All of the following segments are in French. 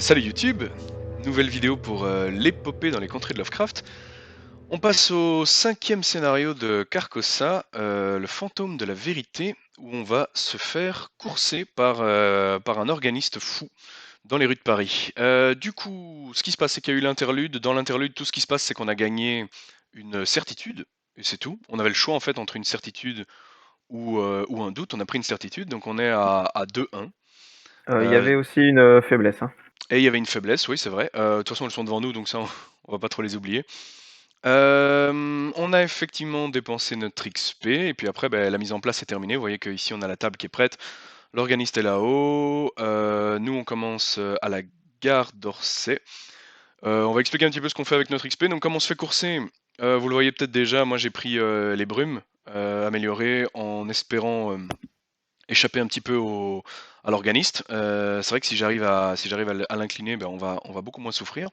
Salut YouTube, nouvelle vidéo pour l'épopée dans les contrées de Lovecraft. On passe au 5e scénario de Carcosa, le fantôme de la vérité, où on va se faire courser par un organiste fou dans les rues de Paris. Du coup, ce qui se passe, c'est qu'il y a eu l'interlude. Dans l'interlude, tout ce qui se passe, c'est qu'on a gagné une certitude, et c'est tout. On avait le choix en fait entre une certitude ou un doute. On a pris une certitude, donc on est à 2-1. Il y Euh, avait aussi une faiblesse, hein. Et il y avait une faiblesse, oui, c'est vrai. De toute façon, elles sont devant nous, donc ça, on va pas trop les oublier. On a effectivement dépensé notre XP, et puis après, ben, la mise en place est terminée. Vous voyez qu'ici, on a la table qui est prête. L'organiste est là-haut. Nous, on commence à la gare d'Orsay. On va expliquer un petit peu ce qu'on fait avec notre XP. Donc, comme on se fait courser, vous le voyez peut-être déjà, moi, j'ai pris les brumes améliorées en espérant échapper un petit peu à l'organiste. C'est vrai que si j'arrive à l'incliner, ben on va beaucoup moins souffrir.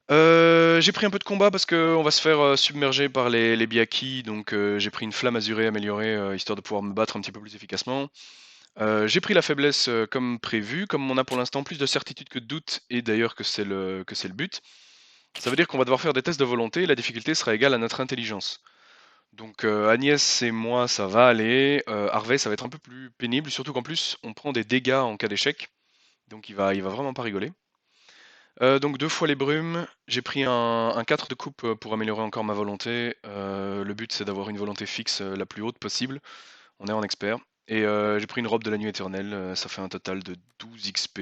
J'ai pris un peu de combat parce qu'on va se faire submerger par les Biaki, donc j'ai pris une flamme azurée améliorée histoire de pouvoir me battre un petit peu plus efficacement. J'ai pris la faiblesse comme prévu, comme on a pour l'instant plus de certitude que de doute, et d'ailleurs que c'est le but. Ça veut dire qu'on va devoir faire des tests de volonté, et la difficulté sera égale à notre intelligence. Donc Agnès et moi, ça va aller. Harvey, ça va être un peu plus pénible, surtout qu'en plus, on prend des dégâts en cas d'échec. Donc il va vraiment pas rigoler. Donc 2 fois les brumes. J'ai pris un 4 de coupe pour améliorer encore ma volonté. Le but, c'est d'avoir une volonté fixe la plus haute possible. On est en expert. Et j'ai pris une robe de la nuit éternelle. Ça fait un total de 12 XP.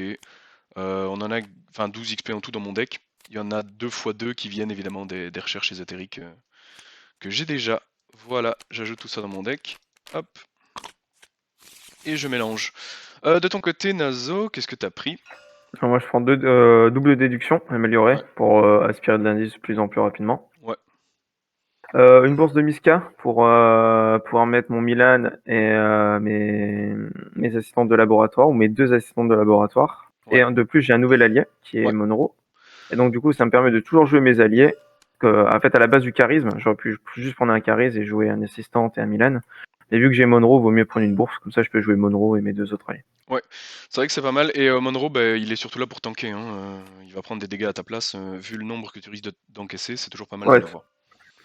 On en a, enfin 12 XP en tout dans mon deck. Il y en a 2 fois 2 qui viennent évidemment des recherches ésotériques que j'ai déjà. Voilà, j'ajoute tout ça dans mon deck. Hop, et je mélange. De ton côté, Nazo, qu'est-ce que t'as pris? Alors moi, je prends double déduction améliorée Ouais, pour aspirer de l'indice de plus en plus rapidement. ouais, Une bourse de Miska pour pouvoir mettre mon Milan et mes assistants de laboratoire, ou mes deux assistants de laboratoire. ouais, Et de plus, j'ai un nouvel allié qui est ouais, Monroe. Et donc, du coup, ça me permet de toujours jouer mes alliés. En fait, à la base du charisme, j'aurais pu juste prendre un charisme et jouer un assistant et un Milan. Et vu que j'ai Monroe, vaut mieux prendre une bourse. Comme ça, je peux jouer Monroe et mes deux autres alliés. ouais. C'est vrai que c'est pas mal. Et Monroe, bah, il est surtout là pour tanker, hein. Il va prendre des dégâts à ta place. Vu le nombre que tu risques d'encaisser, c'est toujours pas mal de Ouais, l'avoir.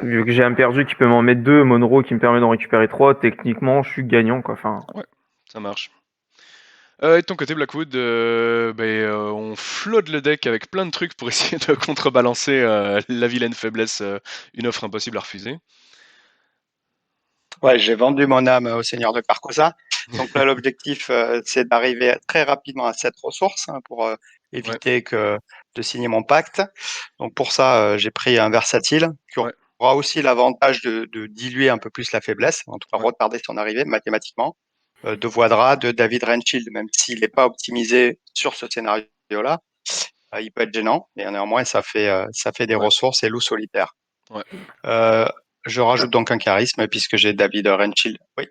vu que j'ai un perdu qui peut m'en mettre deux, Monroe qui me permet d'en récupérer trois, techniquement, je suis gagnant, quoi. Enfin, Ouais, ça marche. Et de ton côté, Blackwood, on flotte le deck avec plein de trucs pour essayer de contrebalancer la vilaine faiblesse, une offre impossible à refuser. Ouais, j'ai vendu mon âme au Seigneur de Carcosa. Donc là, l'objectif, c'est d'arriver très rapidement à cette ressource, hein, pour Ouais, éviter de signer mon pacte. Donc pour ça, j'ai pris un versatile qui ouais, aura aussi l'avantage de diluer un peu plus la faiblesse, en tout cas ouais, retarder son arrivée mathématiquement. De Voidra, de David Renfield, même s'il n'est pas optimisé sur ce scénario-là, il peut être gênant, mais néanmoins, ça fait des ouais, ressources et loup solitaire. ouais. Euh, je rajoute donc un charisme puisque j'ai David Renfield. Oui.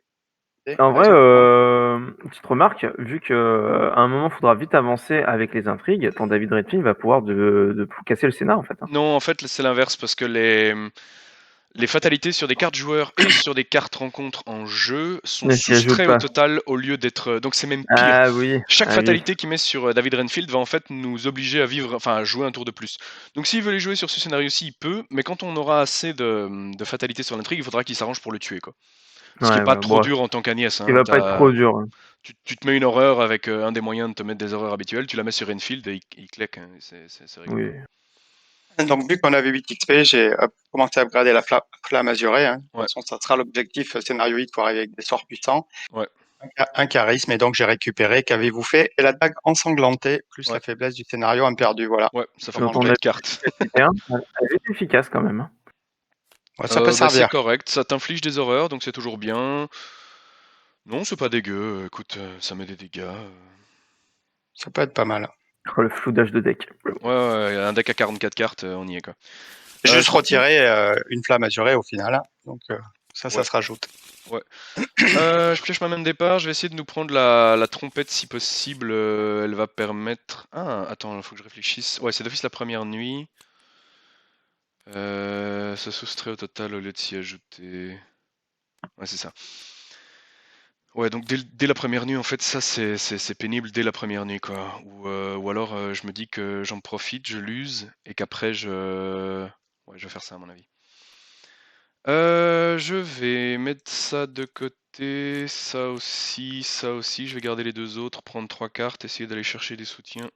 en vrai, Nazo, pardon. petite remarque, vu que à un moment, il faudra vite avancer avec les intrigues, ton David Redfin va pouvoir de casser le scénar, en fait, hein. Non, en fait, c'est l'inverse, parce que les fatalités sur des cartes joueurs et sur des cartes rencontres en jeu sont Ne s'y ajoute soustraits au pas. total au lieu d'être. Donc c'est même pire. Ah oui, Chaque ah oui. fatalité qu'il met sur David Renfield va en fait nous obliger à vivre, enfin à jouer un tour de plus. Donc s'il veut les jouer sur ce scénario-ci, il peut, mais quand on aura assez de fatalités sur l'intrigue, il faudra qu'il s'arrange pour le tuer, quoi. Ce qui est Ouais, pas ouais, trop bon, dur en tant qu'Agnès, il hein. va pas être trop dur, hein. Tu te mets une horreur avec un des moyens de te mettre des horreurs habituelles, tu la mets sur Renfield et il claque, hein, c'est réglé, Oui. quoi. Donc, vu qu'on avait 8 XP, j'ai commencé à upgrader la flamme azurée, hein. De toute Ouais, façon, ça sera l'objectif scénarioïque pour arriver avec des sorts puissants. ouais, Un charisme, et donc j'ai récupéré. Qu'avez-vous fait? Et la dague ensanglantée, plus ouais, la faiblesse du scénario en perdu. Voilà. ouais, ça fait Comment Donc beaucoup on de a jouer. cartes. efficacité, hein. Elle est efficace quand même, hein. Ouais, ça peut Bah, c'est servir. correct, ça t'inflige des horreurs, donc c'est toujours bien. Non, c'est pas dégueu, écoute, ça met des dégâts. Ça peut être pas mal. Oh, le floudage de deck. Ouais, ouais, un deck à 44 cartes, on y est, quoi. Juste Sinon, retirer une flamme azurée au final, hein. Donc, ça ouais, se rajoute. ouais. Je pioche ma main de départ, je vais essayer de nous prendre la trompette si possible, elle va permettre... Ah, attends, il faut que je réfléchisse. Ouais, c'est d'office la première nuit. Ça soustrait au total au lieu de s'y ajouter. Ouais, c'est ça. Ouais, donc dès la première nuit, en fait, ça c'est pénible dès la première nuit, quoi. Ou alors je me dis que j'en profite, je l'use, et qu'après ouais, je vais faire ça à mon avis. Je vais mettre ça de côté, ça aussi, ça aussi. Je vais garder les deux autres, prendre 3 cartes, essayer d'aller chercher des soutiens.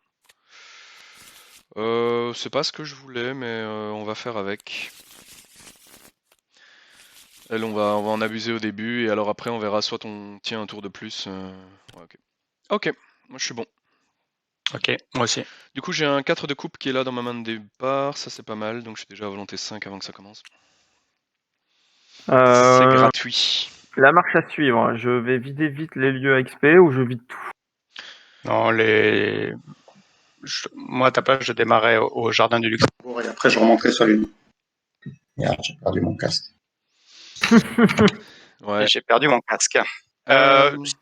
C'est pas ce que je voulais, mais on va faire avec. Elle, on va en abuser au début, et alors après on verra, soit on tient un tour de plus. Ouais, ok. Ok, moi je suis bon. Ok, moi aussi. Du coup j'ai un 4 de coupe qui est là dans ma main de départ, ça c'est pas mal, donc je suis déjà à volonté 5 avant que ça commence. C'est gratuit. La marche à suivre, je vais vider vite les lieux à XP ou je vide tout? Non, moi, à ta place, je démarrais au jardin du Luxembourg et après je remontais sur l'île. Merde, j'ai perdu mon casque. Ouais. Et j'ai perdu mon casque. Euh, Si tu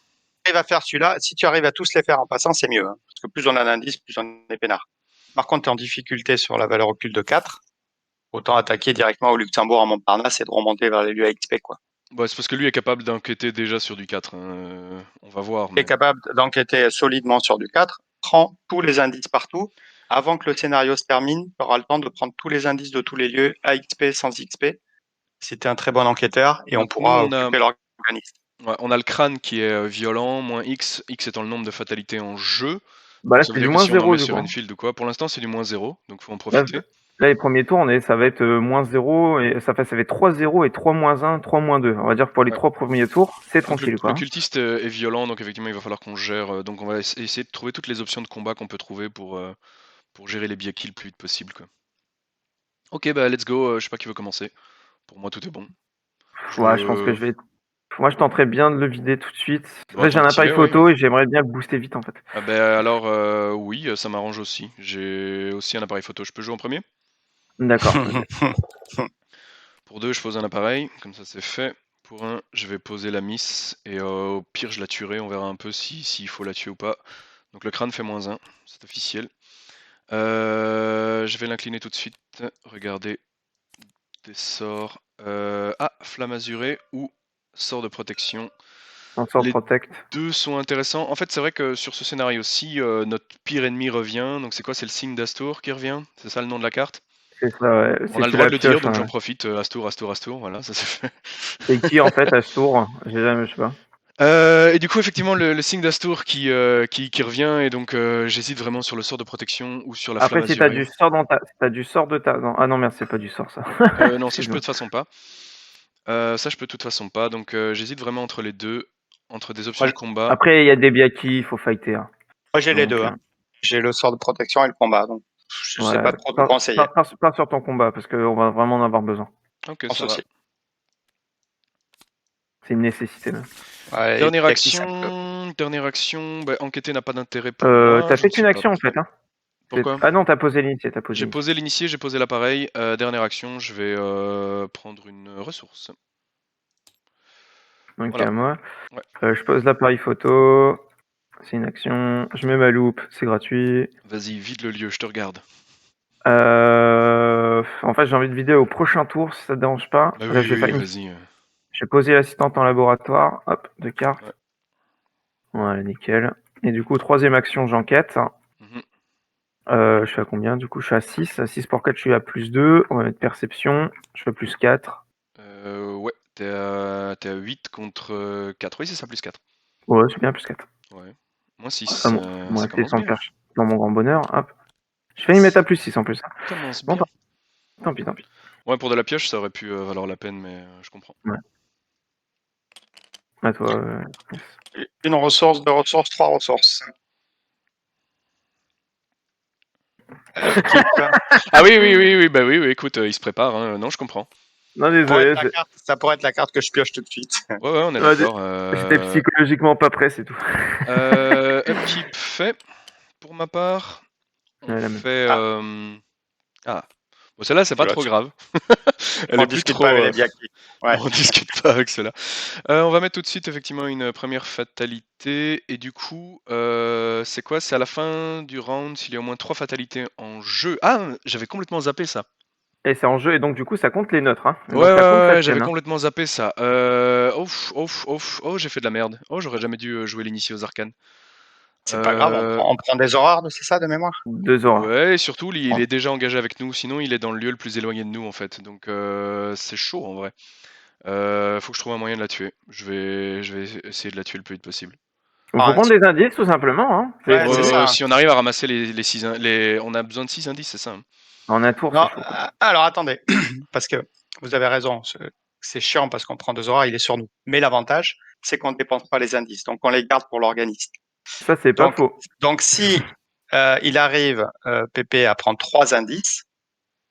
arrives à faire celui-là, si tu arrives à tous les faire en passant, c'est mieux. Hein, parce que plus on a d'indices, plus on est peinard. Par contre, tu es en difficulté sur la valeur occulte de 4. Autant attaquer directement au Luxembourg à Montparnasse et de remonter vers les lieux à XP, quoi. Bah, c'est parce que lui est capable d'enquêter déjà sur du 4. Hein. On va voir. Tu es capable d'enquêter solidement sur du 4, prends tous les indices partout. Avant que le scénario se termine, tu auras le temps de prendre tous les indices de tous les lieux, à XP, sans XP. C'était un très bon enquêteur et on Donc nous pourra occuper l'organisme. ouais, on a le crâne qui est violent, moins X, X étant le nombre de fatalités en jeu. Bah là Ça veut c'est du dire que moins si on en 0 met du sur coup. Enfield ou quoi, pour l'instant c'est du moins 0, donc faut en Là, profiter. là, les premiers tours, ça va être moins 0 et ça fait 3 0 et 3 moins 1, 3 moins 2. On va dire que pour les Ouais. 3 premiers tours, c'est Donc tranquille le quoi. cultiste est violent, donc effectivement il va falloir qu'on gère. Donc on va essayer de trouver toutes les options de combat qu'on peut trouver pour gérer les biais le plus vite possible, quoi. Ok, bah let's go, je sais pas qui veut commencer. Pour moi tout est bon. Ouais, je pense que Je... je vais. Moi, je tenterais bien de le vider tout de suite. Bon, Là, j'ai tant un que t'y appareil es, ouais. photo et j'aimerais bien le booster vite en fait. Ah bah alors oui, ça m'arrange aussi. J'ai aussi un appareil photo. Je peux jouer en premier? D'accord, vas-y. Pour 2, je pose un appareil, comme ça c'est fait. Pour 1, je vais poser la miss, et au pire je la tuerai, on verra un peu s'il faut la tuer ou pas. Donc le crâne fait moins 1, c'est officiel. Je vais l'incliner tout de suite. Regardez, des sorts. Flamme azurée ou sort de protection. On sort Les protect. deux sont intéressants. En fait, c'est vrai que sur ce scénario-ci, notre pire ennemi revient. Donc c'est quoi? C'est le signe d'Astur qui revient? C'est ça le nom de la carte? C'est ça, ouais. On a le Tu droit de la le dire, pioches. donc Hein. j'en profite. Astur, Astur, Astur, voilà, ça c'est fait. C'est qui en fait à ce tour? J'ai jamais, je sais pas. Et du coup, effectivement, le signe d'Astur qui revient, et donc j'hésite vraiment sur le sort de protection ou sur la flamme Après, si t'as azurée. du sort si t'as du sort de ta. Non. Ah non, merde, c'est pas du sort ça. Non, ça je peux Excuse-moi. de toute façon pas. Ça je peux de toute façon pas, donc j'hésite vraiment entre les deux, entre des options de combat. Après, il y a des biaki, il faut fighter. Hein. Moi, j'ai les Donc, deux. Hein. J'ai le sort de protection et le combat. Donc, je sais ouais. pas trop te conseiller. Pars sur ton combat parce qu'on va vraiment en avoir besoin. Ok, Sans ça va. souci. C'est une nécessité même. Ouais, Dernière et puis, ça peut- action, bah, enquêter n'a pas d'intérêt pour moi, T'as j'en fait suis qu'une pas action en prêt. fait. Hein. Pourquoi? Ah non, t'as posé l'initié, t'as posé J'ai l'initié. posé l'initié, j'ai posé l'appareil. Dernière action, je vais prendre une ressource. Donc Voilà. à moi. Ouais. Je pose l'appareil photo. C'est une action. Je mets ma loupe, c'est gratuit. Vas-y, vide le lieu, je te regarde. En fait, j'ai envie de vider au prochain tour si ça te dérange pas. Bah Là, oui, je vais oui, faire une. vas-y. Je vais poser l'assistante en laboratoire. Hop, 2 cartes. Ouais. Voilà, nickel. Et du coup, troisième action, j'enquête. Mhm. Je suis à combien? Du coup, je suis à 6. À 6 pour 4, je suis à plus 2. On va mettre perception. Je fais plus 4. Ouais, t'es à 8 contre 4. Oui, c'est ça, plus 4. Ouais, c'est bien, plus 4. Ouais. Moins 6, Ah, bon, moi, ça c'est commence sans bien. faire dans mon grand bonheur. Hop. Je fais une mettre à plus 6 en plus. Commence Bon, bien. tant pis, tant pis. Ouais, pour de la pioche, ça aurait pu valoir la peine, mais je comprends. Ouais. À toi. Une ressource, deux ressources, trois ressources. Ah oui, oui, oui, oui, bah oui, oui, écoute, il se prépare, hein. Non, je comprends. Non, Pourrait désolé. être la carte, ça pourrait être la carte que je pioche tout de suite. Ouais, ouais, on est Ouais, d'accord. J'étais psychologiquement pas prêt, c'est tout. Upkeep fait. Pour ma part, on Ouais, la même. fait. Ah, Ah, bon, celle-là, c'est tu pas vas trop dessus. grave. Elle On est plus discute pas trop. avec les biaki. Ouais. Non, on discute pas avec cela. On va mettre tout de suite effectivement une première fatalité. Et du coup, c'est quoi? C'est à la fin du round, s'il y a au moins 3 fatalités en jeu. Ah, j'avais complètement zappé ça. Et c'est en jeu, et donc du coup, ça compte les neutres. Hein. Ouais, Donc ça compte la j'avais tienne. Hein. complètement zappé ça. Oh, j'ai fait de la merde. Oh, j'aurais jamais dû jouer l'initié aux arcanes. C'est pas grave, on prend des horreurs, c'est ça, de mémoire? 2 auras. Ouais, et surtout, il est déjà engagé avec nous. Sinon, il est dans le lieu le plus éloigné de nous, en fait. Donc, c'est chaud, en vrai. Faut que je trouve un moyen de la tuer. Je vais essayer de la tuer le plus vite possible. Il faut prendre des indices, tout simplement. Hein. Ouais, c'est ça. Si on arrive à ramasser les 6 on a besoin de 6 indices, c'est ça? Hein. En un tour, c'est chaud. Alors attendez, parce que vous avez raison, c'est chiant parce qu'on prend 2 horreurs, il est sur nous. Mais l'avantage, c'est qu'on ne dépense pas les indices, donc on les garde pour l'organisme. Ça, c'est pas faux. Donc si il arrive, Pépé, à prendre 3 indices,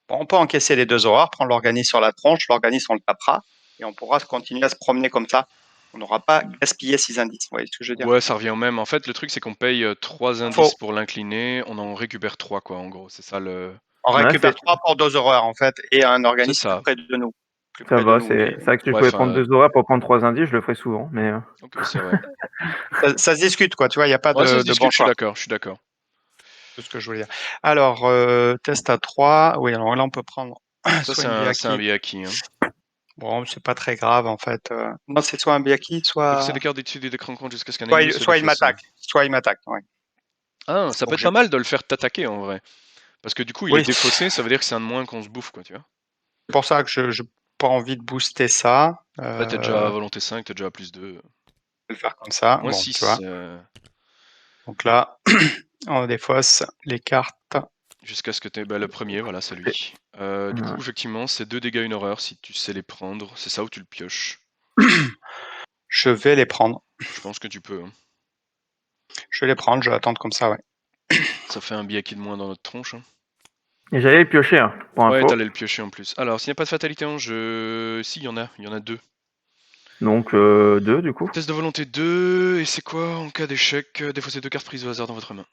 on peut encaisser les 2 horreurs, prendre l'organisme sur la tronche, l'organisme on le tapera, et on pourra continuer à se promener comme ça. On n'aura pas gaspillé 6 indices, vous voyez ce que je veux dire? Ouais, ça revient au même. En fait, le truc, c'est qu'on paye 3 indices pour l'incliner, on en récupère 3, quoi, en gros. C'est ça le. On récupère 3 pour 2 horreurs, en fait, et un C'est organisme ça. plus près de nous. Ça va, c'est vrai que si je pouvais prendre 2 auras pour prendre 3 indices, je le ferais souvent. Mais... Ok, c'est vrai. ça se discute, quoi, tu vois, il n'y a pas Ouais, ça se de discute, bon je suis choix. d'accord, je suis d'accord. C'est ce que je voulais dire. Alors, test à 3. Oui, alors là, on peut prendre Ça, soit une c'est un Biaki. Biaki. Hein. Bon, c'est pas très grave, en fait. Non, c'est soit un Biaki, soit. C'est des cartes d'études et d'écran compte jusqu'à ce qu'un ennemi Soit il m'attaque. Soit il m'attaque, ouais. Ah, ça peut être pas mal de le faire t'attaquer, en vrai. Parce que du coup, il est défaussé, ça veut dire que c'est un de moins qu'on se bouffe, quoi, tu vois. C'est pour ça que je n'ai pas envie de booster ça. Là, t'es déjà à volonté 5, t'es déjà à plus 2. Je vais le faire comme ça. Moins Bon, 6. tu vois. Donc là, on défausse les cartes. Jusqu'à ce que tu aies le premier, voilà, c'est lui. Du coup, effectivement, c'est 2 dégâts, 1 horreur si tu sais les prendre. C'est ça ou tu le pioches? Je vais les prendre. Je pense que tu peux. Hein. Je vais les prendre, je vais attendre comme ça, ouais. Ça fait un Biaki de moins dans notre tronche. Hein. Et j'allais le piocher, hein, pour info. Ouais, t'allais le piocher en plus. Alors, s'il n'y a pas de fatalité en jeu... Si, il y en a 2. Donc 2 du coup. Test de volonté 2, et c'est quoi en cas d'échec? Défausser 2 cartes prises au hasard dans votre main.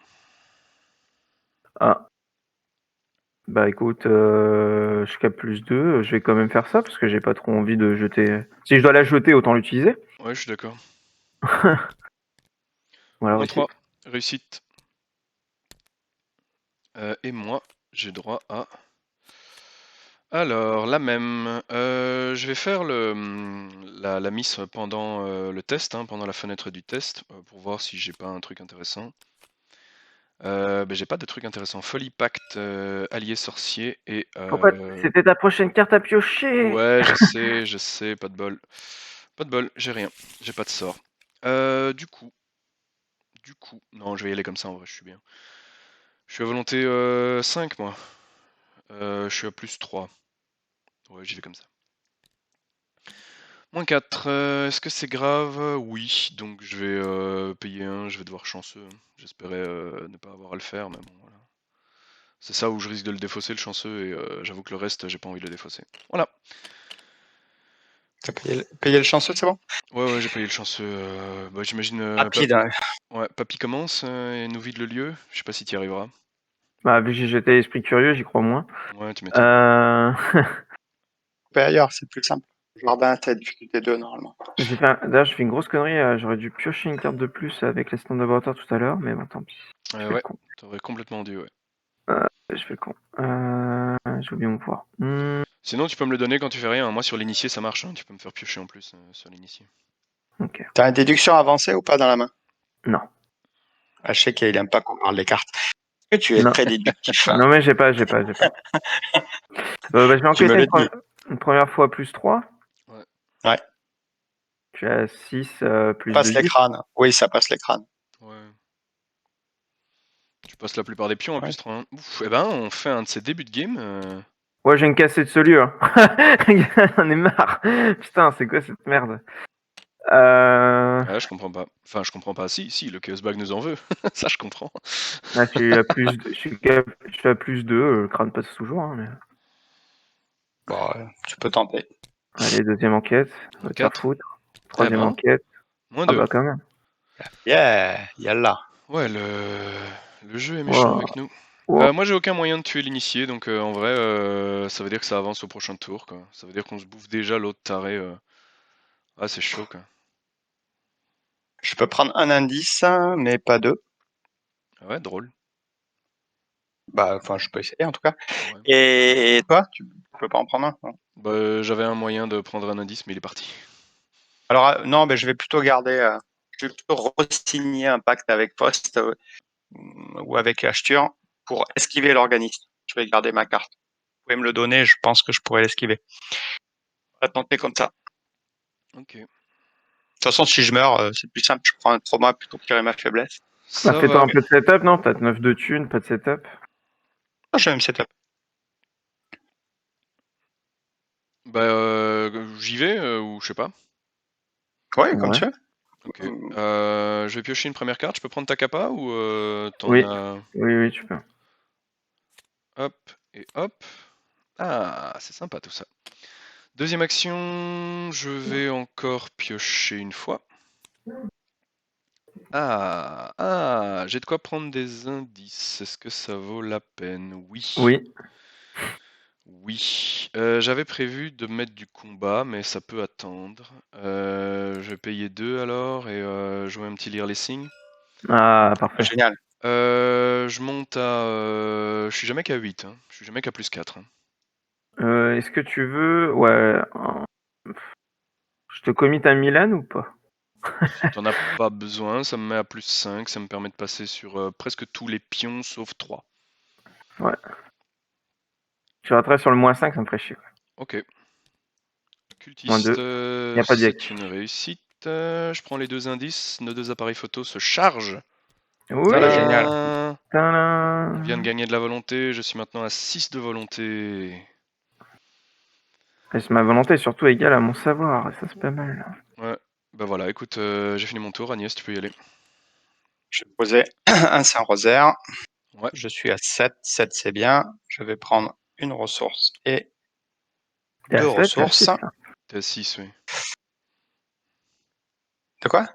Ah. Bah écoute, je cap plus 2, je vais quand même faire ça parce que j'ai pas trop envie de jeter. Si je dois la jeter, autant l'utiliser. Ouais, je suis d'accord. Voilà, Moins 3, réussite. Et moi, j'ai droit à... Alors, la même. Je vais faire la miss pendant le test, hein, pendant la fenêtre du test, pour voir si j'ai pas un truc intéressant. J'ai pas de truc intéressant. Folie, pacte, allié sorcier et... Pourquoi c'était ta prochaine carte à piocher? Ouais, je sais, pas de bol. Pas de bol, j'ai rien. J'ai pas de sort. Du coup... Non, je vais y aller comme ça en vrai, je suis bien. Je suis à volonté 5, moi. Je suis à plus 3. Ouais, j'y vais comme ça. Moins 4, est-ce que c'est grave? Oui, donc je vais payer 1, je vais devoir chanceux. J'espérais ne pas avoir à le faire, mais bon, voilà. C'est ça où je risque de le défausser, le chanceux, et j'avoue que le reste, j'ai pas envie de le défausser. Voilà. T'as payé le chanceux, c'est bon? Ouais, j'ai payé le chanceux. J'imagine... Rapide, hein. Ouais, Papy commence et nous vide le lieu. Je sais pas si tu y arriveras. Bah vu que j'ai jeté esprit curieux, j'y crois moins. Ouais, tu m'étonnes. Paye ailleurs, c'est plus simple. Jardin, t'as difficulté 2 normalement. D'ailleurs, j'ai fait une grosse connerie, j'aurais dû piocher une carte de plus avec les stands laboratoire tout à l'heure, mais bon, tant pis. Ouais, t'aurais complètement dû, ouais. Je fais le con. J'ai oublié mon pouvoir. Sinon, tu peux me le donner quand tu fais rien. Moi, sur l'initié, ça marche. Hein. Tu peux me faire piocher en plus sur l'initié. Ok. T'as une déduction avancée ou pas dans la main? Non. Ah, je sais qu'il aime pas qu'on parle des cartes. Est-ce que tu es très déductif? Non, mais j'ai pas. Je vais encaisser une première fois plus 3. Ouais. Tu as 6 plus 2. Ça passe les crânes. Oui, ça passe les crânes. Ouais. Tu passes la plupart des pions en plus 3. Hein. Ouf, eh ben, on fait un de ces débuts de game. Ouais, j'ai une cassée de ce lieu. Hein. J'en ai marre. Putain, c'est quoi cette merde? Ah, je comprends pas. Enfin, je comprends pas. Si, le Chaos Bag nous en veut. Ça, je comprends. Là, je suis à plus 2. Le crâne passe toujours. Hein, mais... Bon, tu peux tenter. Allez, deuxième enquête. Va te faire foutre. Troisième enquête. Moins 2. Ah bah quand même. Yeah, yalla. Ouais, le jeu est méchant avec nous. Moi, j'ai aucun moyen de tuer l'initié, donc en vrai, ça veut dire que ça avance au prochain tour, quoi. Ça veut dire qu'on se bouffe déjà l'autre taré. Ah, c'est chaud, quoi. Je peux prendre un indice, mais pas 2. Ah ouais, drôle. Bah, enfin, je peux essayer en tout cas. Ouais. Et toi, Tu peux pas en prendre un, non. Bah, j'avais un moyen de prendre un indice, mais il est parti. Alors, non, je vais plutôt garder. Je vais plutôt re-signer un pacte avec Post ou avec Ashtur pour esquiver l'organisme. Je vais garder ma carte. Vous pouvez me le donner, je pense que je pourrais l'esquiver. On va tenter comme ça. Ok. De toute façon, si je meurs, c'est plus simple. Je prends un trauma plutôt que tirer ma faiblesse. Ça Fais-toi va. un peu de setup, non? Peut-être 9 de thunes, pas de setup. Ah, j'ai même setup. Bah, j'y vais ou je sais pas. Ouais, comme Ouais. tu veux. Ok. Je vais piocher une première carte. Je peux prendre ta capa ou t'en Oui. as. Oui, tu peux. Hop et hop. Ah, c'est sympa tout ça. Deuxième action, je vais encore piocher une fois. J'ai de quoi prendre des indices. Est-ce que ça vaut la peine? Oui. Oui. Oui. J'avais prévu de mettre du combat, mais ça peut attendre. Je vais payer 2 alors et jouer un petit lire les signes. Ah, parfait. Génial. Je monte à. Je suis jamais qu'à 8, hein. Je suis jamais qu'à plus 4, hein. Est-ce que tu veux... Ouais. Je te commit à Milan ou pas? T'en as pas besoin, ça me met à plus 5, ça me permet de passer sur presque tous les pions sauf 3. Ouais. Tu raterais sur le -5, ça me ferait chier. Ok. -2. Cultiste, Y a pas de c'est yak. une réussite. Je prends les 2 indices, nos 2 appareils photo se chargent. Oui. Ah, génial. Tadam! On vient de Tadam. gagner de la volonté, je suis maintenant à 6 de volonté. Et c'est ma volonté surtout égale à mon savoir, et ça c'est pas mal. Ouais, bah voilà, écoute, j'ai fini mon tour, Agnès, tu peux y aller. Je vais poser un Saint-Rosaire. Ouais, Je suis à 7. 7, c'est bien. Je vais prendre une ressource et T'es à 2 7, t'es à 6 ressources. là. t'es à 6, oui. De quoi?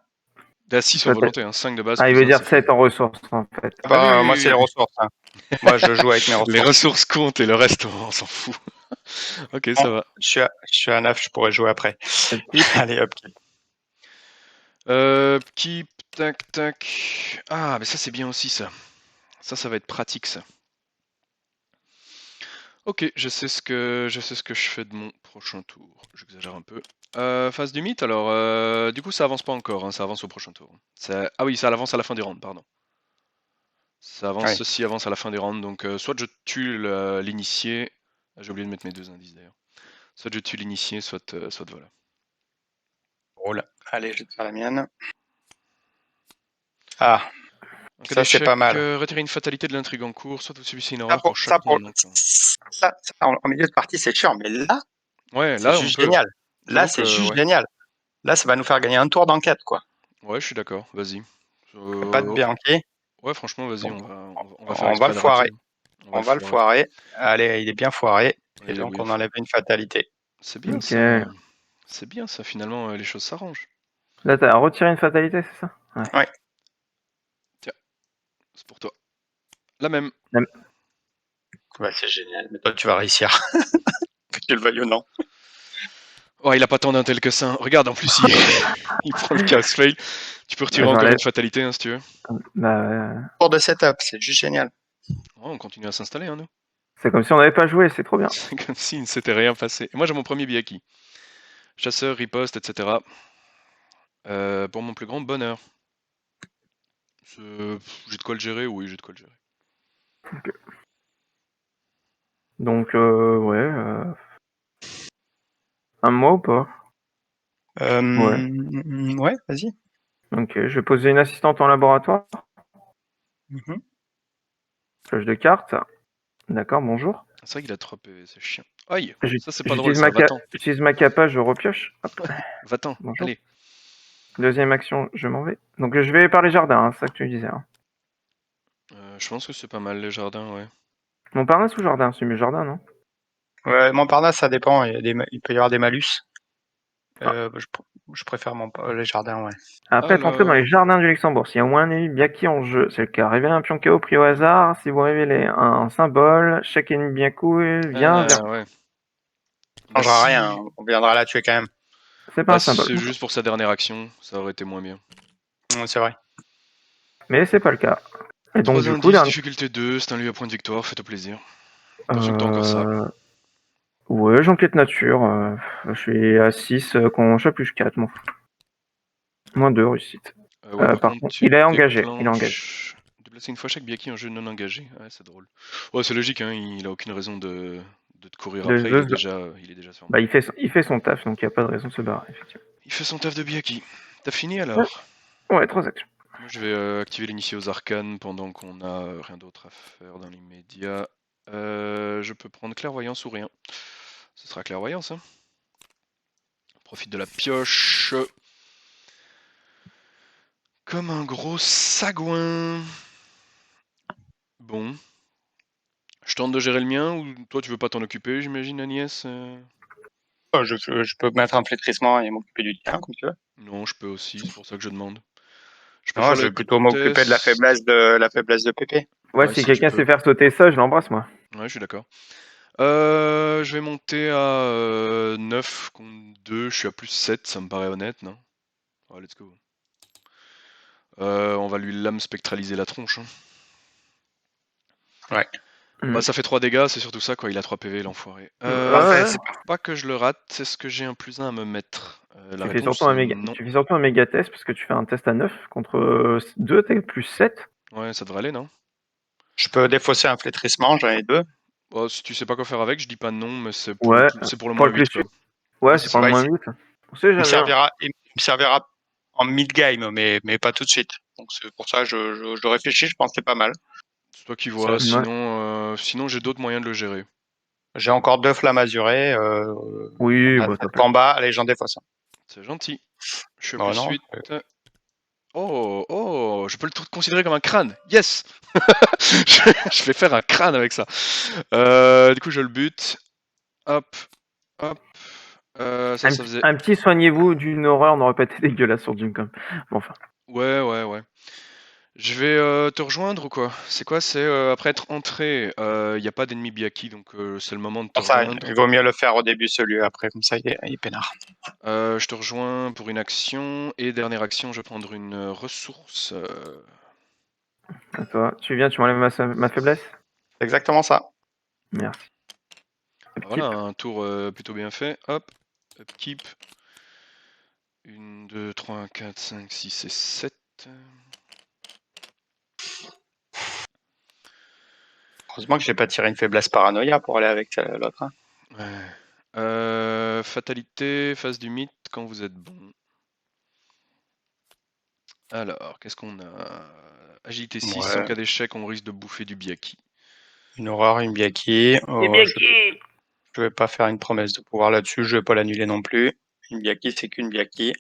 T'es à 6 en Ça, t'es- volonté, hein, 5 de base Ah, il veut plus 1, dire c'est fait. 7 en ressources en fait. Ah Ah oui, bah, oui, moi, oui, c'est les oui. ressources. Hein. Moi, je joue avec mes Les ressources. ressources comptent et le reste, on s'en fout. Ok, ça Bon, va. je suis à 9, je pourrais jouer après. Upkeep. Allez, hop. Keep, tac, tac. Ah, mais ça c'est bien aussi ça. Ça va être pratique ça. Ok, je sais ce que je fais de mon prochain tour. J'exagère un peu. Phase du mythe, alors du coup ça avance pas encore, hein, ça avance au prochain tour. Ah oui, ça avance à la fin du round, pardon. Ça avance, Oui. ceci avance à la fin du round, donc soit je tue l'initié. Ah, j'ai oublié de mettre mes 2 indices d'ailleurs. Soit je tue l'initié, soit voilà. Roule. Allez, je vais te faire la mienne. Ah, En cas ça, c'est d'échec, pas mal. retirez une fatalité de l'intrigue en cours, soit vous subissez une Ça, horreur pour chaque point manquant. en milieu de partie, c'est chiant, mais là, Ouais, c'est là on juste peut. génial. Là, J'avoue c'est que juste ouais. génial. Là, ça va nous faire gagner un tour d'enquête, quoi. Ouais, je suis d'accord, vas-y. Pas de Bianchi. Ouais, franchement, vas-y, Donc, on va faire on va exprès le de rater, foirer. hein. On va On le va le foirer. foirer. Allez, il est bien foiré. Et Il est donc, bien on foiré. enlève une fatalité. C'est bien Ok. ça. C'est bien ça, finalement, les choses s'arrangent. Là t'as retiré une fatalité, c'est ça? Ouais. Ouais. Tiens, c'est pour toi. La même. Ouais, c'est génial. Mais toi, tu vas réussir. Que tu le veuilles ou non. Oh, il a pas tant d'intel que ça. Regarde, en plus, il prend le cast fail. Tu peux retirer encore J'enlève. une fatalité, hein, si tu veux. Bah, Tour de setup, c'est juste génial. Oh, on continue à s'installer, hein, nous. c'est comme si on n'avait pas joué, c'est trop bien. C'est comme s'il ne s'était rien passé. Et moi, j'ai mon premier Biaki. Chasseur, riposte, etc. Pour mon plus grand bonheur. J'ai de quoi le gérer, oui, j'ai de quoi le gérer. Ok. Donc, ouais. Un mois ou pas? Ouais. Ouais, vas-y. Ok, je vais poser une assistante en laboratoire. Mhm. Pioche de cartes. D'accord, bonjour. C'est vrai qu'il a 3 PV, c'est chiant. Aïe, ça c'est pas drôle J'utilise ça, va-t'en. j'utilise ma capa, je repioche. Hop. Va-t'en, Bonjour. allez. Deuxième action, je m'en vais. Donc je vais par les jardins, hein, c'est ça que tu disais. Hein. Je pense que c'est pas mal les jardins, ouais. Montparnasse ou jardin? C'est mieux jardin, non? Ouais, Montparnasse, ça dépend. Il peut y avoir des malus. Ah. Je préfère les jardins, ouais. Après, être entré dans les Alors, jardins du Luxembourg. S'il y a au moins un ennemi Biaki en jeu, c'est le cas. Révélez un pion KO pris au hasard. Si vous révélez un symbole, chaque ennemi Biaku vient vers. ouais. Ça Bah changera rien. si, On viendra la tuer quand même. C'est pas bah un symbole. c'est juste pour sa dernière action, ça aurait été moins bien. C'est vrai. Mais c'est pas le cas. Et donc 3 du coup, indices, dernier. difficulté 2, c'est un lieu à point de victoire, faites-au plaisir. Consulte encore ça. Ouais, j'enquête nature. Je suis à 6, chat plus 4, mon fou. -2, réussite. Ouais, par contre, contre, tu il est engagé. déclenches... Déplacer une fois chaque Biaki en jeu non engagé. Ouais, c'est drôle. Ouais, c'est logique, hein, il a aucune raison de te courir De après, jeu, il est déjà sur moi. bah, il fait son taf, donc il n'y a pas de raison de se barrer, effectivement. Il fait son taf de Biaki. T'as fini alors? Ouais, 3 actions. Moi, je vais activer l'initié aux arcanes pendant qu'on a rien d'autre à faire dans l'immédiat. Je peux prendre clairvoyance ou rien. Ce sera clairvoyance, hein. Profite de la pioche. Comme un gros sagouin. Bon. Je tente de gérer le mien ou toi tu veux pas t'en occuper, j'imagine, Agnès? Je peux mettre un flétrissement et m'occuper du tien, comme tu veux. Non, je peux aussi, c'est pour ça que je demande. Je peux Non, faire je le vais plutôt m'occuper de la test. faiblesse de Pépé. Ouais, Ouais, si si tu quelqu'un peux. sait faire sauter ça, je l'embrasse, moi. Ouais, je suis d'accord. Je vais monter à 9 contre 2, je suis à plus 7, ça me paraît honnête, non? Ouais, let's go. On va lui lame spectraliser la tronche, hein. Ouais. Bah ça fait 3 dégâts, c'est surtout ça quoi, il a 3 PV l'enfoiré. Parfait, c'est Faut pas que je le rate, est-ce que j'ai un +1 à me mettre? La Tu fais réponse surtout est non. tu fais surtout un méga test parce que tu fais un test à 9 contre 2, t'es plus 7. Ouais, ça devrait aller, non? Je peux défausser un flétrissement, j'en ai 2. Bah, si tu sais pas quoi faire avec, je dis pas non, mais c'est pour Ouais, c'est pour le pour moins le plus 8 quoi. ouais, Ouais, c'est c'est pour ça. le Ouais, moins 8. On sait jamais. il me servira en mid-game, mais pas tout de suite. Donc c'est pour ça que je réfléchis, je pense que c'est pas mal. C'est toi qui Ça, vois, sinon j'ai d'autres moyens de le gérer. j'ai encore 2 flammes azurées. Oui, On a bah, 7 top. combats, allez, j'en défausse un. C'est gentil. Je suis à Bon, plus non. 8. Oh, je peux le considérer comme un crâne. Yes. Je vais faire un crâne avec ça. Du coup, je le bute. Hop, hop. Ça faisait. Un petit soignez-vous d'une horreur n'aurait pas été dégueulasse sur Doom, quand même. Bon, enfin. Ouais. Je vais te rejoindre ou quoi? C'est quoi? C'est après être entré, il n'y a pas d'ennemi Biaki, donc c'est le moment de te Pour ça, rejoindre. il vaut mieux le faire au début, celui après, comme ça, il est peinard. Je te rejoins pour une action, et dernière action, je vais prendre une ressource. À toi. Tu viens, tu m'enlèves ma faiblesse? C'est exactement ça. Merci. Voilà, un tour plutôt bien fait. Hop, upkeep. 1, 2, 3, 4, 5, 6 et 7. Heureusement que j'ai pas tiré une faiblesse paranoïa pour aller avec l'autre. Hein. Ouais. Fatalité, phase du mythe, quand vous êtes bon. Alors, qu'est-ce qu'on a? Agilité 6, en Ouais. cas d'échec, on risque de bouffer du Biaki. Une horreur, une Biaki. Je vais pas faire une promesse de pouvoir là-dessus, je vais pas l'annuler non plus. Une Biaki, c'est qu'une Biaki.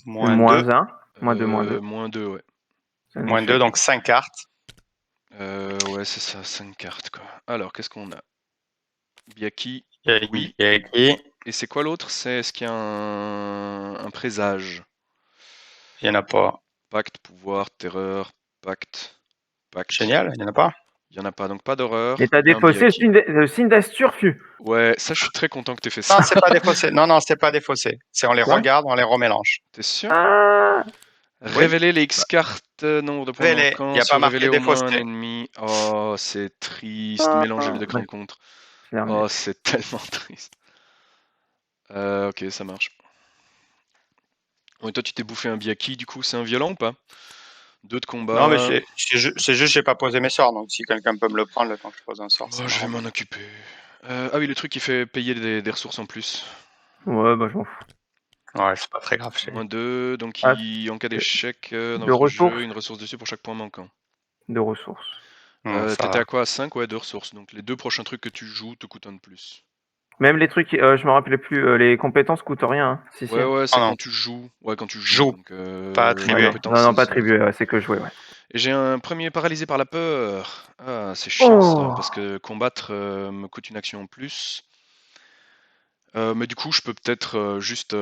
Moins 2. -1. -2, -2. Moins 2, ouais. Moins 2, donc 5 cartes. Ouais, c'est ça, 5 cartes, quoi. Alors, qu'est-ce qu'on a? Biaki, oui. Biaki. Et c'est quoi l'autre? Est-ce qu'il y a un présage? Il y en a pas. Pacte, pouvoir, terreur, pacte. Génial, il y en a pas. Il y en a pas, donc pas d'horreur. Et t'as Il y a un défaussé Biaki. le signe d'Asturfu. Ouais, ça, je suis très content que t'aies fait ça. Non, c'est pas défaussé. Non, c'est pas défaussé. C'est on les Quoi? regarde, on les remélange. T'es sûr? Ah, Révéler les X-cartes, nombre de points Révélé. manquants. Il n'y a Si pas vous révélez marqué au moins un défaussé. ennemi. Oh, c'est triste. Mélangez les deux ouais. rencontres. Je l'ai remis. Oh, c'est tellement triste. Ok, ça marche. Ouais, toi, tu t'es bouffé un Biaki, du coup, c'est un violent ou pas? 2 de combat. Non, mais c'est juste que j'ai pas posé mes sorts. Donc si quelqu'un peut me le prendre le temps que je pose un sort, ça Oh, je vais m'arrange. m'en occuper. Ah oui, le truc qui fait payer des ressources en plus. Ouais, bah, je m'en fous. Ouais, c'est pas très grave. Moins 2, donc Ah, en cas d'échec dans de votre ressources. jeu, une ressource dessus pour chaque point manquant. De ressources. Ça T'étais va. à quoi? 5? Ouais, 2 ressources. Donc les 2 prochains trucs que tu joues te coûtent un de plus. Même les trucs, je me rappelais plus, les compétences coûtent rien. Hein. Si, si. Ouais, Oh c'est non, quand tu joues. Ouais, quand tu joues. joue, Donc, pas les Ouais, attribué. compétences, non, pas c'est attribué, c'est que jouer, ouais. Et j'ai un premier paralysé par la peur. Ah, c'est chiant ça, Oh, parce que combattre me coûte une action en plus. Mais du coup, je peux peut-être juste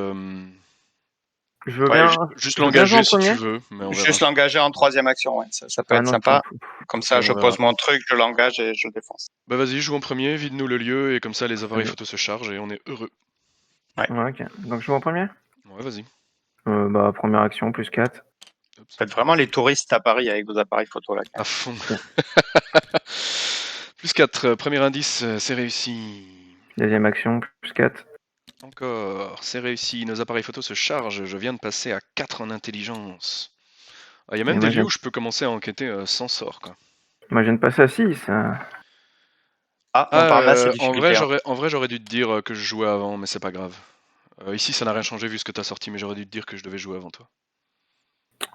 je veux Ouais, bien, je veux bien jouer l'engager en si tu premier. veux, mais on verra. juste l'engager en troisième action. Ouais, ça peut Ah être non, tu m'en sympa. fous. Comme ça, On je verra. pose mon truc, je l'engage et je le défonce. Bah vas-y, joue en premier, vide-nous le lieu, et comme ça les appareils Allez. photos se chargent et on est heureux. Ouais, ok. Donc je joue en premier. Ouais, vas-y. Bah, première action, plus 4. Oups. Faites vraiment les touristes à Paris avec vos appareils photo là. À fond. Plus 4, premier indice, c'est réussi. Deuxième action, plus 4. Encore, c'est réussi. Nos appareils photo se chargent. Je viens de passer à 4 en intelligence. Il y a même Et des moi, lieux où je peux commencer à enquêter sans sort, quoi. moi, je viens de passer à 6. Ah, Ah, Montparnasse, c'est en vrai, difficulté 1. j'aurais dû te dire que je jouais avant, mais c'est pas grave. Ici, ça n'a rien changé vu ce que t'as sorti, mais j'aurais dû te dire que je devais jouer avant toi.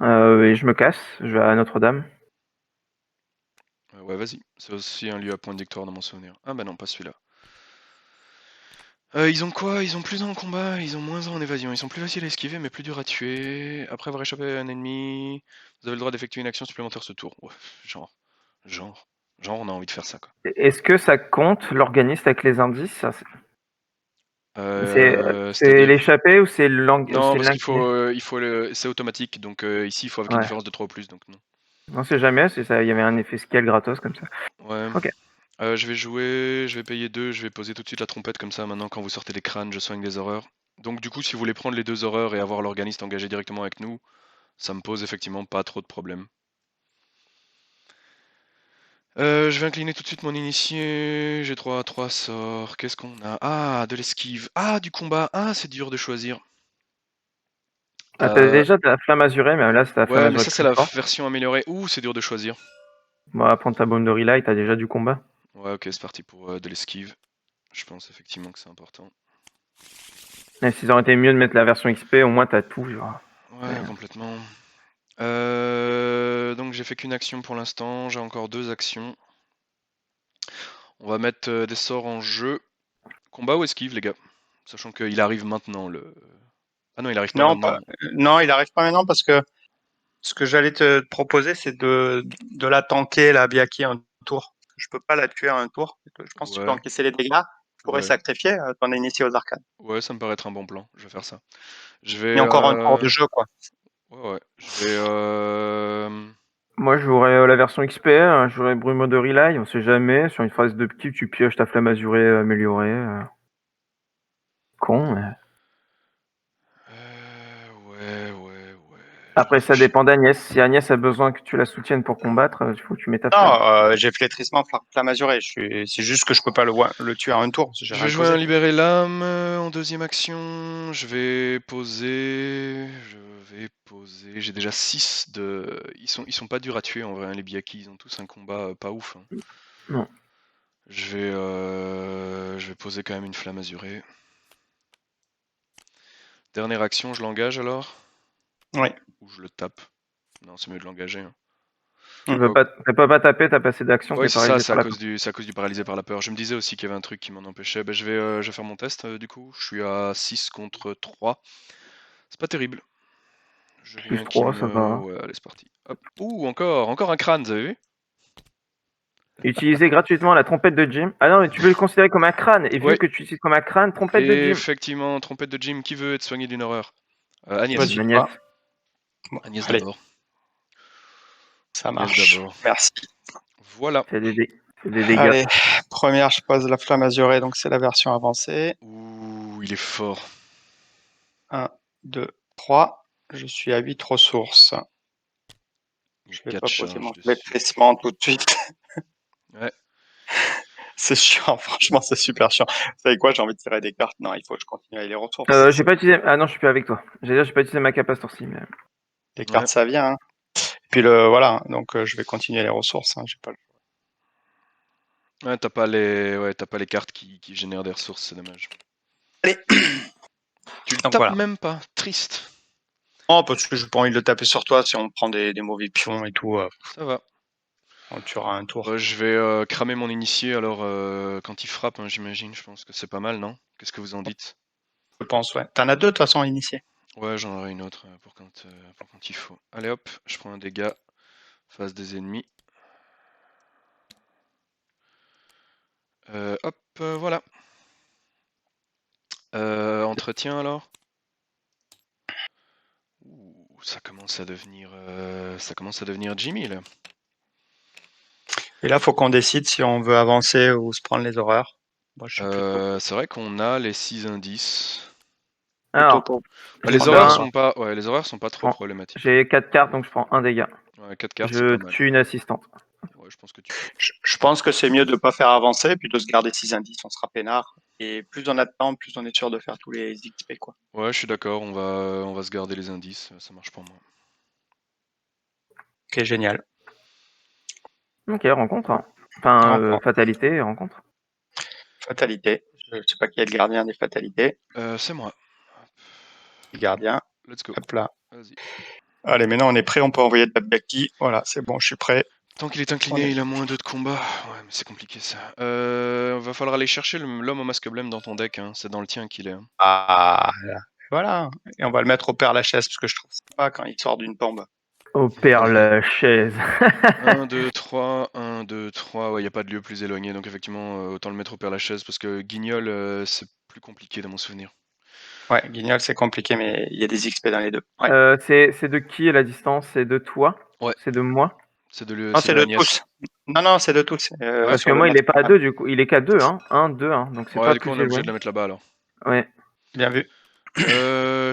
Et je me casse, je vais à Notre-Dame. Ouais, vas-y. C'est aussi un lieu à point de victoire dans mon souvenir. Ah bah non, pas celui-là. Ils ont quoi? Ils ont plus un en combat, ils ont moins un en évasion. Ils sont plus faciles à esquiver, mais plus durs à tuer. Après avoir échappé à un ennemi, vous avez le droit d'effectuer une action supplémentaire ce tour. Ouais, genre, on a envie de faire ça, quoi. Est-ce que ça compte l'organiste avec les indices? C'est C'est-à-dire? l'échappée ou c'est Non, parce l'incliné? c'est automatique, donc ici il faut avec une Ouais. différence de 3 ou plus, donc non. On sait jamais, il y avait un effet scale gratos comme ça. Ouais. Ok. Je vais payer 2, je vais poser tout de suite la trompette comme ça, maintenant quand vous sortez des crânes, je soigne des horreurs. Donc du coup, si vous voulez prendre les 2 horreurs et avoir l'organiste engagé directement avec nous, ça me pose effectivement pas trop de problèmes. Je vais incliner tout de suite mon initié, j'ai 3 sorts, qu'est-ce qu'on a? Ah, de l'esquive, ah, du combat, ah, c'est dur de choisir. Ah, t'as Euh, déjà ta flamme azurée, mais là, c'est ta flamme ouais, mais azurée ça c'est plus la fort. version améliorée, ouh, c'est dur de choisir. Bon, va prendre ta bombe de relay, t'as déjà du combat. Ouais, ok, c'est parti pour de l'esquive. Je pense effectivement que c'est important. Et s'ils auraient été mieux de mettre la version XP, au moins t'as tout, genre. Ouais, complètement. Donc j'ai fait qu'une action pour l'instant, j'ai encore 2 actions. On va mettre des sorts en jeu. Combat ou esquive, les gars? Sachant qu'il arrive maintenant, le... Ah non, il arrive pas Non, maintenant. non, il arrive pas maintenant parce que ce que j'allais te proposer, c'est de la tanker, la Biaki, un tour. Je peux pas la tuer en un tour. Je pense que tu peux Ouais, encaisser les dégâts. Tu pourrais ouais. sacrifier ton initié aux arcanes. Ouais, ça me paraît être un bon plan, je vais faire ça. Je vais... Et encore un tour de jeu, quoi. Ouais, ouais. Je vais... Moi, je jouerais la version XP, hein, je jouerais Brumeau de relay, on sait jamais. Sur une phase de kill, tu pioches ta flamme azurée améliorée. Con, mais... Ouais. Je Après, ça réfléchis. dépend d'Agnès. Si Agnès a besoin que tu la soutiennes pour combattre, il faut que tu mettes ta flamme. Non, j'ai flétrissement flamme azurée. C'est juste que je peux pas le tuer en un tour. J'ai Je rien vais jouer posé. un libérer l'âme en deuxième action. Je vais poser. J'ai déjà 6 de. Ils sont pas durs à tuer en vrai, hein, les Biaki. Ils ont tous un combat pas ouf, hein. Non. Je vais poser quand même une flamme azurée. Dernière action, je l'engage alors? Oui. Ou je le tape? Non, c'est mieux de l'engager, hein. Tu peux pas taper, t'as passé d'action, Oui, t'es c'est ça, paralysé par la peur. c'est à cause du paralysé par la peur. Je me disais aussi qu'il y avait un truc qui m'en empêchait. Ben, je vais faire mon test du coup. Je suis à 6 contre 3. C'est pas terrible. J'ai Plus rien qui 3, ça me. va. Ouais, allez, c'est parti. Hop. Ouh, encore un crâne, vous avez vu? Utiliser gratuitement la trompette de Jim. Ah non, mais tu peux le considérer comme un crâne. Et vu Ouais, que tu utilises comme un crâne, trompette de et Jim. effectivement, trompette de Jim, qui veut être soigné d'une horreur? Agnès. Vas-y. Agnès. Bon, Agnès allez, d'abord. ça Agnès marche. d'abord. Merci. Voilà. C'est des dégâts. Allez, première, je pose la flamme azurée, donc c'est la version avancée. Ouh, il est fort. 1, 2, 3. Je suis à 8 ressources. Il y Je a vais 4 pas poser mon charges dessus. flétrissement tout de suite. Ouais. C'est chiant, franchement, c'est super chiant. Vous savez quoi, j'ai envie de tirer des cartes. Non, il faut que je continue avec les ressources. J'ai pas utilisé. Ah non, je suis plus avec toi. J'ai pas utilisé ma capa ce tour-ci, mais. Les Ouais. cartes, ça vient. Hein. Puis voilà, donc je vais continuer les ressources. Hein. J'ai pas... Ouais, t'as pas les cartes qui génèrent des ressources, c'est dommage. Allez, Tu le donc tapes voilà. même pas, triste. Oh, parce que j'ai pas envie de le taper sur toi si on prend des mauvais pions et tout. Ça va. On tuera un tour. Je vais cramer mon initié alors quand il frappe, hein, j'imagine. Je pense que c'est pas mal, non? Qu'est-ce que vous en dites? Je pense, ouais. T'en as deux de toute façon initiés. Ouais, j'en aurai une autre pour quand il faut. Allez hop, je prends un dégât face des ennemis. Hop, voilà. Entretien alors. Ouh, ça commence à devenir Jimmy là. Et là, faut qu'on décide si on veut avancer ou se prendre les horreurs. Moi, je suis plutôt C'est vrai qu'on a les 6 indices. Alors, pour Bah, je les prends horaires sont pas je trop prends- problématiques. j'ai 4 cartes, donc je prends un dégât. Ouais, 4 cartes, c'est Je pas mal. tue une assistante. Ouais, je pense que tu peux. Je pense que c'est mieux de pas faire avancer, puis de se garder 6 indices, on sera peinard. Et plus on attend, plus on est sûr de faire tous les XP, quoi. Ouais, je suis d'accord, on va se garder les indices, ça marche pour moi. Ok, génial. Ok, rencontre. Hein. Enfin, Rencontre. fatalité, rencontre. Fatalité. Je sais pas qui est le gardien des fatalités. C'est moi. Le gardien. Let's go. Hop là. Vas-y. Allez, maintenant on est prêt, on peut envoyer de la Baki. Voilà, c'est bon, je suis prêt. Tant qu'il est incliné, il a moins 2 de combat. Ouais, mais c'est compliqué ça. Va falloir aller chercher l'homme au masque blême dans ton deck, hein. C'est dans le tien qu'il est. Hein. Ah, là. Voilà. Et on va le mettre au Père Lachaise, parce que je trouve ça pas quand il sort d'une tombe. Au Père Lachaise. 1, 2, 3, 1, 2, 3. Ouais, y a pas de lieu plus éloigné, donc effectivement, autant le mettre au Père Lachaise, parce que Guignol, c'est plus compliqué dans mon souvenir. Ouais, Guignol, c'est compliqué, mais il y a des XP dans les deux. Ouais. C'est de qui la distance? C'est de toi? Ouais. C'est de moi? C'est de, Non, c'est c'est de de Agnès. tous. Non, c'est de tous. Parce sur que le moi, il est masque. pas à 2 du coup. Il est qu'à 2, hein. 1, 2, 1. Donc c'est Ouais, pas du coup, plus on est obligé de éloigné. la mettre là-bas alors. Ouais. Bien vu.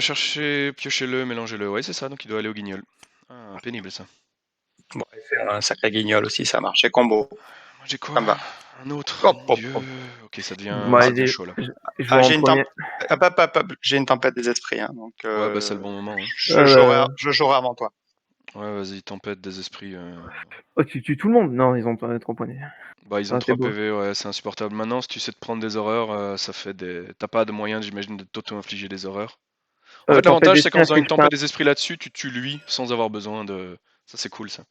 Cherchez, piochez-le, mélangez-le. Ouais, c'est ça, donc il doit aller au Guignol. Ah, pénible ça. Bon, il fait un sacré Guignol aussi, ça marche. Et combo. Moi j'ai quoi? Ça me va. Un autre? Hop, Mon hop, Dieu. hop. Ok, ça Bon, devient allez, chaud là. je joue en J'ai une premier. J'ai une tempête des esprits, hein, donc Ouais, bah c'est le bon moment. Hein. je jouerai avant toi. Ouais, vas-y, tempête des esprits. Oh, tu tues tout le monde? Non, ils ont pas trop poigné. Bah, ils ont Ah, c'est 3 beau. PV, ouais, c'est insupportable. Maintenant, si tu sais te prendre des horreurs, ça fait des. T'as pas de moyen, j'imagine, de t'auto-infliger des horreurs. En fait, Tempête l'avantage, c'est d'esprit, qu'en faisant une inflige pas. tempête des esprits là-dessus, tu tues lui sans avoir besoin de. Ça, c'est cool ça.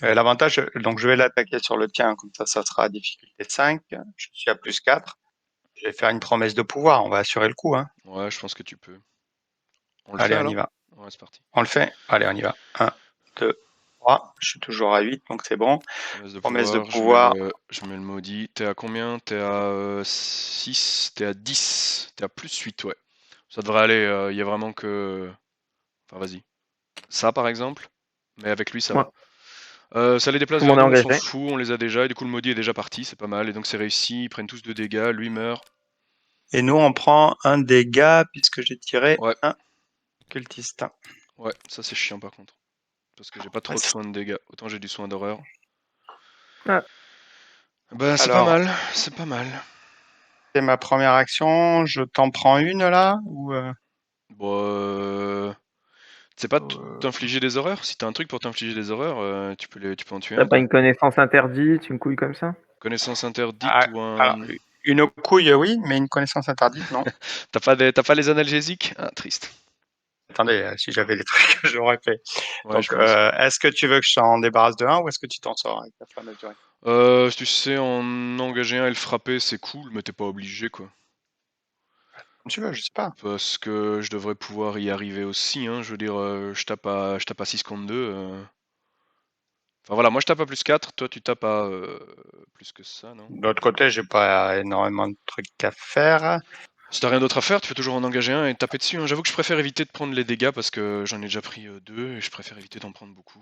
L'avantage, donc je vais l'attaquer sur le tien, comme ça sera à difficulté 5. Je suis à plus 4. Je vais faire une promesse de pouvoir, on va assurer le coup. Hein. Ouais, je pense que tu peux. On le fait Allez, on y alors? va. Ouais, c'est parti. On le fait? Allez, on y va. 1, 2, 3. Je suis toujours à 8, donc c'est bon. Promesse de pouvoir. Je mets le maudit. T'es à combien? T'es à 6, t'es à 10, t'es à plus 8, ouais. Ça devrait aller, il y a vraiment que. Enfin, vas-y. Ça, par exemple. Mais avec lui, ça Ouais. va. Ça les déplace Tout le vers monde est nous, on s'en engagé. fout, on les a déjà. Et du coup, le maudit est déjà parti, c'est pas mal. Et donc, c'est réussi. Ils prennent tous 2 dégâts. Lui meurt. Et nous, on prend un dégât, puisque j'ai tiré Ouais, un cultiste. ouais, ça c'est chiant par contre. Parce que j'ai pas trop Ouais, de soins de dégâts. Autant j'ai du soin d'horreur. Ah. Bah, c'est pas Alors, mal, c'est pas mal. c'est ma première action. Je t'en prends une là ou Bon, c'est pas t'infliger des horreurs. Si t'as un truc pour t'infliger des horreurs, tu peux en tuer T'as un pas quoi. une connaissance interdite, une couille comme ça? Connaissance interdite Ah, ou alors, un. une couille, oui, mais une connaissance interdite, non. T'as pas les analgésiques? Ah, triste. Attendez, si j'avais les trucs, j'aurais fait. Ouais, je Donc, pense. est-ce que tu veux que je t'en débarrasse de un ou est-ce que tu t'en sors avec la flamme azurée? Si tu sais en engager un et le frapper, c'est cool, mais t'es pas obligé quoi. Comme tu veux, je sais pas. Parce que je devrais pouvoir y arriver aussi, hein. Je veux dire, je tape à 6 contre 2. Enfin voilà, moi je tape à plus 4, toi tu tapes à plus que ça, non? De l'autre côté, j'ai pas énormément de trucs à faire. Si t'as rien d'autre à faire, tu peux toujours en engager un et taper dessus. Hein. J'avoue que je préfère éviter de prendre les dégâts parce que j'en ai déjà pris 2 et je préfère éviter d'en prendre beaucoup.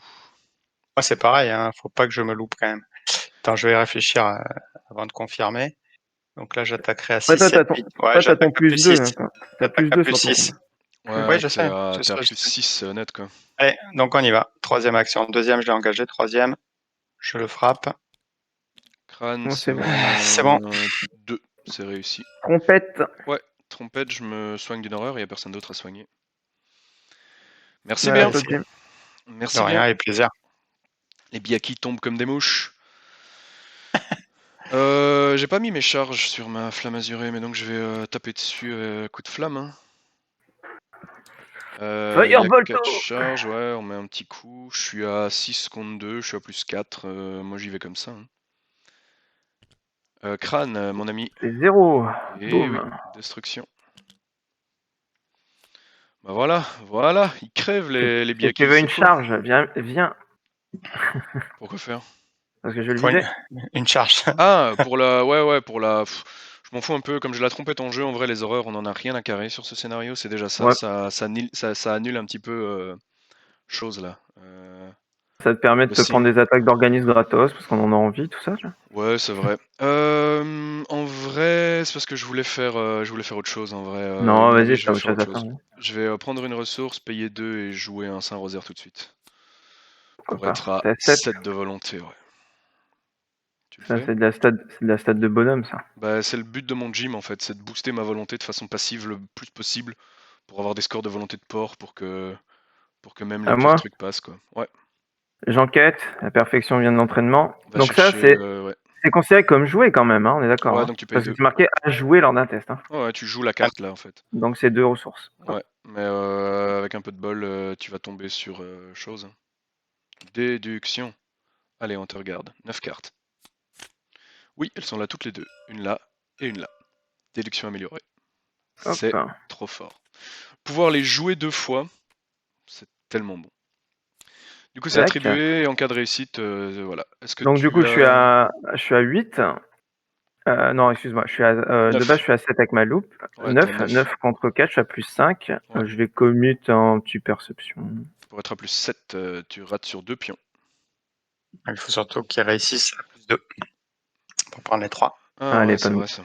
Moi, c'est pareil, hein, faut pas que je me loupe quand même. Attends, je vais réfléchir avant de confirmer. Donc là, j'attaquerai à Ouais, 6, 7, 8. Ouais, toi, t'as ton j'attaque à plus plus 2. 6. T'as J'attaque plus à 2 plus sur ton 6. combat. Oui, Ouais, je sais. t'es à plus 6 net quoi. Allez, donc on y va. Troisième action. Deuxième, je l'ai engagé. Troisième, je le frappe. Crâne, Ouais, c'est bon. C'est bon. 2, c'est réussi. Trompette. Ouais, trompette, je me soigne d'une horreur, il n'y a personne d'autre à soigner. Merci Ouais, bien. toi, Jim. De Merci rien, bien. avec plaisir. Les biakis tombent comme des mouches. J'ai pas mis mes charges sur ma flamme azurée, mais donc je vais taper dessus coup de flamme. Hein. Il y a Firebolto. 4 charges, ouais, on met un petit coup. Je suis à 6 contre 2, je suis à plus 4. Moi j'y vais comme ça. Hein. Crâne, mon ami. C'est 0. Et oui, Boum. destruction. Bah voilà, voilà, ils crèvent les Si tu biakis, veux c'est une cool. charge, viens. Pourquoi faire? Parce que je le Faut disais. une charge. Ah, pour la. Ouais, pour la. Je m'en fous un peu, comme j'ai la trompette en jeu, en vrai, les horreurs, on en a rien à carrer sur ce scénario, c'est déjà ça. Ouais. Ça annule un petit peu chose là. Ça te permet de Le te prendre signe. des attaques d'organismes gratos parce qu'on en a envie, tout ça. Là. Ouais, c'est vrai. En vrai, c'est parce que je voulais faire autre chose en vrai. À Non, mon avis, vas-y, je t'as vais autre faire chose autre à faire. chose. Hein. Je vais prendre une ressource, payer 2 et jouer un Saint-Rosaire tout de suite. Pourquoi Pour être pas. à T'as 7. 7 de volonté, ouais. Tu le Ça, fais. c'est de la stat de bonhomme, ça. Bah, c'est le but de mon gym en fait, c'est de booster ma volonté de façon passive le plus possible pour avoir des scores de volonté de porc pour que même les À pires moi, trucs passent quoi. Ouais, j'enquête. La perfection vient de l'entraînement. va Donc ça, chercher. Ouais. c'est considéré comme jouer quand même, hein, on est d'accord. Ouais, Hein, donc tu payes parce que 2. c'est marqué à jouer lors d'un test. Hein. Ouais, tu joues la carte là en fait. Donc c'est 2 ressources. Hop. Ouais, mais avec un peu de bol, tu vas tomber sur chose. Déduction. Allez, on te regarde. 9 cartes. Oui, elles sont là toutes les deux. Une là et une là. Déduction améliorée. C'est Hop. trop fort. Pouvoir les jouer 2 fois, c'est tellement bon. Du coup, c'est Tac. attribué et en cas de réussite, voilà. Est-ce que Donc du coup, tu as... je suis à 8. Non, excuse-moi, je suis à, de 9. base, je suis à 7 avec ma loupe. Ouais, t'es à 9, 9. 9 contre 4, je suis à plus 5. Ouais. Je vais commute en petit perception. Pour être à plus 7, tu rates sur 2 pions. Il faut surtout qu'ils réussissent à plus 2 pour prendre les 3. Ah Allez, ouais, c'est vrai ça.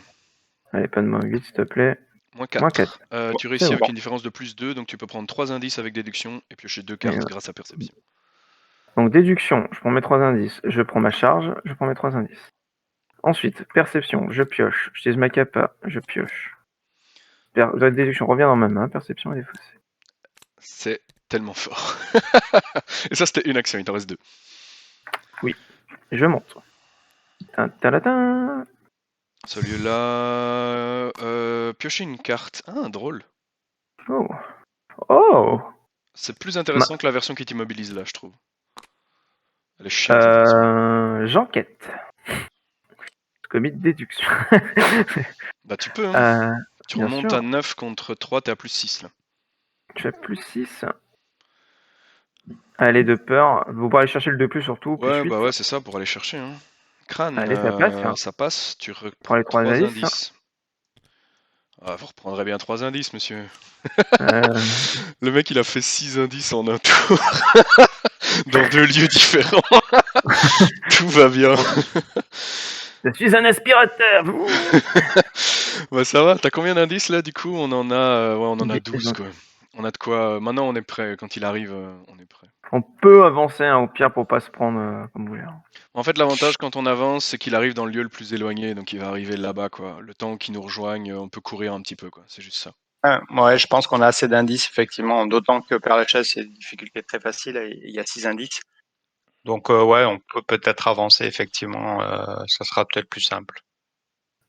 Allez, pas de moins 8, s'il te plaît. Moins Moins 4. 4. Tu C'est réussis avec bon. une différence de plus 2, donc tu peux prendre 3 indices avec déduction et piocher 2 Et cartes voilà. grâce à perception. Donc déduction, je prends mes 3 indices. Je prends ma charge, je prends mes 3 indices. Ensuite, perception, je pioche. J'utilise ma capa, je pioche. Déduction revient dans ma main, perception est défaussée. C'est tellement fort. Et ça, c'était une action, il t'en reste 2. Je monte. Ta-ta-la-ta. Celui-là... piocher une carte. Ah, drôle. Oh. Oh. C'est plus intéressant que la version qui t'immobilise là, je trouve. Elle est chiante, cette version. J'enquête. Commis de déduction. Bah, tu peux, hein. Tu Bien remontes sûr. à 9 contre 3, t'es à plus 6 là. Je suis à plus 6. Allez, de peur. Vous pourrez aller chercher le 2+, surtout, plus Ouais, 8. bah ouais, c'est ça pour aller chercher. Hein. Crâne, Allez, ça passe. ça passe. Tu Prends reprends les 3 3 indices. indices. Ah, vous reprendrez bien 3 indices, monsieur. Euh, Le mec, il a fait 6 indices en un tour. Dans 2 lieux différents. Tout va bien. Je suis un aspirateur. Bah ça va, t'as combien d'indices là du coup? On en a, ouais, on en a 12 Donc, quoi. On a de quoi. Maintenant on est prêt. Quand il arrive, on est prêt. on peut avancer, hein, au pire, pour pas se prendre comme vous voulez. Hein. En fait, l'avantage quand on avance, c'est qu'il arrive dans le lieu le plus éloigné, donc il va arriver là-bas quoi. Le temps qu'il nous rejoigne, on peut courir un petit peu quoi. C'est juste ça. Ouais, je pense qu'on a assez d'indices, effectivement. D'autant que Père Lachaise, c'est une difficulté très facile. Et il y a 6 indices. Donc, ouais, on peut peut-être avancer, effectivement. Ça sera peut-être plus simple.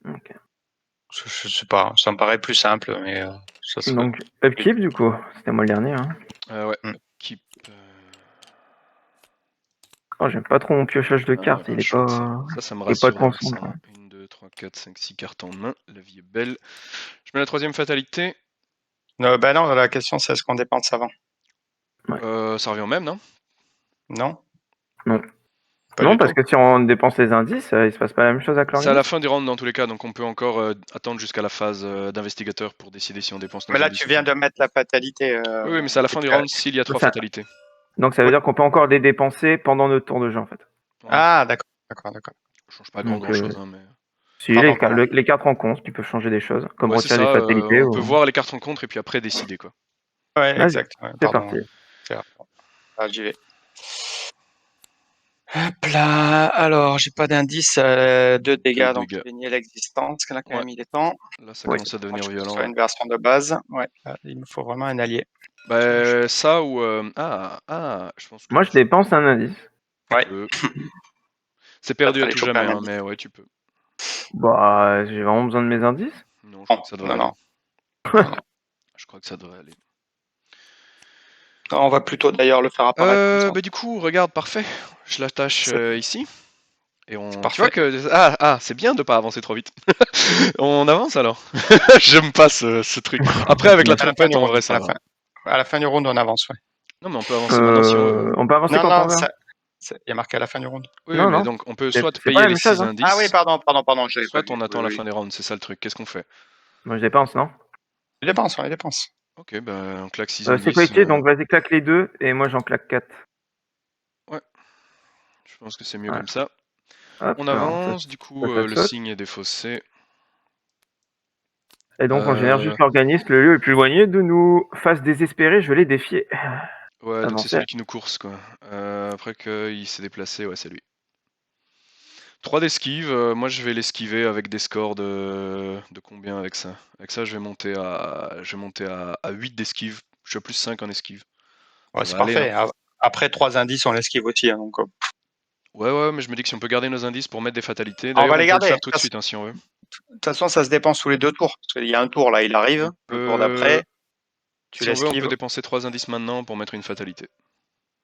Ok. Je sais pas. Ça me paraît plus simple, mais ça serait. Donc, upkeep, du coup. C'était moi le dernier. Hein. Ouais. Hmm. Keep. Oh, j'aime pas trop mon piochage de Ah, cartes. Il est chouette, pas. ça me Il est pas rassure d'avoir constant. ça. 1, 2, 3, 4, 5, 6 cartes en main. La vie est belle. Je mets la 3ème fatalité. Bah non, la question, c'est est-ce qu'on dépense avant? Ça revient au même, non? Non? Non. Pas Non, du parce tout. que si on dépense les indices, il se passe pas la même chose avec C'est à la l'organisme. fin du round dans tous les cas, donc on peut encore attendre jusqu'à la phase d'investigateur pour décider si on dépense nos Mais là, indices tu ou viens pas. de mettre la fatalité. Oui, mais c'est à la fin du round s'il y a 3 Ça- fatalités. Donc ça veut Oui. dire qu'on peut encore les dépenser pendant notre tour de jeu, en fait. Ouais, Ah, d'accord, d'accord, d'accord. ça change pas Donc, grand chose, hein, mais... si Pardon, pardon. les cartes rencontres qui peuvent changer des choses, comme Ouais, c'est retirer des ça, fatalités. on Ou... peut voir les cartes rencontres et puis après décider, quoi. Ouais, Vas-y, exact. Ouais, c'est pardon. parti. C'est vrai. Ah, j'y vais. Hop là. Alors, j'ai pas d'indice. 2 dégâts, donc je dégâts. vais nier l'existence. Là, quand Ouais. même, il est temps. Là, ça Oui. commence à Moi, devenir je suis violent. sur une version de base. Ouais, là, il me faut vraiment un allié. Bah, ça ou... je pense que Moi, je dépense un indice. Ouais. peux. C'est perdu à Aller tout choper jamais, un hein, indice. mais ouais, tu peux. Bah, j'ai vraiment besoin de mes indices. Non, je crois Non, que ça devrait non, aller. non. Non, non. Je crois que ça devrait aller. On va plutôt d'ailleurs le faire apparaître comme ça. Bah du coup, regarde, parfait. Je l'attache C'est ici. Et c'est tu vois parfait. que... c'est bien de pas avancer trop vite. On avance alors. J'aime pas ce truc. Après, avec la À la fin trompette, du en round. vrai, ça va. À la fin du round, on avance, ouais. Non, mais on peut avancer maintenant si on veut. On peut avancer Non, quand on non, veut. Hein. il y a marqué à la fin du round. Oui, Non, mais non. donc on peut C'est soit pas payer la les même chose. 6 Hein. Ah oui, indices, pardon, je l'avais pas soit vu. on attend Oui, la oui. fin des rounds. C'est ça le truc. Qu'est-ce qu'on fait? Moi, je dépense, non. Il dépense, ouais, il dépense. Ok, bah on claque 6 C'est indices. collectif, donc vas-y, claque les deux, et moi, j'en claque 4. Ouais, je pense que c'est mieux Ouais. comme ça. Hop, On alors, avance, du coup, ça le saute. signe est défaussé. Et donc, on génère juste l'organisme, le lieu le plus éloigné de nous. Face désespérée, je l'ai défié. Ouais, donc c'est Avancer. celui qui nous course, quoi. Après qu'il s'est déplacé, ouais, c'est lui. 3 d'esquive, moi je vais l'esquiver avec des scores de combien avec ça? Avec ça, je vais monter à 8 d'esquive. Je suis à plus 5 en esquive. Ouais, Ça c'est va aller, hein. parfait. Après 3 indices, on l'esquive aussi. Hein, donc, Ouais, mais je me dis que si on peut garder nos indices pour mettre des fatalités. on D'ailleurs, va on les peut le garder. faire tout de suite, hein, si on veut. De toute façon, ça se dépense sous les 2 tours. Parce qu'il y a un tour là, il arrive. On Le tour peut, d'après, tu si on veut, on peut l'esquives. dépenser 3 indices maintenant pour mettre une fatalité.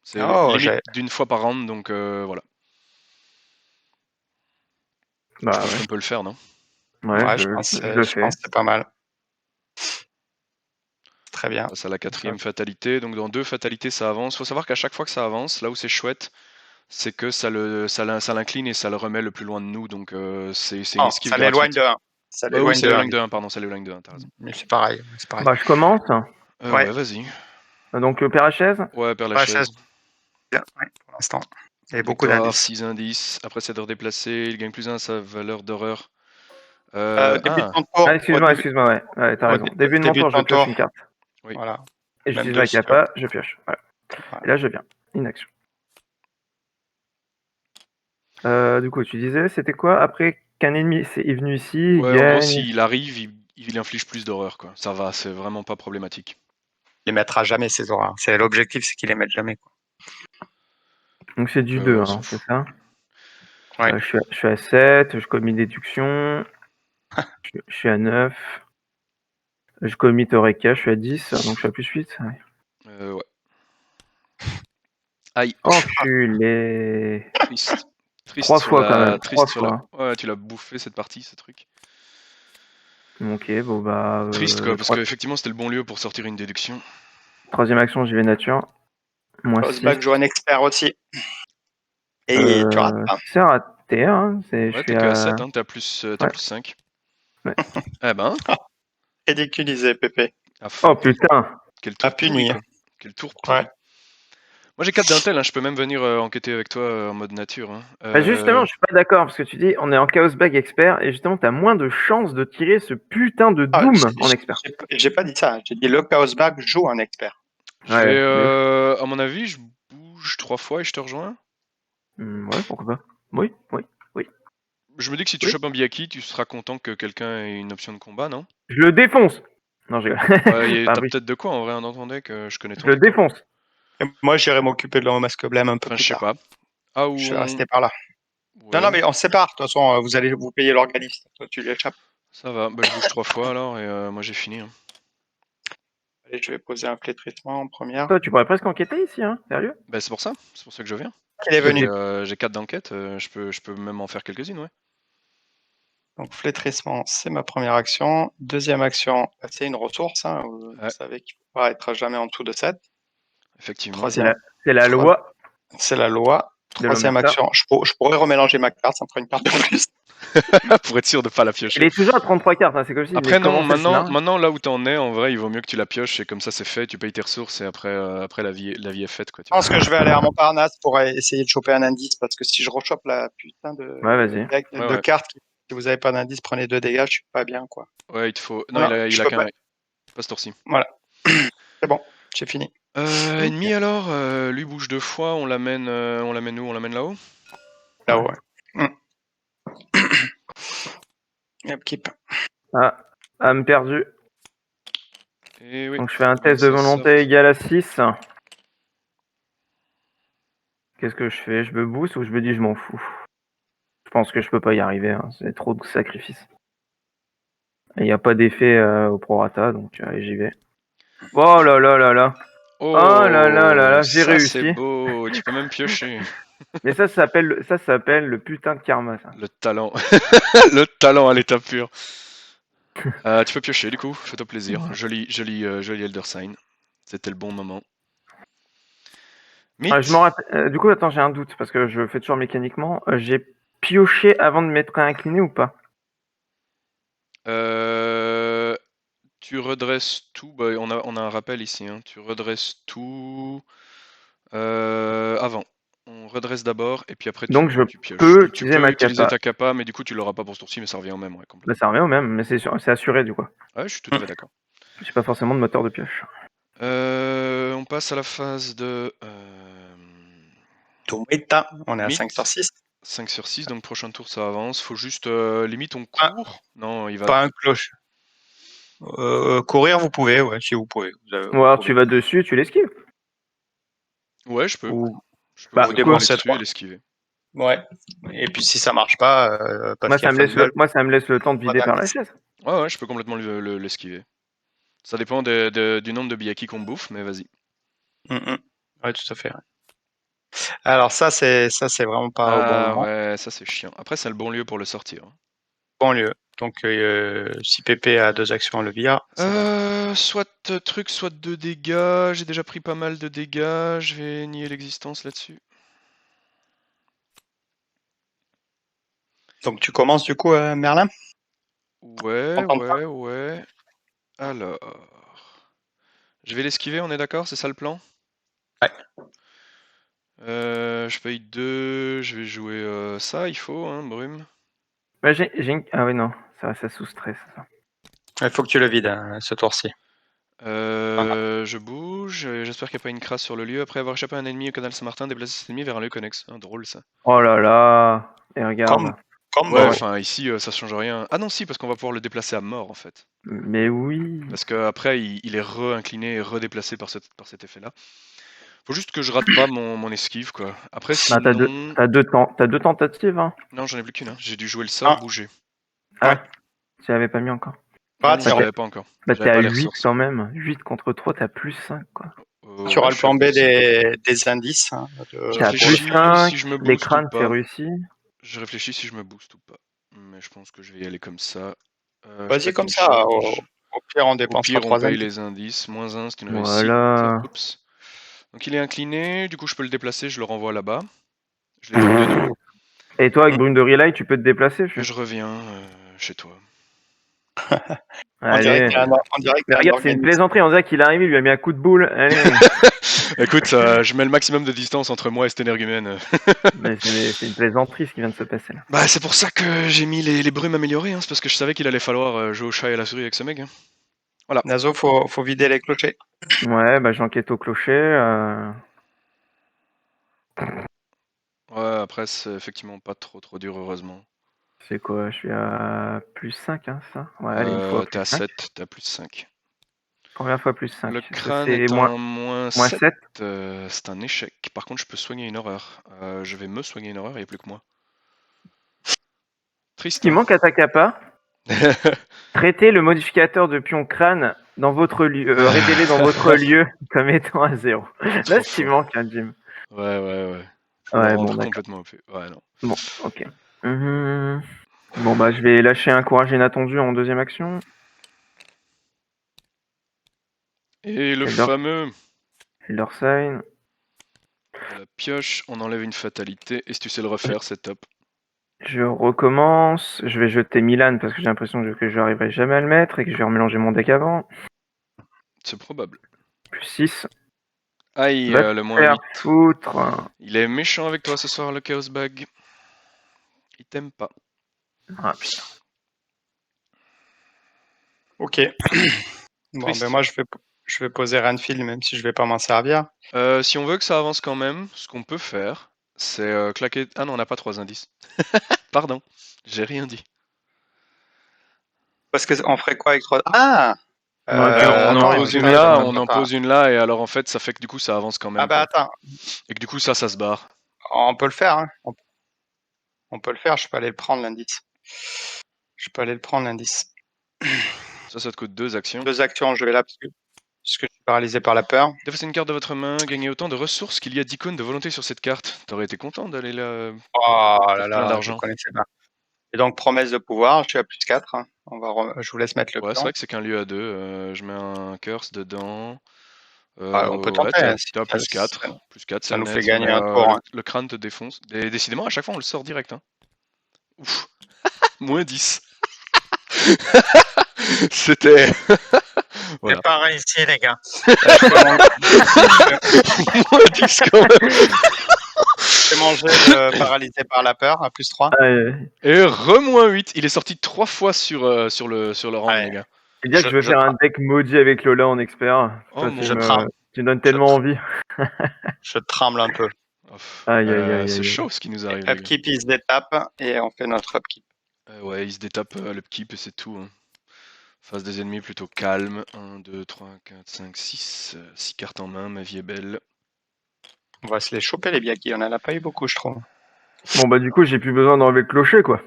C'est Oh, limite d'une fois par round, donc voilà. Je Bah pense ouais. qu'on peut le faire, non? Ouais, ouais, je je le fais. pense que c'est pas mal. Très On bien. passe à la 4e fatalité. Donc dans 2 fatalités, ça avance. Faut savoir qu'à chaque fois que ça avance, là où c'est chouette, c'est que ça l'incline et ça le remet le plus loin de nous. Donc c'est une Oh, esquive ça l'éloigne gratuite. de 1. Ça Bah oui, l'éloigne c'est de 1. l'éloigne de 1, pardon, c'est l'éloigne de 1, t'as raison. Mais c'est pareil. C'est pareil. Bah, je commence. Ouais. Ouais, vas-y. Donc, Père Lachaise. Ouais, père Ouais, Lachaise. bien, ouais, pour l'instant. Et beaucoup Victoire, d'indices. 6 indices. Après cette heure déplacée, il gagne plus 1 à sa valeur d'horreur. Début de ton tour. Ah, excuse-moi, ouais, t'as raison. Début de mon début tour, de je ton pioche tour. une carte. Oui. Voilà. Et Même j'utilise deux, ma si tu veux. capa, je pioche. Voilà. Voilà. Et là, je viens. Inaction. Du coup, tu disais, c'était quoi? Après qu'un ennemi est venu ici, il Ouais, en gros, gagne. s'il arrive, il inflige plus d'horreur, quoi. Ça va, c'est vraiment pas problématique. Il les mettra jamais, ces auras. C'est l'objectif, c'est qu'il les mette jamais. Quoi. Donc, c'est du 2, On s'en hein, c'est fout. ça? Ouais. Je suis à 7, je commit déduction. Je suis à 9. Je commit Eureka, je suis à 10, donc je suis à plus 8. Ouais. Ouais. Aïe, Enculé. triste. Triste 3 sur fois quand même, 3 triste sur la. fois. Ouais, tu l'as bouffé cette partie, ce truc. Ok, bon bah. Triste, quoi, parce qu'effectivement, c'était le bon lieu pour sortir une déduction. Troisième action, j'y vais nature. Moins 6. Osbach joue un expert aussi. Et tu rates pas. C'est raté, hein. Je Ouais, t'es fais que à à 7, hein, t'as plus 5. Ouais. Eh ben, Ridiculisé, Pépé. à fond. Oh putain. Quel À tour pourri, punir. quoi. Quel tour pourri. Ouais. Moi, j'ai 4 d'intel, hein, je peux même venir enquêter avec toi en mode nature. Hein. Bah justement, je suis pas d'accord parce que tu dis on est en Chaos Bag expert et justement t'as moins de chances de tirer ce putain de Ah, Doom en expert. j'ai pas dit ça. J'ai dit le Chaosbach joue un expert. Je Ouais, vais, à mon avis, je bouge 3 fois et je te rejoins. Ouais, pourquoi pas. Oui. Je me dis que si tu Oui. chopes un Biaki, tu seras content que quelqu'un ait une option de combat, non? Je le défonce. Non, je rigole. Ouais, Bah t'as oui, peut-être de quoi en vrai dans ton deck, je connais je ton le deck. défonce. Et moi, j'irai m'occuper de masque blême un peu Enfin, je plus sais tard. pas. Ah, ou Je vais rester par là. Ouais, Non, mais on se sépare. De toute façon, vous allez vous payer l'organisme. Toi, tu lui échappes. ça va. Bah, je bouge 3 fois alors et moi j'ai fini. Hein. Allez, je vais poser un flétrissement en première. Toi, tu pourrais presque enquêter ici, hein. Sérieux? Bah, c'est pour ça que je viens. Il est venu. J'ai 4 d'enquête, je peux même en faire quelques-unes, ouais. Donc, flétrissement, c'est ma première action. Deuxième action, bah, c'est une ressource. Hein. Vous Ouais. savez qu'il ne faut pas être jamais en dessous de 7. Effectivement. Troisième, C'est la loi c'est la loi. de Troisième l'Omerta. action, je pourrais remélanger ma carte, ça me fera une carte en plus. Pour être sûr de pas la Il piocher. est toujours à 33 cartes, hein. C'est comme s'il Après, venait de non, commencer le scénario. maintenant là où t'en es, en vrai, il vaut mieux que tu la pioches et comme ça c'est fait, tu payes tes ressources et après la vie est faite, quoi. Je pense que je vais aller à Montparnasse pour essayer de choper un indice, parce que si je rechope la putain de Ouais, vas-y. deck Ouais, de ouais. cartes, si vous avez pas d'indice, prenez 2 dégâts, je suis pas bien, quoi. Ouais, il te faut. Non, Non, il je a peux qu'un. pas. Pas ce tour-ci. Voilà. C'est bon, j'ai fini. Ennemi alors, lui bouge 2 fois, on l'amène où? On l'amène là-haut? Là-haut, ouais. Yep, keep. Ah, âme perdue. Et oui. Donc je fais un faut bien test de que ça volonté sorte. égal à 6. Qu'est-ce que je fais? Je me booste ou je me dis je m'en fous? Je pense que je peux pas y arriver, hein. C'est trop de sacrifices. Il n'y a pas d'effet au prorata, donc allez, j'y vais. Oh là là là là! Oh là là là là, j'ai Ça c'est réussi. beau, tu peux même piocher. Mais ça s'appelle le putain de karma, ça. Le talent. Le talent à l'état pur. Tu peux piocher du coup, fais-toi plaisir. Joli Elder Sign. C'était le bon moment. Mythe. Je m'en rappelle. Du coup, attends, j'ai un doute parce que je fais toujours mécaniquement. J'ai pioché avant de m'être incliné ou pas? Tu redresses tout. Bah, on a un rappel ici. Hein. Tu redresses tout avant. On redresse d'abord et puis après Donc je tu pioches. peux Donc tu utiliser peux ma utiliser capa. ta capa, mais du coup tu l'auras pas pour ce tour-ci, mais ça revient au même, ouais, Bah, complètement. ça revient au même, mais c'est assuré du coup. Ouais, je suis tout à fait d'accord. J'ai pas forcément de moteur de pioche. On passe à la phase de Tourmeta, on est à Mythe. 5 sur 6. 5 sur 6, donc prochain tour ça avance. Faut juste limite on Ah. court. Non, il va. Pas un cloche. Courir, vous pouvez, ouais, si vous pouvez. Ou alors tu vas dessus et tu l'esquives. Ouais, je peux. Ou Je peux Bah, rouler quoi dessus et l'esquiver. ouais. Et puis si ça marche pas, parce Moi qu'il y a ça me laisse le temps de vider par la d'indice. chaise. Ouais, je peux complètement l'esquiver. Ça dépend du nombre de biyaki qu'on bouffe, mais vas-y. Ouais, tout à fait. Alors ça c'est vraiment pas au bon Ah moment. ouais, ça c'est chiant. Après, c'est le bon lieu pour le sortir. Bon lieu. Donc si Pépé a 2 actions à le vire, c'est bon. Soit truc, soit 2 dégâts. J'ai déjà pris pas mal de dégâts. Je vais nier l'existence là-dessus. Donc tu commences du coup, Merlin? Ouais. Alors. Je vais l'esquiver, on est d'accord? C'est ça le plan? Ouais. Je paye 2. Je vais jouer ça, il faut, hein, brume. Bah, ah ouais, non, ça soustrait. Ça. Il faut que tu le vides, ce tour-ci. Je bouge, j'espère qu'il n'y a pas une crasse sur le lieu. Après avoir échappé à un ennemi au canal Saint-Martin, déplacer cet ennemi vers un lieu connexe. Drôle ça. Oh là là. Et regarde. Comme Ouais, bon. enfin ici ça change rien. Ah non, si, parce qu'on va pouvoir le déplacer à mort en fait. Mais oui. Parce qu'après il est re-incliné et redéplacé par cet effet-là. Faut juste que je rate pas mon esquive quoi. Après Bah, sinon. t'as deux tentatives. Hein. Non, j'en ai plus qu'une. Hein. J'ai dû jouer le sort, bouger. Ah, Ouais. tu l'avais pas mis encore. Non, tu je l'avais pas encore. Bah, J'avais t'es à pas les 8 ressources. quand même. 8 contre 3, t'as plus 5 quoi. auras Ouais, le je suis à plan B plus 5. des indices. Hein, Je T'as réfléchis plus 5, si je me les booste ou crânes c'est pas. réussi. Je réfléchis si je me booste ou pas. Mais je pense que je vais y aller comme ça. Je Vas-y pète comme une ça. charge. Au pire, on Au dépensera pire, on 3 paye indices. les indices. Moins 1, c'est une réussite. Voilà. Oups. Donc il est incliné, du coup je peux le déplacer, je le renvoie là-bas. Je l'étouffe de nouveau. Et toi, avec Brume de Relay, tu peux te déplacer. Et je reviens chez toi. On dirait Allez. qu'il y a Mais un regarde, c'est une organisme. plaisanterie. On dirait qu'il est arrivé, il lui a mis un coup de boule. Allez. Écoute, je mets le maximum de distance entre moi et cet énergumène. Mais c'est une plaisanterie ce qui vient de se passer là. Bah c'est pour ça que j'ai mis les brumes améliorées, hein. C'est parce que je savais qu'il allait falloir jouer au chat et à la souris avec ce mec. Hein. Voilà. Nazo, faut vider les clochers. Ouais, bah j'enquête au clocher. Ouais, après c'est effectivement pas trop dur, heureusement. C'est quoi? Je suis à plus 5, hein, ça? Ouais, allez, une fois T'es plus à 5. 7, t'es à plus 5. Première fois plus 5. Le Ça, crâne c'est est moins un moins 7. 7. C'est un échec. Par contre, je peux soigner une horreur. Je vais me soigner une horreur, il n'y a plus que moi. Ce Triste, qui hein. manque à Takapa, traitez le modificateur de pion crâne dans votre lieu, révélé dans votre lieu comme étant à 0. Là, ce qui manque, hein, Jim. Ouais. Faut Ouais, le bon, rendre d'accord. complètement OP. Ouais, non. Bon, ok. Bon, bah, je vais lâcher un courage inattendu en deuxième action. Et le Elder fameux Sign. à la pioche, on enlève une fatalité. Et si tu sais le refaire, c'est top. Je recommence. Je vais jeter Milan parce que j'ai l'impression que je n'arriverai jamais à le mettre et que je vais remélanger mon deck avant. C'est probable. Plus 6. Aïe, Va te le moins faire 8. foutre. Il est méchant avec toi ce soir, le Chaos Bag. Il t'aime pas. Ah putain. Ok. Bon, Triste. ben moi, je vais poser Renfield, même si je vais pas m'en servir. Si on veut que ça avance quand même, ce qu'on peut faire, c'est claquer. Ah non, on n'a pas 3 indices. Pardon, j'ai rien dit. Parce que on ferait quoi avec 3... Ah On en non, pose une putain, là, non. on en pose une là, et alors en fait, ça fait que du coup, ça avance quand même. Ah bah quoi. attends, Et que du coup, ça se barre. on peut le faire. Hein. On peut le faire, je peux aller le prendre l'indice. Ça te coûte 2 actions. 2 actions, je vais là parce que je suis paralysé par la peur. Défacez une carte de votre main, gagnez autant de ressources qu'il y a d'icônes de volonté sur cette carte. T'aurais été content d'aller là. Oh là Plein là, je d'argent. connaissais pas. Et donc, promesse de pouvoir, je suis à plus 4. Hein. Je vous laisse mettre le Ouais, c'est plan. vrai que c'est qu'un lieu à 2. Je mets un curse dedans. On peut Ouais, tenter. Hein, t'es à plus 4. Plus 4, ça c'est nous fait net. gagner Mais un tour. Hein. le crâne te défonce. Décidément, à chaque fois, on le sort direct. Hein. Ouf. Moins 10. C'était. Voilà. C'est pas réussi, les gars. Moins 10 quand même. J'ai mangé paralysé par la peur à plus 3. Et moins 8. Il est sorti 3 fois sur le rang, Ouais. les gars. C'est dire que je veux faire un deck maudit avec Lola en expert. Oh, Ça, mon je tremble. tu me donnes tellement envie. Je tremble un peu. Aïe, aïe, aïe, C'est aïe. chaud ce qui nous arrive, les gars. Upkeep, il se détape et on fait notre upkeep. Ouais, il se détape l'upkeep et c'est tout. Hein. Face des ennemis plutôt calme. 1, 2, 3, 4, 5, 6. 6 cartes en main, ma vie est belle. On va se les choper, les Biaki. On en a pas eu beaucoup, je trouve. Bon, bah, du coup, j'ai plus besoin d'enlever le clocher, quoi.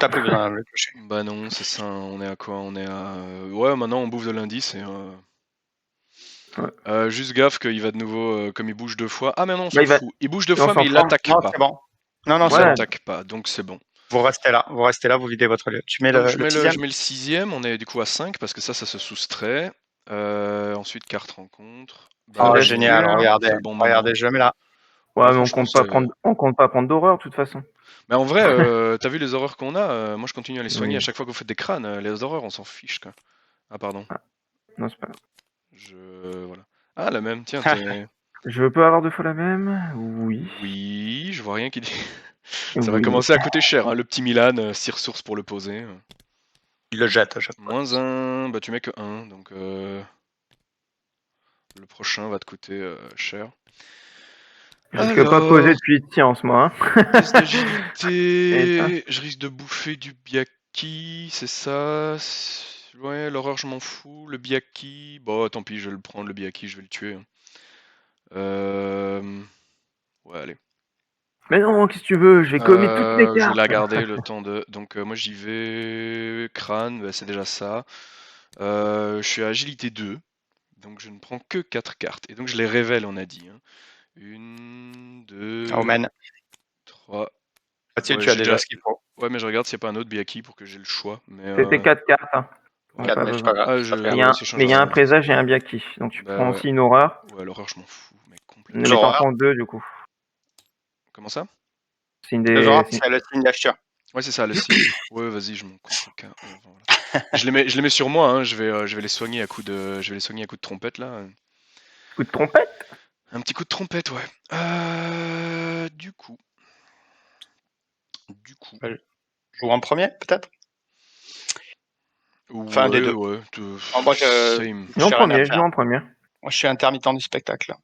T'as plus besoin de le cocher. Bah non, c'est ça. On est à quoi? On est à. Ouais, maintenant on bouffe de l'indice et. Ouais. Juste gaffe qu'il va de nouveau, comme il bouge 2 fois. Ah mais non, on s'en Bah, il va- fout. Il bouge 2 on fois, s'en mais il fout. attaque Non, pas. c'est bon. Non, Il c'est bon. attaque pas, donc c'est bon. Vous restez là, vous videz votre lieu. Tu mets Donc le je mets sixième. je mets le 6ème, on est du coup à 5 parce que ça se soustrait. Ensuite, carte rencontre. Oh, Bien génial, sûr. regardez. C'est le bon moment. Regardez, je mets là. Ouais, mais franchement, on compte pas prendre d'horreur, de toute façon. Mais en vrai, t'as vu les horreurs qu'on a? Moi je continue à les soigner Oui. à chaque fois que vous faites des crânes. Les horreurs, on s'en fiche quoi. Ah pardon. Non, c'est pas grave. Voilà. Ah la même, tiens, t'es. Je peux avoir 2 fois la même? Oui. Oui, je vois rien qui dit. Ça va Oui. commencer à coûter cher, hein, le petit Milan, 6 ressources pour le poser. Il le jette à chaque fois. -1, bah tu mets que 1, donc le prochain va te coûter cher. Je risque pas de poser depuis ici en ce moment. Test Et d'agilité, je risque de bouffer du Biaki, c'est ça. Ouais, l'horreur, je m'en fous. Le Biaki, bon, tant pis, je vais le prendre, le Biaki, je vais le tuer. Ouais, allez. Mais non, qu'est-ce que tu veux? J'ai commis toutes les Je vais cartes. la garder le temps de. Donc, moi, j'y vais. Crâne, bah, c'est déjà ça. Je suis à agilité 2, donc je ne prends que 4 cartes. Et donc, je les révèle, on a dit. 1, 2, Omen. 3. Là-dessus, Ouais, tu as j'ai déjà ce qu'il faut. Ouais, mais je regarde s'il n'y a pas un autre Biaki pour que j'ai le choix. Mais, C'était 4 cartes. Hein. ouais. Quatre, Pas mais c'est besoin. pas grave. Ah, ça fait Mais il un. ça change y a rien. un présage et un Biaki. Donc tu Bah prends ouais. aussi une horreur. Ouais, l'horreur, je m'en fous, mais complètement. Mais t'en prends 2 du coup. Comment ça? C'est une Les horreurs, des. c'est le signe d'acheteur. Ouais, c'est ça, le signe. Ouais, vas-y, je m'en contre qu'un. Voilà. Je les mets sur moi, hein. Je vais les soigner à coup de trompette là. Coup de trompette? Un petit coup de trompette, ouais. Du coup. Je joue en premier, peut-être. Enfin, Ouais, des deux. ouais. Moi, Same. Je joue en j'ai rien à premier, je faire. joue en premier. Moi, je suis intermittent du spectacle.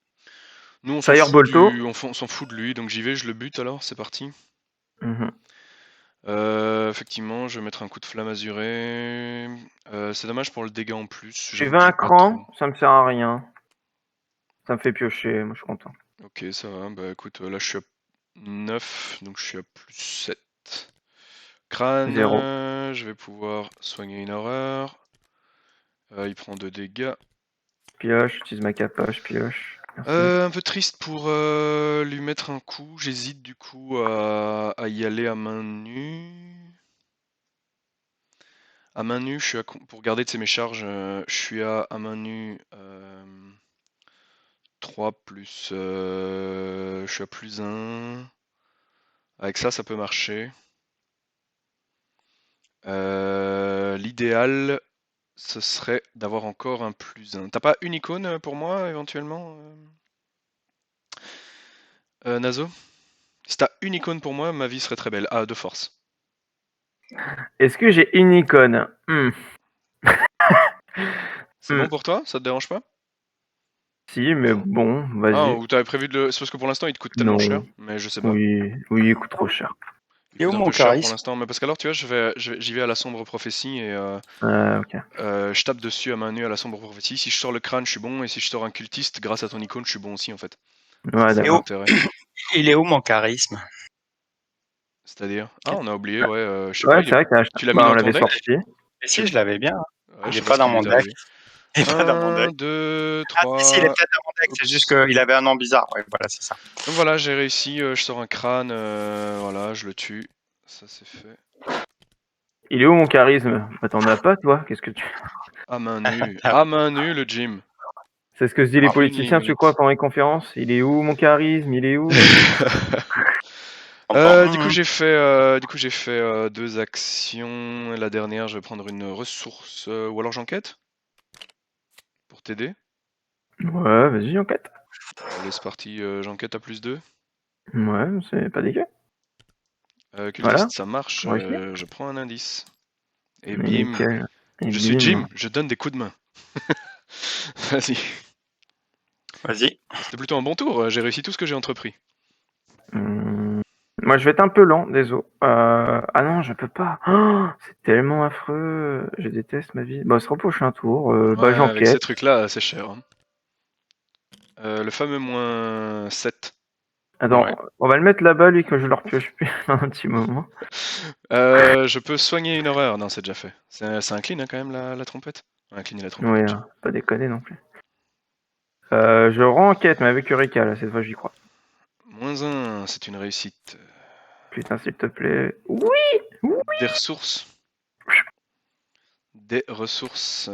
Nous, on s'en Fire fout, Bolto. on s'en fout de lui, donc j'y vais, je le bute alors, c'est parti. Mhm. Effectivement, je vais mettre un coup de flamme azuré. C'est dommage pour le dégât en plus. J'ai j'avoue 20 que j'ai pas crans, trop. ça me sert à rien. Ça me fait piocher, moi je suis content. Ok, ça va. Bah écoute, là je suis à 9, donc je suis à plus 7. Crâne, 0. je vais pouvoir soigner une horreur. Il prend 2 dégâts. Pioche, j'utilise ma capoche, pioche. Merci. Un peu triste pour lui mettre un coup. J'hésite du coup à y aller à main nue. À main nue, pour garder mes charges, je suis à main nue 3 plus. Je suis à plus 1. Avec ça, ça peut marcher. L'idéal, ce serait d'avoir encore un plus 1. T'as pas une icône pour moi, éventuellement, Nazo? Si t'as une icône pour moi, ma vie serait très belle. Ah, de force. Est-ce que j'ai une icône? C'est bon pour toi? Ça te dérange pas? Si, mais bon, Ah, vas-y. ou t'avais prévu de le. C'est parce que pour l'instant, il te coûte tellement Non. cher, mais je sais pas. Oui, il coûte trop cher. Il Et où coûte un mon peu cher pour charisme? l'instant, mais parce qu'alors, tu vois, j'y vais à la sombre prophétie et Ok. je tape dessus à main nue à la sombre prophétie. Si je sors le crâne, je suis bon, et si je sors un cultiste, grâce à ton icône, je suis bon aussi en fait. Ouais, C'est d'accord. l'intérêt. Il est où mon charisme? C'est-à-dire? Ah, on a oublié, ouais, je sais Ouais, pas, c'est vrai que tu l'as mis on dans ton l'avait deck? sorti. Et si, je l'avais bien. Ouais, Il je est sais pas ce dans qui mon lui est deck. arrivé. Il est pas dans mon 1, deck. 2, Ah, si, il est 3. peut-être dans mon deck, c'est Oups. juste qu'il avait un nom bizarre. Ouais, voilà, c'est ça. Donc voilà, j'ai réussi, je sors un crâne, voilà, je le tue. Ça c'est fait. Il est où mon charisme? Bah t'en as pas toi? Qu'est-ce que tu... À main nue. À main nue le gym. C'est ce que se disent les Ah, politiciens, une tu crois, limite. pendant les conférences? Il est où mon charisme? Il est où? Du coup j'ai fait 2 actions. La dernière, je vais prendre une ressource, ou alors j'enquête pour t'aider. Ouais, vas-y, enquête. Allez, c'est parti, j'enquête à plus 2. Ouais, c'est pas dégueu. Cultiste, Voilà, ça marche, réussi. je prends un indice. Et Mais bim, nickel. Et je suis bim. Jim, je donne des coups de main. Vas-y. Vas-y. C'était plutôt un bon tour, j'ai réussi tout ce que j'ai entrepris. Moi, je vais être un peu lent, désolé. Ah non, je peux pas. Oh, c'est tellement affreux. Je déteste ma vie. Bon, on se reproche un tour. Bah, Ouais, avec ces j'enquête. trucs-là, c'est cher. Hein. Le fameux -7. Attends, Ouais. on va le mettre là-bas, lui, que je le repioche plus un petit moment. Je peux soigner une horreur. Non, c'est déjà fait. C'est un clean, hein, quand même, la trompette. Un clean et la trompette Oui, déjà. pas déconner non plus. Je re-enquête, mais avec Eureka, là, cette fois, j'y crois. -1, c'est une réussite. Putain, s'il te plaît. Oui. Des ressources. Des ressources.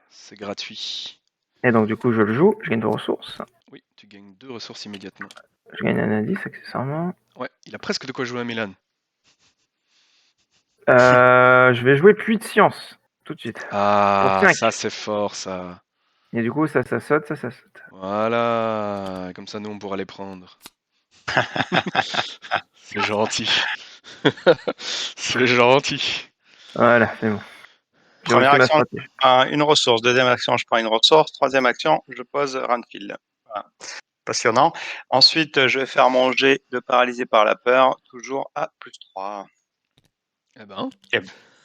C'est gratuit. Et donc, du coup, je le joue. Je gagne des ressources. Oui, tu gagnes 2 ressources immédiatement. Je gagne un indice, accessoirement. Ouais, il a presque de quoi jouer à Milan. Je vais jouer Puits de Science, tout de suite. Ah, Pour 5. ça c'est fort, ça. Et du coup, ça saute, ça saute. Voilà, comme ça nous on pourra les prendre. C'est gentil. C'est gentil. Voilà, c'est bon. J'ai Première reçu ma action, stratégie. une ressource. Deuxième action, je prends une ressource. Troisième action, je pose Ranfield. Voilà. Passionnant. Ensuite, je vais faire mon jet de paralysé par la peur, toujours à +3. Eh ben.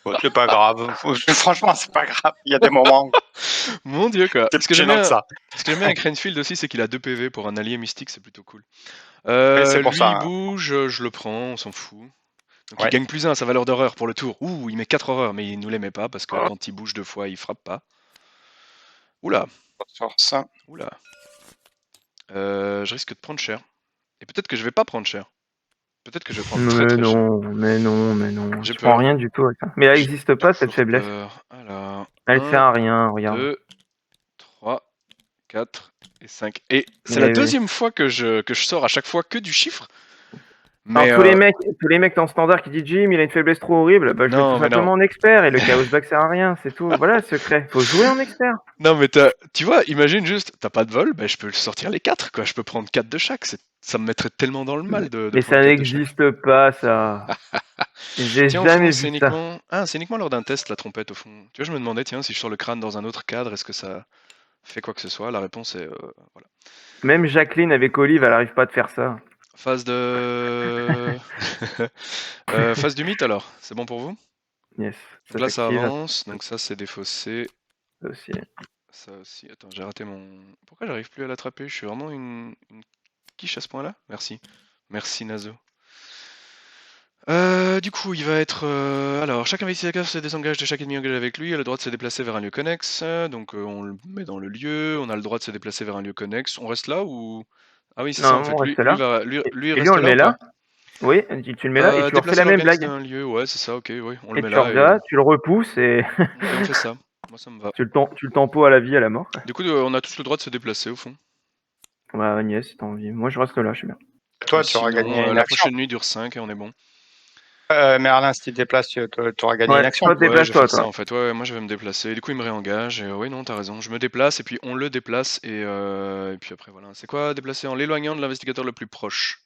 Bon, c'est pas grave. Franchement, c'est pas grave. Il y a des moments où Mon dieu quoi. c'est Ce que plus j'aime gênant bien, que ça. ce que j'aime bien avec Renfield aussi, c'est qu'il a 2 PV pour un allié mystique, c'est plutôt cool. Oui, c'est pour Lui ça. il Hein. bouge, je le prends, on s'en fout. Donc il Ouais. gagne +1 à sa valeur d'horreur pour le tour. Ouh, il met 4 horreurs, mais il nous les met pas parce que Oh. quand il bouge 2 fois, il frappe pas. Oula, Ressource. oula. Je risque de prendre cher. Et peut-être que je vais pas prendre cher. Peut-être que je vais prendre très Mais très cher. non. J'ai Tu prends peur. rien du tout avec ça. Mais elle J'ai n'existe pas, cette toujours faiblesse. peur. Alors, Elle sert 1, à rien, regarde. 2, 3, 4 et 5. Et c'est la Mais oui. deuxième fois que je sors à chaque fois que du chiffre. Alors, Mais tous les mecs en standard qui disent Jim, il a une faiblesse trop horrible, bah, je vais tout non, mais non. simplement en expert et le chaos back sert à rien, c'est tout. Voilà le secret. Faut jouer en expert. Non, mais tu vois, imagine juste, t'as pas de vol, ben je peux sortir les 4, quoi. Je peux prendre 4 de chaque. Ça me mettrait tellement dans le mal de Mais prendre ça 4 de chaque. n'existe pas, ça. J'ai Tiens, au fond, jamais c'est vu ça. uniquement... Ah, c'est uniquement lors d'un test, la trompette, au fond. Tu vois, je me demandais, tiens, si je sors le crâne dans un autre cadre, est-ce que ça fait quoi que ce soit? La réponse est... voilà. Même Jacqueline avec Olive, elle arrive pas à te faire ça. Phase de... phase du mythe, alors. C'est bon pour vous? Yes, Donc ça là, ça s'active. avance. Donc ça, c'est défaussé. Ça aussi. Ça aussi. Attends, j'ai raté mon... Pourquoi j'arrive plus à l'attraper? Je suis vraiment une quiche à ce point-là? Merci. Merci, Nazo. Du coup, il va être... alors, chaque investigateur se désengage de chaque ennemi engagé avec lui, a le droit de se déplacer vers un lieu connexe. Donc, on le met dans le lieu, on a le droit de se déplacer vers un lieu connexe. On reste là ou... Ah oui, c'est ça, en Non, fait. on reste là. Lui, il Et lui, on reste le là met ou pas? là. Oui, tu le mets là et tu leur fais Déplacer la même l'organisme blague. d'un lieu, ouais, c'est ça, ok, oui, on le Et met tu là et... reviens, tu le repousses et Ok, on fait ça. Moi, ça me va. tu le tempo à la vie, à la mort. Du coup, on a tous le droit de se déplacer, au fond. Bah, Agnès, si t'as envie. Moi, je reste là, je suis bien. Toi, Et tu auras gagné sinon, une la action. prochaine nuit dure 5 et on est bon. Merlin, si tu te déplaces, tu auras gagné une Ouais, action. toi, Ouais, je vais déplace-toi, faire ça toi. en fait. Ouais, moi je vais me déplacer. Du coup, il me réengage. Et oui, non, t'as raison. Je me déplace et puis on le déplace. Et puis après, voilà. C'est quoi déplacer en l'éloignant de l'investigateur le plus proche?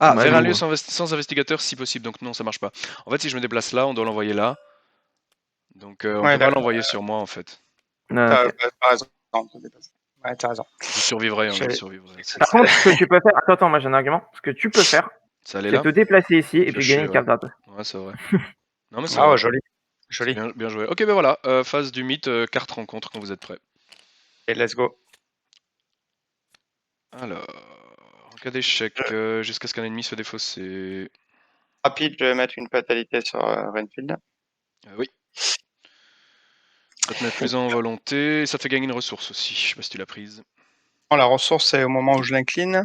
Ah, Ouais, vers un lieu nous. sans investigateur si possible. Donc non, ça marche pas. En fait, si je me déplace là, on doit l'envoyer là. Donc on Ouais, peut pas d'accord. l'envoyer sur moi en fait. Ah, T'as ok. raison. Ouais, t'as raison. Je survivrai, hein, je Je- survivrai. Par contre, ce que tu peux faire, attends, moi j'ai un argument. Ce que tu peux faire, Ça allait c'est là? te déplacer ici et puis gagner Piocher, une ouais. carte gratos. Ouais, c'est vrai. Non, mais c'est Ah vrai. ouais, joli. C'est Joli. bien, bien joué. Ok, ben voilà. Phase du mythe, carte rencontre quand vous êtes prêts. Et let's go. Alors, en cas d'échec, jusqu'à ce qu'un ennemi soit défaussé. Rapide, je vais mettre une fatalité sur Renfield. Oui. Ça te met plus en volonté, et ça te fait gagner une ressource aussi. Je sais pas si tu l'as prise. La ressource, c'est au moment où je l'incline.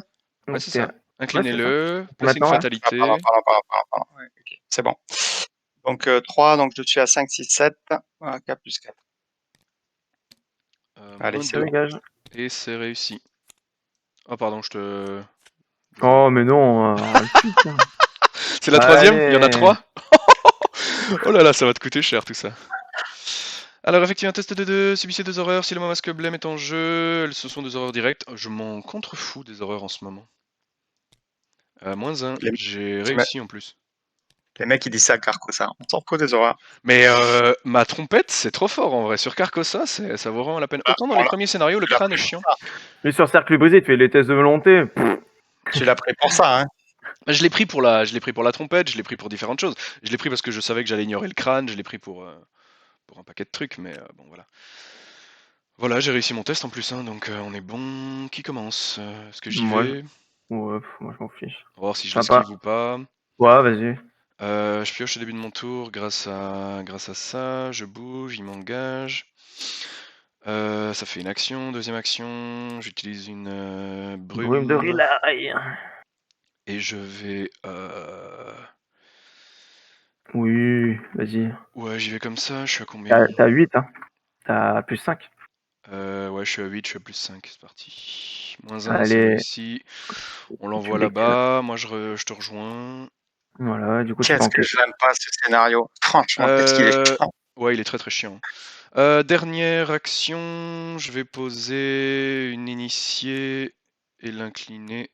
Ouais, Donc, c'est c'est- ça. ouais, Inclinez-le, placez une Maintenant, là. Ah, fatalité. pardon. Ouais, ok, c'est bon. Donc 3, donc je suis à 5, 6, 7. Voilà, K plus 4. Allez, Moins c'est Ça 2, bon. dégage. et c'est réussi. Oh, pardon, je te. Désolé. Oh, mais non, putain. C'est la troisième? Il y en a Allez. 3? Oh là là, ça va te coûter cher tout ça. Alors, effectuez un test de 2, subissez 2 horreurs. Si le mot masque blême est en jeu, ce sont 2 horreurs directes. Je m'en contrefous des horreurs en ce moment. Moins 1, Les, j'ai réussi en plus. les mecs, ils disent ça à Carcosa. On s'en fout des horreurs. Mais ma trompette, c'est trop fort en vrai. Sur Carcosa, ça vaut vraiment la peine. Autant dans les premiers scénarios, le crâne est chiant. Mais sur cercle brisé, tu fais les tests de volonté. Tu l'as pris pour ça, hein. Je l'ai pris pour la trompette, je l'ai pris pour différentes choses. Je l'ai pris parce que je savais que j'allais ignorer le crâne, je l'ai pris pour un paquet de trucs, mais bon voilà. Voilà, j'ai réussi mon test en plus, hein, donc on est bon. Qui commence? Est-ce que j'y Moi, vais? ouais, moi je m'en fiche. On va voir si je Sympa. l'esquive ou pas. Ouais, vas-y. Je pioche au début de mon tour grâce à ça. Je bouge, il m'engage. Ça fait une action. Deuxième action, j'utilise une Brume de brume. relay. Et je vais... Oui, vas-y. Ouais, j'y vais comme ça. Je suis à combien? T'as 8, hein. T'as plus 5. Ouais, je suis à 8, je suis à plus 5. C'est parti. Moins 1, c'est Allez, réussi. On tu l'envoie l'éclates. là-bas. Moi, je te rejoins. Voilà, du coup, tu Qu'est-ce que t'enquêtes. je l'aime pas ce scénario. Franchement, qu'est-ce qu'il est chiant. Ouais, il est très très chiant. Dernière action, je vais poser une initiée et l'incliner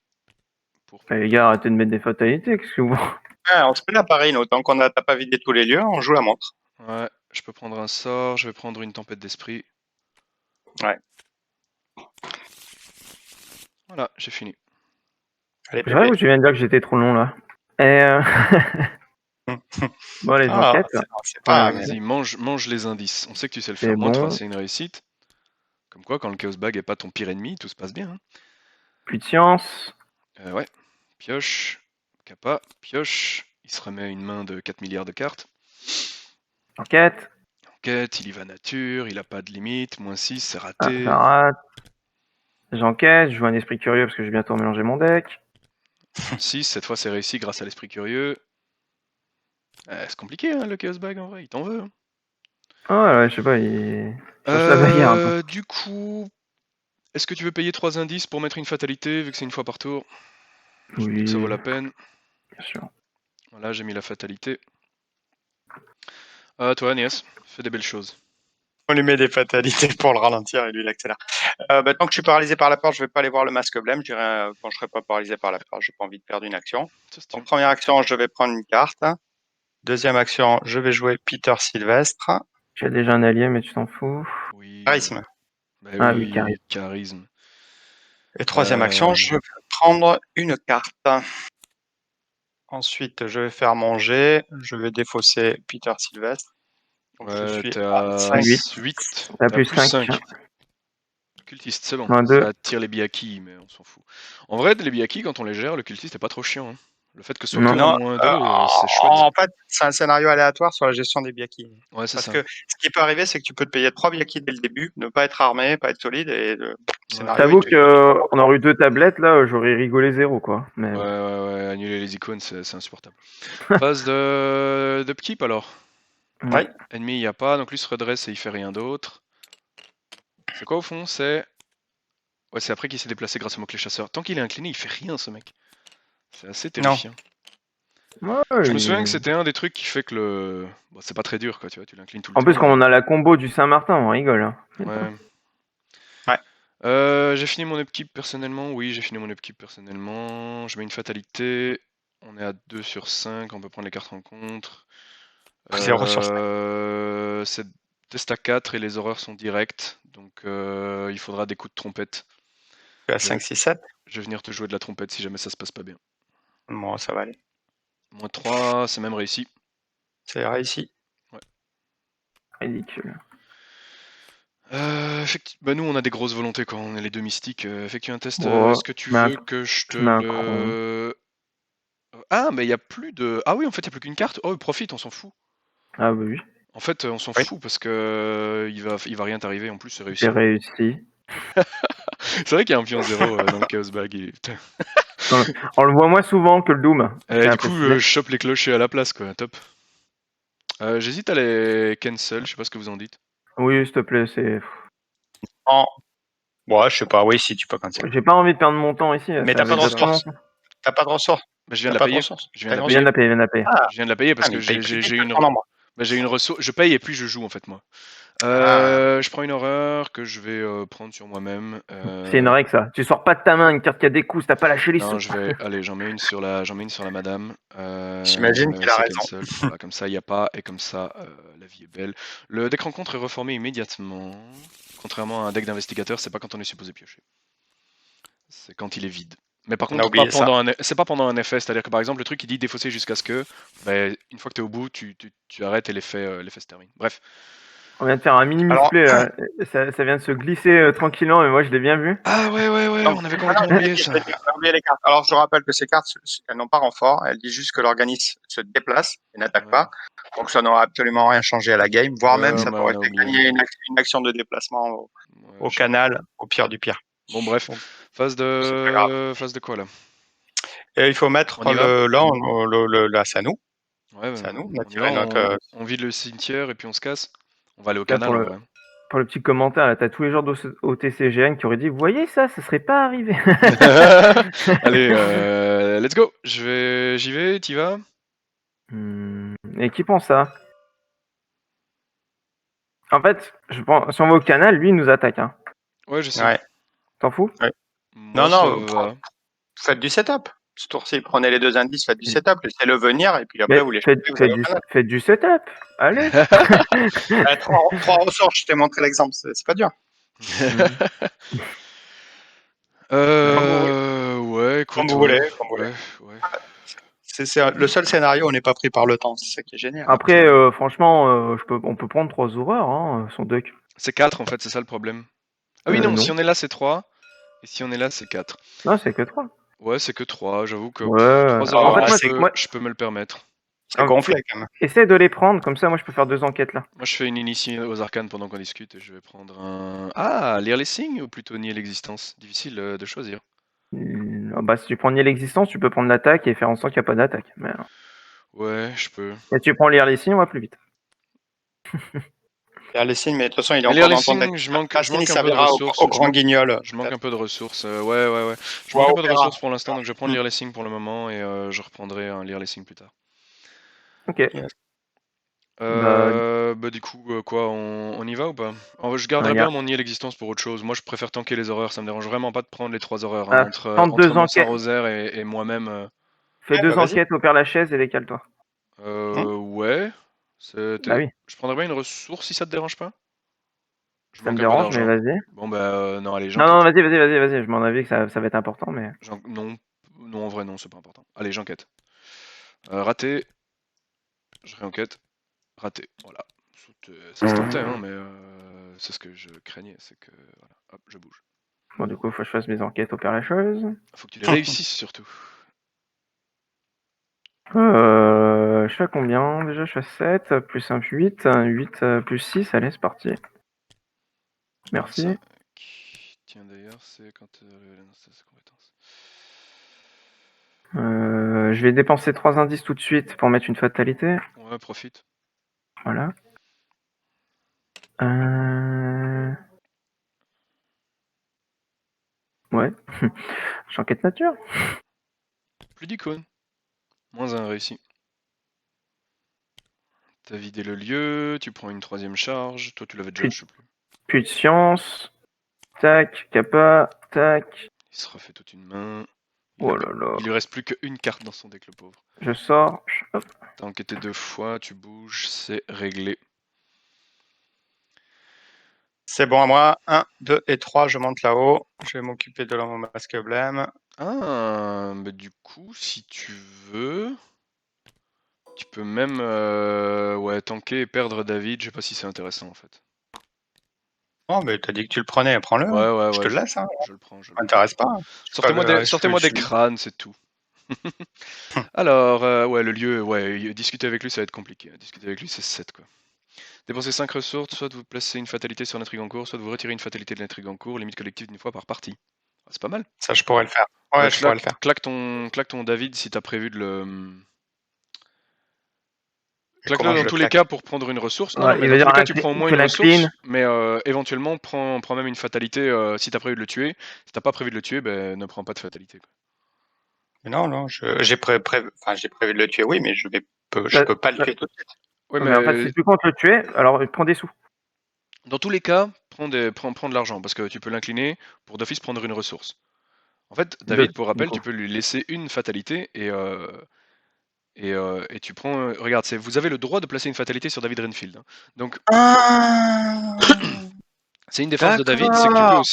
pour... Les gars, arrêtez de mettre des fatalités, qu'est-ce que vous... Ouais, on se met la pareille, nous. Tant qu'on n'a pas vidé tous les lieux, on joue la montre. Ouais, je peux prendre un sort, je vais prendre une tempête d'esprit. Ouais. Voilà, j'ai fini. Allez, C'est vrai bébé. que tu viens de dire que j'étais trop long, là. Et Bon, les Ah, enquêtes. c'est pas... Ouais, Vas-y, mange les indices. On sait que tu sais le c'est faire. Moins 3, bon. c'est une réussite. Comme quoi, quand le Chaos Bag est pas ton pire ennemi, tout se passe bien. Hein. Plus de science. Ouais. Pioche. Kappa. Pioche. Il se remet une main de 4 milliards de cartes. Enquête. Enquête, il y va nature, il a pas de limite. Moins 6, c'est Ah, raté. ça rate. J'enquête, je joue un esprit curieux parce que j'ai bientôt mélangé mon deck. 6, cette fois c'est réussi grâce à l'esprit curieux. C'est compliqué hein, le Chaos Bag en vrai, il t'en veut. Hein. Ah ouais, je sais pas, il cherche la bagarre un peu. Du coup, est-ce que tu veux payer 3 indices pour mettre une fatalité vu que c'est une fois par tour? Je me dis que ça vaut Oui, la peine. bien sûr. Voilà, j'ai mis la fatalité. Toi Agnès, fais des belles choses. On lui met des fatalités pour le ralentir et lui il accélère. Tant que je suis paralysé par la peur, je vais pas aller voir le masque blême. Je dirais quand je serai pas paralysé par la peur, j'ai pas envie de perdre une action. Donc première action, je vais prendre une carte. Deuxième action, je vais jouer Peter Sylvestre. J'ai déjà un allié, mais tu t'en fous. Oui. Charisme. Bah Ah oui, oui, carré. charisme. Et troisième action, je vais prendre une carte. Ensuite, je vais faire mon jet. Je vais défausser Peter Sylvestre. Donc je Ouais, suis t'es à à 5. 8. T'as T'es à plus plus 5. 5. Cultiste, c'est bon. Moins 2. Ça attire les biaki, mais on s'en fout. En vrai, les biaki, quand on les gère, le cultiste est pas trop chiant. Hein. Le fait que ce soit que Non. un Non, moins 2, c'est chouette. en fait, c'est un scénario aléatoire sur la gestion des biaki. Ouais, c'est Parce ça. que ce qui peut arriver, c'est que tu peux te payer 3 biaki dès le début, ne pas être armé, pas être solide, et le scénario, T'avoue qu'on aurait eu 2 tablettes, là, j'aurais rigolé 0, quoi. Mais... Ouais, annuler les icônes, c'est insupportable. Phase de upkeep alors. Ouais. Ennemi, il n'y a pas, donc lui se redresse et il fait rien d'autre. C'est quoi au fond? C'est après qu'il s'est déplacé grâce au mot-clé chasseur. Tant qu'il est incliné, il fait rien ce mec. C'est assez terrifiant. Ouais, Je me souviens que c'était un des trucs qui fait que le... Bon, c'est pas très dur quoi, tu vois, tu l'inclines tout le En temps. plus, quand on a la combo du Saint-Martin, on rigole. Hein. Ouais. Ouais. J'ai fini mon upkeep personnellement. Oui, j'ai fini mon upkeep personnellement. Je mets une fatalité. On est à 2 sur 5. On peut prendre les cartes en contre. 0 sur 5. C'est test à 4 et les horreurs sont directes. Donc il faudra des coups de trompette. Tu as 5, 6, 7. Je vais venir te jouer de la trompette si jamais ça se passe pas bien. Bon, ça va aller. Moins 3, c'est même réussi. C'est réussi. Ouais. Ridicule. Bah nous on a des grosses volontés quand on est les deux mystiques. Effectue un test. Oh, Est-ce que tu veux que je te le... Ah mais il y a plus de... Ah oui en fait il n'y a plus qu'une carte. Oh profite, on s'en fout. Ah oui. En fait on s'en fout parce que il va rien t'arriver en plus c'est réussi. J'ai réussi. C'est vrai qu'il y a un pion 0 dans le Chaos Bag. On le voit moins souvent que le Doom. Du coup je chope les clochers à la place quoi, top. J'hésite à les cancel, je sais pas ce que vous en dites. Oui s'il te plaît, c'est... Ouais, je sais pas, oui, si tu peux cancel. J'ai pas envie de perdre mon temps ici. Mais t'as pas de ressources. T'as pas de ressources. Bah, je viens de la payer. Je viens de la payer. Ah. Je viens de la payer parce que j'ai une... Bah, j'ai une ressource. Je paye et puis je joue en fait moi. Je prends une horreur que je vais prendre sur moi-même. C'est une règle ça. Tu sors pas de ta main une carte qui a des coups, t'as pas lâché les sous. Non, je vais. Allez, j'en mets une sur la madame. J'imagine qu'il a raison. Cancel. Voilà, comme ça, il n'y a pas. Et comme ça, la vie est belle. Le deck rencontre est reformé immédiatement. Contrairement à un deck d'investigateur, c'est pas quand on est supposé piocher. C'est quand il est vide. Mais par On a contre, oublié ça. c'est pas pendant un effet, c'est-à-dire que par exemple, le truc il dit défausser jusqu'à ce que, ben, une fois que tu es au bout, tu arrêtes et l'effet se termine. Bref. On vient de faire un mini Alors, misplay là. Ça vient de se glisser tranquillement, mais moi je l'ai bien vu. Ah ouais, donc, on avait ah non, complètement je l'ai oublié dit, ça. on a oublié les cartes. Alors, je rappelle que ces cartes, elles n'ont pas renfort. Elles disent juste que l'organisme se déplace et n'attaque Ouais, pas. Donc, ça n'aura absolument rien changé à la game, voire même ouais, ça mais pourrait on a fait oublié. gagner une action de déplacement Ouais, au canal, au pire du pire. Bon, bref. Donc, Phase c'est pas grave. de quoi là? Et il faut mettre On y va? là, c'est à nous. Ouais, C'est à nous. on y va, D'attirer notre. on vide le cimetière et puis on se casse. On va aller au Là, canal en vrai. pour le petit commentaire, là, t'as tous les joueurs d'OTCGN qui auraient dit, vous voyez ça serait pas arrivé. Allez, let's go. J'y vais, t'y vas? Et qui pense ça? En fait, je pense, si on va au canal, lui, il nous attaque. Hein. Ouais, je sais. Ouais. T'en fous? Ouais. Moi, Non, ça non, va. faites du setup. Ce tour-ci, prenez les 2 indices, faites du setup, laissez-le venir, et puis après, Mais vous les chopez, vous allez au canal. faites du setup. Allez. 3 ressources, je t'ai montré l'exemple, c'est pas dur. Ouais, écoute, Comme vous voulez, comme vous voulez. ouais. C'est le seul scénario où on n'est pas pris par le temps, c'est ça qui est génial. Après, franchement, on peut prendre 3 horreurs, hein, son deck. C'est 4 en fait, c'est ça le problème. Ah oui, non, Non. si on est là, c'est 3. Et si on est là, c'est 4. Non, c'est que 3. Ouais, c'est que 3, j'avoue que Ouais. 3 En horreurs, fait, je peux me le permettre. C'est gonflé quand même. Essaye de les prendre, comme ça, moi, je peux faire 2 enquêtes là. Moi, je fais une initie aux arcanes pendant qu'on discute et je vais prendre un. Ah, lire les signes ou plutôt nier l'existence? Difficile de choisir. Bah, si tu prends nier l'existence, tu peux prendre l'attaque et faire en sorte qu'il n'y a pas d'attaque. Mais... Ouais, je peux. Et tu prends lire les signes, on va plus vite. Faire les signes, mais de toute façon, il est Mais lire encore les dans ton deck. signes, je La manque signe, il un peu de servira ressources. au grand guignol. Je manque un peu de ressources. Ouais. Je Ou manque à un peu de Opéra. ressources pour l'instant, donc je vais prendre lire les signes pour le moment et je reprendrai un lire les signes plus tard. Ok. Yes. Bah du coup, quoi, on y va ou pas? Je garderais bien mon nier l'existence pour autre chose. Moi, je préfère tanker les horreurs, ça me dérange vraiment pas de prendre les 3 horreurs. Hein, tente entre 2 mon enquêtes. Saint-Rosaire et moi-même. Fais Ouais, 2 bah, vas-y. enquêtes, opère la chaise et décale-toi. Ouais. Bah oui, Je prendrais bien une ressource si ça te dérange pas? Je ça me manque un peu dérange, mais d'argent. vas-y. Bon bah non, allez, Non, j'enquête. vas-y. Je m'en avais que ça va être important, mais... Non, en vrai non, c'est pas important. Allez, j'enquête. Raté. Je réenquête. Raté. Voilà. Ça se tentait, hein, mais c'est ce que je craignais, c'est que voilà, hop, je bouge. Bon, du coup, il faut que je fasse mes enquêtes, opère la chose. Faut que tu les réussisses surtout. Je suis à combien? Déjà, je suis à 7, plus 1, 8, 8 plus 6, allez, c'est parti. Merci. 5. Tiens, d'ailleurs, c'est quand ses compétences. Je vais dépenser 3 indices tout de suite pour mettre une fatalité. Ouais, profite. Voilà. Ouais. J'enquête nature. Plus d'icônes. Moins 1 réussi. T'as vidé le lieu, tu prends une 3ème charge. Toi, tu l'avais déjà, je sais plus. Puis de science. Tac, kappa, tac. Il se refait toute une main. Oh là là. Il lui reste plus qu'une carte dans son deck, le pauvre. Je sors. Hop. T'as enquêté 2 fois, tu bouges, c'est réglé. C'est bon à moi. 1, 2 et 3, je monte là-haut. Je vais m'occuper de mon masque blême. Ah, bah du coup, si tu veux, tu peux même ouais, tanker et perdre David. Je sais pas si c'est intéressant en fait. Non, mais t'as dit que tu le prenais, prends-le. Ouais, je te le laisse. Hein. Je le prends. Ça m'intéresse pas. Sortez-moi des crânes, c'est tout. Alors, ouais, le lieu, ouais, discuter avec lui, ça va être compliqué. Discuter avec lui, c'est 7 quoi. Dépensez 5 ressources, soit vous placez une fatalité sur l'intrigue en cours, soit vous retirez une fatalité de l'intrigue en cours, limite collective d'une fois par partie. Ah, c'est pas mal. Ça, je pourrais le faire. Ouais, Bah, je pourrais le faire. claque ton David si t'as prévu de le. Claque-le dans tous les cas pour prendre une ressource. Non, Ouais, non, mais il dans veut tous dire les cas, tu prends au moins une ressource. clean. Mais éventuellement, prends même une fatalité si t'as prévu de le tuer. Si t'as pas prévu de le tuer, ben ne prends pas de fatalité. Quoi. Non, j'ai prévu de le tuer, oui, mais je peux pas le tuer tout de suite. Ouais, mais en fait, si tu comptes le tuer, alors prends des sous. Dans tous les cas, prends de l'argent parce que tu peux l'incliner pour d'office prendre une ressource. En fait, David, pour rappel, tu peux lui laisser une fatalité et tu prends. Regarde, vous avez le droit de placer une fatalité sur David Renfield. Hein. Donc, C'est une des forces de David, c'est que D'accord.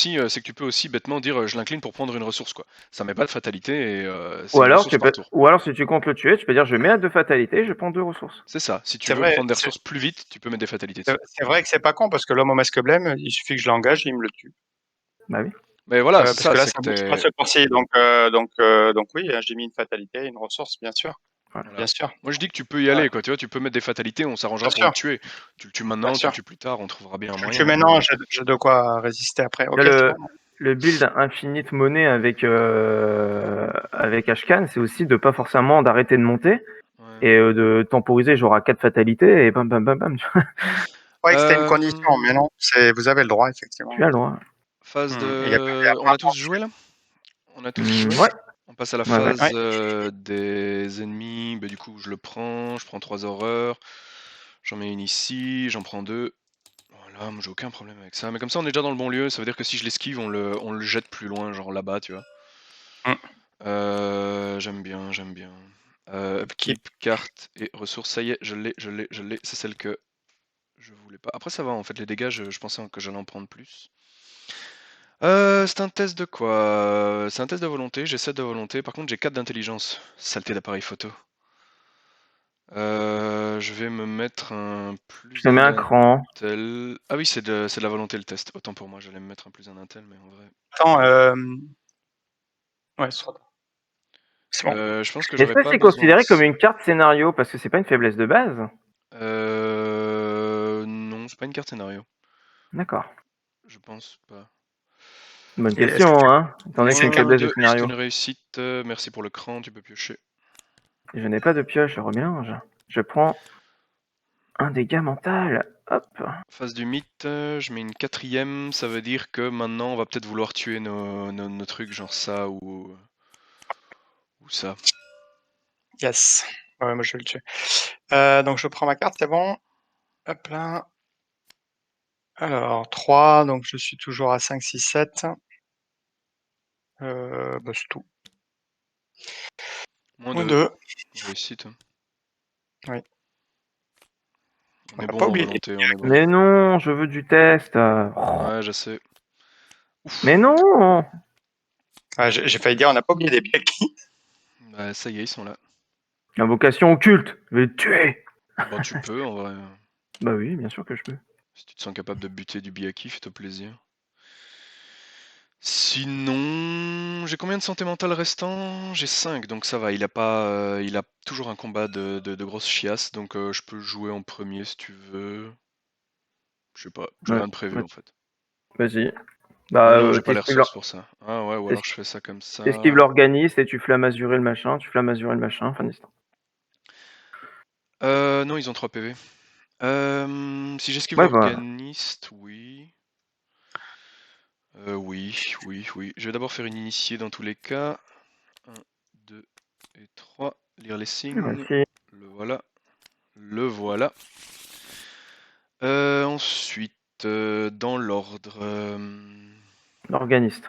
tu peux aussi bêtement dire je l'incline pour prendre une ressource, quoi. Ça met pas de fatalité et c'est Ou une alors, ressource par tour. ou alors, si tu comptes le tuer, tu peux dire je mets à 2 fatalités, je prends 2 ressources. C'est ça. Si tu C'est veux vrai, prendre des ressources plus vite, tu peux mettre des fatalités dessus. c'est vrai que c'est pas con parce que l'homme au masque blême, il suffit que je l'engage et il me le tue. Bah oui. Mais voilà, c'est Parce ça, que là, c'est ça que bouge pas t'es. ce cours-ci, donc oui, j'ai mis une fatalité, une ressource, bien sûr, Voilà. Voilà. bien sûr, Moi je dis que tu peux y aller, quoi. Tu vois, tu peux mettre des fatalités, on bien s'arrangera pour le sûr, tuer. Tu le tues bien maintenant, tu le sûr. tues plus tard, on trouvera bien un Je le tue moyen. maintenant, j'ai de quoi résister après. Là, Ok, c'est bon. le build infinite monnaie avec Ashcan, c'est aussi de pas forcément d'arrêter de monter Ouais. et de temporiser genre à 4 fatalités et bam bam bam bam. Je croyais que c'était une condition, mais non, vous avez le droit, Tu as effectivement. le droit. Phase Et il y a pas de. On a tous joué là? On a tous joué? Ouais, On passe à la ouais, ouais. phase des ennemis. Bah, du coup, je prends 3 horreurs. J'en mets une ici, j'en prends 2. Voilà, moi j'ai aucun problème avec ça. Mais comme ça, on est déjà dans le bon lieu. Ça veut dire que si je l'esquive, on le jette plus loin, genre là-bas, tu vois. Mm. J'aime bien, j'aime bien. Keep. Upkeep, carte et ressources. Ça y est, je l'ai. C'est celle que je voulais pas. Après, ça va en fait. Les dégâts, je pensais que j'allais en prendre plus. C'est un test de quoi? C'est un test de volonté. J'ai 7 de volonté. Par contre, j'ai 4 d'intelligence. Saleté d'appareil photo. Je vais me mettre un Je plus te mets un un cran. intel. Ah oui, c'est de la volonté le test. Autant pour moi, j'allais me mettre un plus un intel, mais en vrai. Attends, ouais, c'est bon. Je pense que Est-ce j'aurais que pas c'est besoin de considéré comme ça. une carte scénario parce que c'est pas une faiblesse de base? Non, c'est pas une carte scénario. D'accord. Je pense pas. Bonne Et est-ce que question, hein. Étant donné que c'est une Moins faiblesse de 2, c'est scénario. une réussite. Merci pour le cran, tu peux piocher. Je n'ai pas de pioche, je remélange. Je prends un dégât mental. Hop. Phase du mythe, je mets une 4ème. Ça veut dire que maintenant, on va peut-être vouloir tuer nos trucs, genre ça ou ça. Yes. Ouais, moi je vais le tuer. Donc je prends ma carte, c'est bon. Hop là. Alors, 3, donc je suis toujours à 5, 6, 7. Bah, c'est tout. Moins Moins 2, 2. réussite. Oui. On On est n'a pas bon en oublié. volonté, on est bon. Mais non, je veux du test. Ouais, je sais. Mais Ouf. non. Ah, j'ai failli dire, on n'a pas oublié des Biaki. Bah, ça y est, ils sont là. Invocation occulte. Je vais le tuer. Bon, tu peux en vrai. Bah oui, bien sûr que je peux. Si tu te sens capable de buter du Biaki, fais-toi plaisir. Sinon, j'ai combien de santé mentale restant? J'ai 5, donc ça va. Il a toujours un combat de grosse chiasse, donc je peux jouer en premier si tu veux. Je sais pas, j'ai Ouais, rien de prévu en fait. vas-y. Ah Bah, non, j'ai pas les ressources pour ça. Ah ouais, ou alors je fais ça comme t'esquives ça. l'organisme et tu flammes le machin, fin d'histoire. Non, ils ont 3 PV. Si j'esquive Ouais, bah, l'organiste, oui. Oui. Je vais d'abord faire une initiée dans tous les cas. 1, 2 et 3. Lire les signes. merci. Le voilà. Le voilà. Ensuite, dans l'ordre. L'organiste.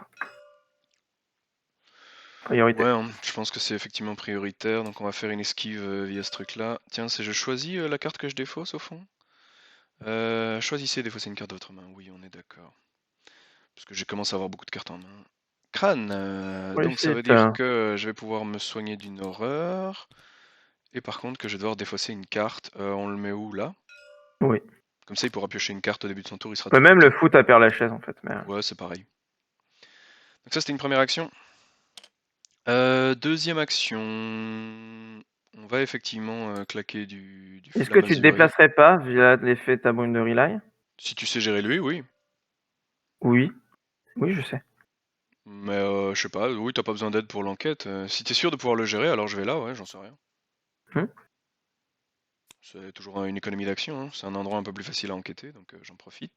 Priorité. Ouais, hein, je pense que c'est effectivement prioritaire. Donc on va faire une esquive via ce truc-là. Tiens, c'est je choisis la carte que je défausse au fond. Choisissez défausser une carte de votre main. Oui, on est d'accord. Parce que j'ai commencé à avoir beaucoup de cartes en main. Crâne. Donc ça veut Réussite. dire que je vais pouvoir me soigner d'une horreur. Et par contre que je vais devoir défausser une carte. On le met où là? Oui. Comme ça il pourra piocher une carte au début de son tour, il sera On peut tout même le content. foutre à Père Lachaise en fait. Mais... Ouais, c'est pareil. Donc ça c'était une première action. Deuxième action, on va effectivement claquer du Est-ce que flamme tu te azuré. déplacerais pas via l'effet de ta brune de relay? Si tu sais gérer lui, oui. Oui. Oui, je sais. Mais je sais pas, oui, t'as pas besoin d'aide pour l'enquête. Si t'es sûr de pouvoir le gérer, alors je vais là, ouais, j'en sais rien. Hmm. C'est toujours une économie d'action, hein. C'est un endroit un peu plus facile à enquêter, donc j'en profite.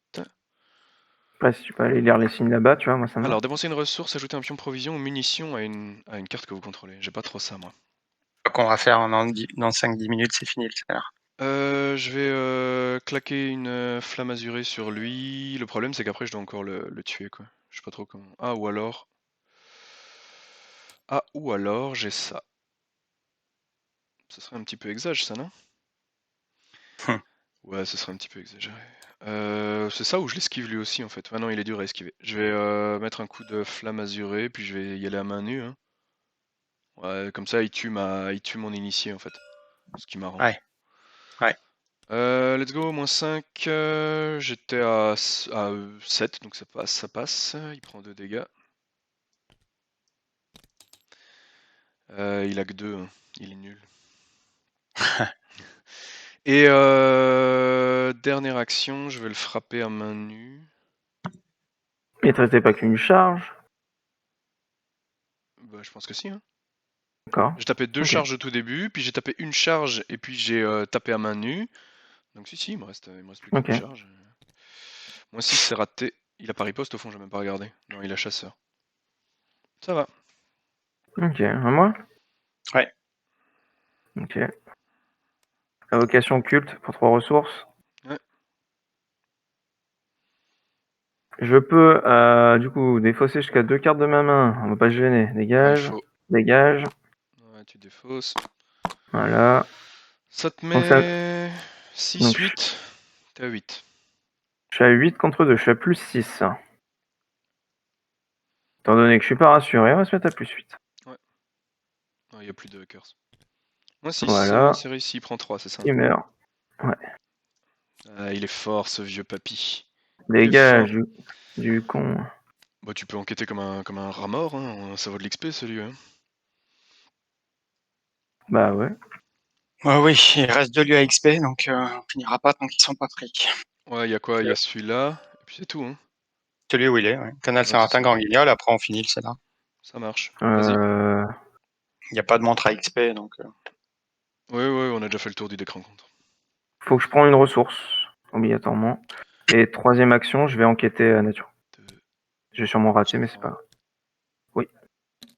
Après, si tu peux aller lire les signes là-bas, tu vois, moi ça me va. Alors, dépenser une ressource, ajouter un pion provision ou munition à une carte que vous contrôlez. J'ai pas trop ça, moi. Qu'on va faire dans 5-10 minutes, c'est fini le scénar. Je vais claquer une flamme azurée sur lui. Le problème, c'est qu'après, je dois encore le tuer, quoi. Je sais pas trop comment. Ah, ou alors. Ah, ou alors, j'ai ça. Ce serait un petit peu exage, ça, non? Ouais, ce serait un petit peu exagéré. C'est ça ou je l'esquive lui aussi en fait. Ah non, il est dur à esquiver. Je vais mettre un coup de flamme azurée, puis je vais y aller à main nue. Hein. Ouais, comme ça il tue mon initié en fait. Ce qui m'arrange. Ouais. Let's go, -5. J'étais à 7, donc ça passe, ça passe. Il prend 2 dégâts. Il a que 2, hein. Il est nul. Et dernière action, je vais le frapper à main nue. Il te restait pas qu'une charge. Bah, je pense que si. Hein. D'accord. J'ai tapé 2 Ok. charges au tout début, puis j'ai tapé une charge, et puis j'ai tapé à main nue. Donc si, il me reste plus qu'une Ok. charge. Moi 6, c'est raté. Il a pas riposte au fond, j'ai même pas regardé. Non, il a chasseur. Ça va. Ok. À moi. Ouais. Ok. Invocation culte pour 3 ressources. Ouais. Je peux du coup défausser jusqu'à 2 cartes de ma main. On va pas se gêner. Ouais, il Dégage. faut. Dégage. Ouais, tu défausses. Voilà. Ça te Donc ça. met 6, Donc 8. T'es à 8. je suis à 8 contre 2. Je suis à plus 6. Étant donné que je suis pas rassuré, on va se mettre à plus 8. Ouais. Non, il n'y a plus de curse. Moi 6, Voilà. c'est réussi, il prend 3, c'est ça. Il meurt. Ouais. Ah, il est fort ce vieux papy. Il est fort. Dégage du con. Bah, tu peux enquêter comme un rat mort, hein. Ça vaut de l'XP celui. Hein. Bah ouais. Oui, il reste 2 lieux à XP, donc on finira pas tant qu'ils sont pas pris. Ouais, il y a quoi? Il y a celui-là, et puis c'est tout. Hein. Celui où il est, ouais. Canal Ouais, c'est Saint-Martin, ça. Grand Guignol, après on finit le scénar. Ça marche. Vas-y. Euh... Il n'y a pas de montre à XP, donc. Ouais, on a déjà fait le tour du deck rencontre. Faut que je prenne une ressource, obligatoirement. Et troisième action, je vais enquêter à nature. J'ai sûrement raté, mais c'est pas grave. Oui.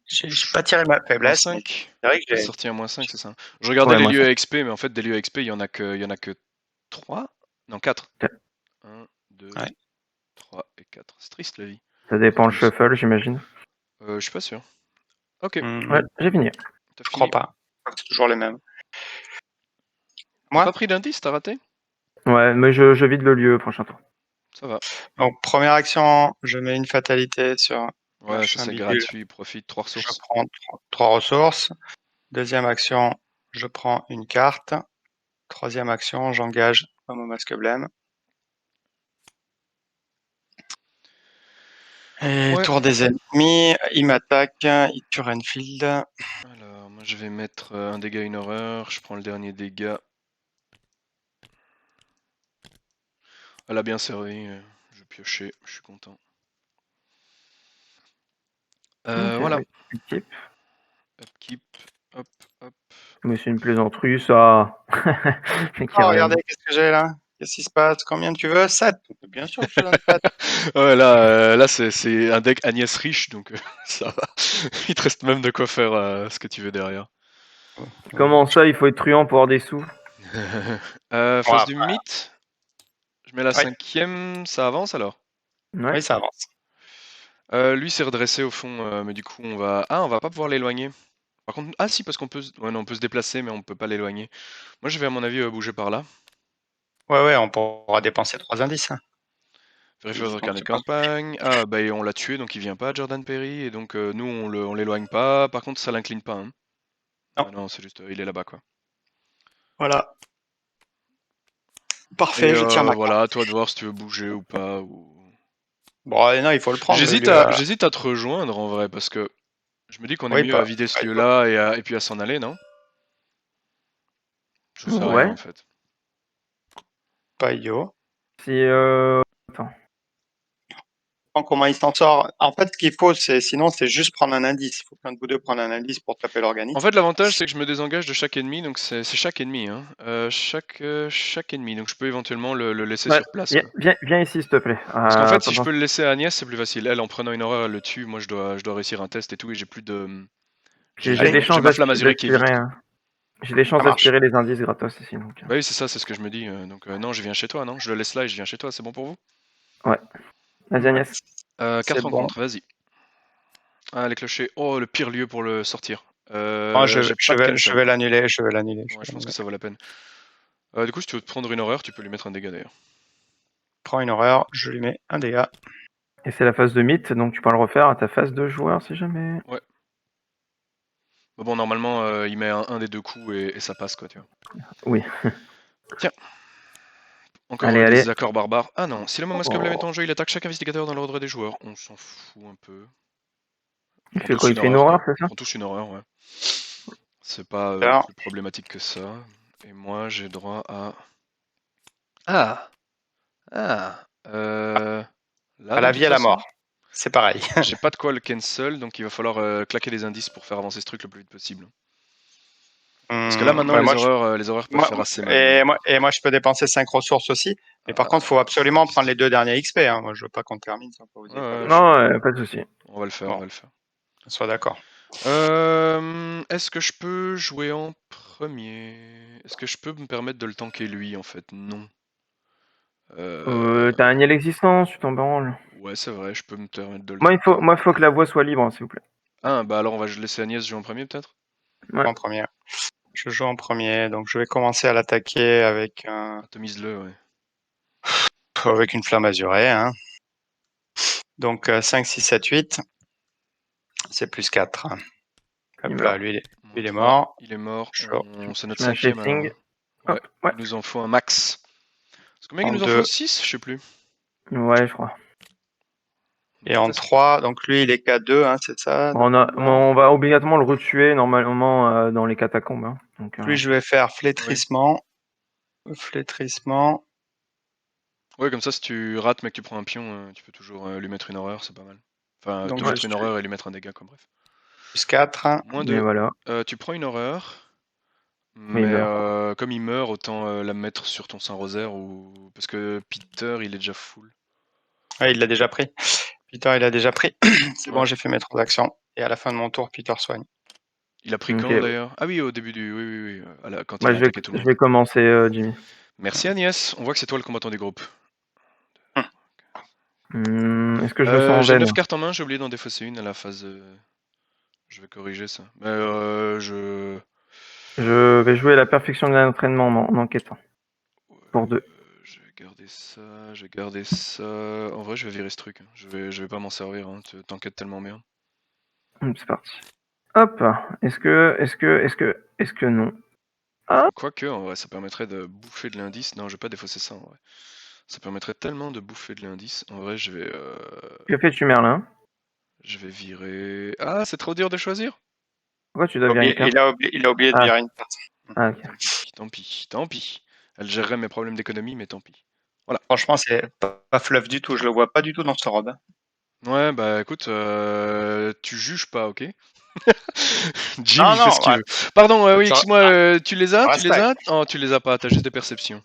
J'ai pas tiré ma faiblesse, mais -5. c'est vrai que J'ai j'ai. sorti un -5, c'est ça. Je regardais Ouais, les moi lieux ça. à XP, mais en fait, des lieux à XP, il y en a que 3? Non, 4. 1, 2, Ouais. 3 et 4. C'est triste la vie. Ça dépend le Plus. shuffle, j'imagine. Je suis pas sûr. Ok, Ouais, j'ai fini. t'as Je crois fini. pas. C'est toujours les mêmes. T'as Moi, pas pris d'indice, t'as raté? Ouais, mais je vide le lieu prochain tour. Ça va. donc première action, je mets une fatalité sur Ouais, ça machin c'est bidule. gratuit, profite, 3 Je ressources. prends 3 ressources. Deuxième action, je prends une carte. Troisième action, j'engage mon masque blême. Et Ouais. tour des ennemis, il m'attaque, il tue Renfield. Alors, moi je vais mettre un dégât, une horreur. Je prends le dernier dégât. Elle a bien servi. Je vais piocher, je suis content. Ok, Voilà. Upkeep. Upkeep. Hop, hop. Mais c'est une plaisanterie, ça. Mais Oh, carrément. regardez, qu'est-ce que j'ai là? Qu'est-ce qui se passe? Combien tu veux? 7. Bien sûr que je te donne 7. Ouais, là c'est un deck Agnès riche, donc ça va. Il te reste même de quoi faire ce que tu veux derrière. Comment ça, il faut être truand pour avoir des sous? Face du mythe. Je mets la Oui, 5ème, ça avance alors? Ouais. oui, ça avance. Lui s'est redressé au fond, mais du coup on va pas pouvoir l'éloigner. Par contre, ah si, parce qu'on peut, ouais, non, on peut se déplacer, mais on peut pas l'éloigner. Moi je vais à mon avis bouger par là. Ouais, on pourra dépenser 3 indices. Hein. Vérifier votre Donc carnet de c'est pas. campagne. Ah bah et on l'a tué, donc il vient pas, Jordan Perry, et donc nous on l'éloigne pas. Par contre ça l'incline pas. Hein. Non, Ah non, c'est juste, il est là-bas quoi. voilà. Et Parfait, je tire ma carte. voilà, à toi de voir si tu veux bouger ou pas. Bon, non, il faut le prendre. J'hésite Lui, j'hésite à te rejoindre en vrai, parce que je me dis qu'on est oui, mieux à pas. vider ce pas lieu-là et puis à s'en aller, non? Je sais rien Ouais. en fait. Pas idiot. Si attends. Comment il s'en sort? En fait, ce qu'il faut, sinon, c'est juste prendre un indice. Il faut qu'un de vous deux prenne un indice pour taper En l'organisme. fait, l'avantage c'est que je me désengage de chaque ennemi, donc c'est chaque ennemi, hein. Chaque ennemi, donc je peux éventuellement le laisser Ouais, sur place, quoi. viens ici, s'il te plaît. Parce qu'en fait, si je Pendant... peux le laisser à Agnès, c'est plus facile. Elle, en prenant une horreur, elle le tue. Moi, je dois réussir un test et tout, et j'ai plus de. J'ai Allez, des J'ai chances ma flamme azurée qui est vide, d'aspirer. quoi. J'ai des chances ça marche. d'aspirer les indices gratos ici. Donc. Bah oui, c'est ça, c'est ce que je me dis. Donc non, je viens chez toi, non? Je le laisse là et je viens chez toi, c'est bon pour vous? Ouais. Vas-y, Ouais, Agnès. c'est Carte bon. rencontre, vas-y. Ah, les clochers. Oh, le pire lieu pour le sortir. Moi, J'ai pas de je cancel. vais l'annuler. Je vais Ouais, je pense que l'annuler. ça vaut la peine. Du coup, si tu veux te prendre une horreur, tu peux lui mettre un dégât d'ailleurs. Prends une horreur, je lui mets un dégât. Et c'est la phase de mythe, donc tu pourras le refaire à ta phase de joueur si jamais. Ouais. Mais bon, normalement, il met un des deux coups et ça passe, quoi, tu vois. Oui. Tiens. Encore Allez, des allez. accords barbares. Ah non, si le moment masque blême est Oh. en jeu, il attaque chaque investigateur dans l'ordre des joueurs. On s'en fout un peu. Il Prends fait tous quoi? Il une fait une horreur, horreur, quoi. c'est ça? Prends tous une horreur, ouais. C'est pas Alors, plus problématique que ça. Et moi, j'ai droit à... Ah! Ah! Là, à de la toute vie à la façon, mort. C'est pareil. j'ai pas de quoi le cancel, donc il va falloir claquer des indices pour faire avancer ce truc le plus vite possible. Parce que là, maintenant, Ouais, les horreurs peuvent faire assez mal, maintenant. et moi, je peux dépenser 5 ressources aussi. Mais par contre, il faut absolument prendre les 2 derniers XP. Hein. Moi, je veux pas qu'on termine sans que vous ayez pas Ouais, de... Non, pas de souci. on va le faire, on Bon, va le faire. on soit d'accord. Est-ce que je peux jouer en premier? Est-ce que je peux me permettre de le tanker lui, en fait? Non. T'as un niel existence, tu t'en branles. Ouais, c'est vrai, je peux me permettre de le Moi, tanker. il faut que la voie soit libre, s'il vous plaît. Ah, bah alors on va laisser Agnès jouer en premier, peut-être? Ouais. En premier. Je joue en premier, donc je vais commencer à l'attaquer avec Atomise-le, ouais. avec une flamme azurée. Hein. Donc 5, 6, 7, 8. C'est plus 4. Il Hop là, meurt. lui, Moins il est 3, mort. il est mort. Chaud. C'est Je notre mets un cinquième, alors. chasing. Hein. Ouais, Hop, ouais. il nous en faut un max. Parce combien il En nous en 2 faut? 6? Je sais plus. Ouais, je crois. et en 3. Donc lui, il est K2, hein, c'est ça? Bon, on va obligatoirement le retuer normalement dans les catacombes. Hein. Donc, Lui, je vais faire Oui. flétrissement. Flétrissement. Ouais, comme ça, si tu rates mais que tu prends un pion, tu peux toujours lui mettre une horreur, c'est pas mal. Enfin, Donc lui je mettre une suis horreur et lui mettre un dégât, quoi, bref. plus 4. Moins et 2. voilà. Tu prends une horreur, Mais il mais meurt. comme il meurt, autant la mettre sur ton Saint-Rosaire ou... Parce que Peter, il est déjà full. Ouais, il l'a déjà pris. Peter, il a déjà pris. C'est bon, Ouais. j'ai fait mes transactions. Et à la fin de mon tour, Peter soigne. Il a pris Ok. quand, d'ailleurs? Ah oui, au début du... Oui, oui, oui, quand il Bah, a attaqué tout le je monde. vais commencer, Jimmy. Merci Agnès, on voit que c'est toi le combattant du groupe. Est-ce que je le sens en J'ai veine? 9 cartes en main, j'ai oublié d'en défausser une à la phase... Je vais corriger ça. Mais je... Je vais jouer la perfection de l'entraînement en enquêtant. Pour 2. Je vais garder ça, je vais garder ça. En vrai, je vais virer ce truc. Hein. Je vais pas m'en servir. Hein. T'enquêtes tellement bien. C'est parti. Hop. Est-ce que non? Quoique, en vrai, ça permettrait de bouffer de l'indice. Non, je vais pas défausser ça en vrai. Ça permettrait tellement de bouffer de l'indice. En vrai, Que fais-tu, Merlin? je vais virer. Ah, c'est trop dur de choisir. Pourquoi tu dois virer une carte? Il a oublié de Ah. virer une carte. Ah, ok. Tant pis, tant pis, tant pis. Elle gérerait mes problèmes d'économie, mais tant pis. Franchement, c'est pas fluff du tout. Je le vois pas du tout dans ce robe. Hein. Ouais, bah écoute, tu juges pas, ok? Non, Jimmy, fais non, ce que tu ouais, veux. Pardon, oui, je excuse-moi, tu les as? Tu les respecte. as? Oh, tu les as pas, t'as juste des perceptions.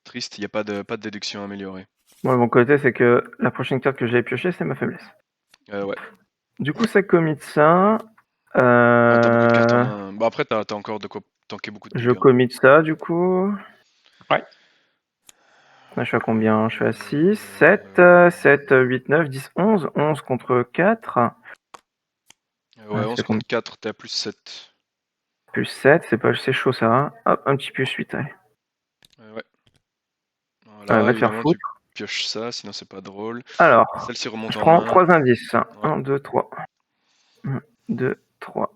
Triste, y a pas de déduction améliorée. Moi, de mon côté, c'est que la prochaine carte que j'avais piochée, c'est ma faiblesse. Ouais. Du coup, ça commit ça. Ah, t'as beaucoup de cartes en main. Bon, après, t'as encore de quoi tanker beaucoup de Je dégâts. commit ça, du coup. Ouais. Là, je suis à combien? Je suis à 6, 7, 7, 8, 9, 10, 11. 11 contre 4. Ouais, Ça 11 fait combien? contre 4, t'es à plus 7. Plus 7, c'est chaud ça. Hein. Hop, un petit plus 8. Allez. Ouais. Voilà, Va te faire évidemment, tu foutre. pioches ça, sinon c'est pas drôle. Alors, Celle-ci remonte je en prends main. 3 indices. Ouais. 1, 2, 3. 1, 2, 3.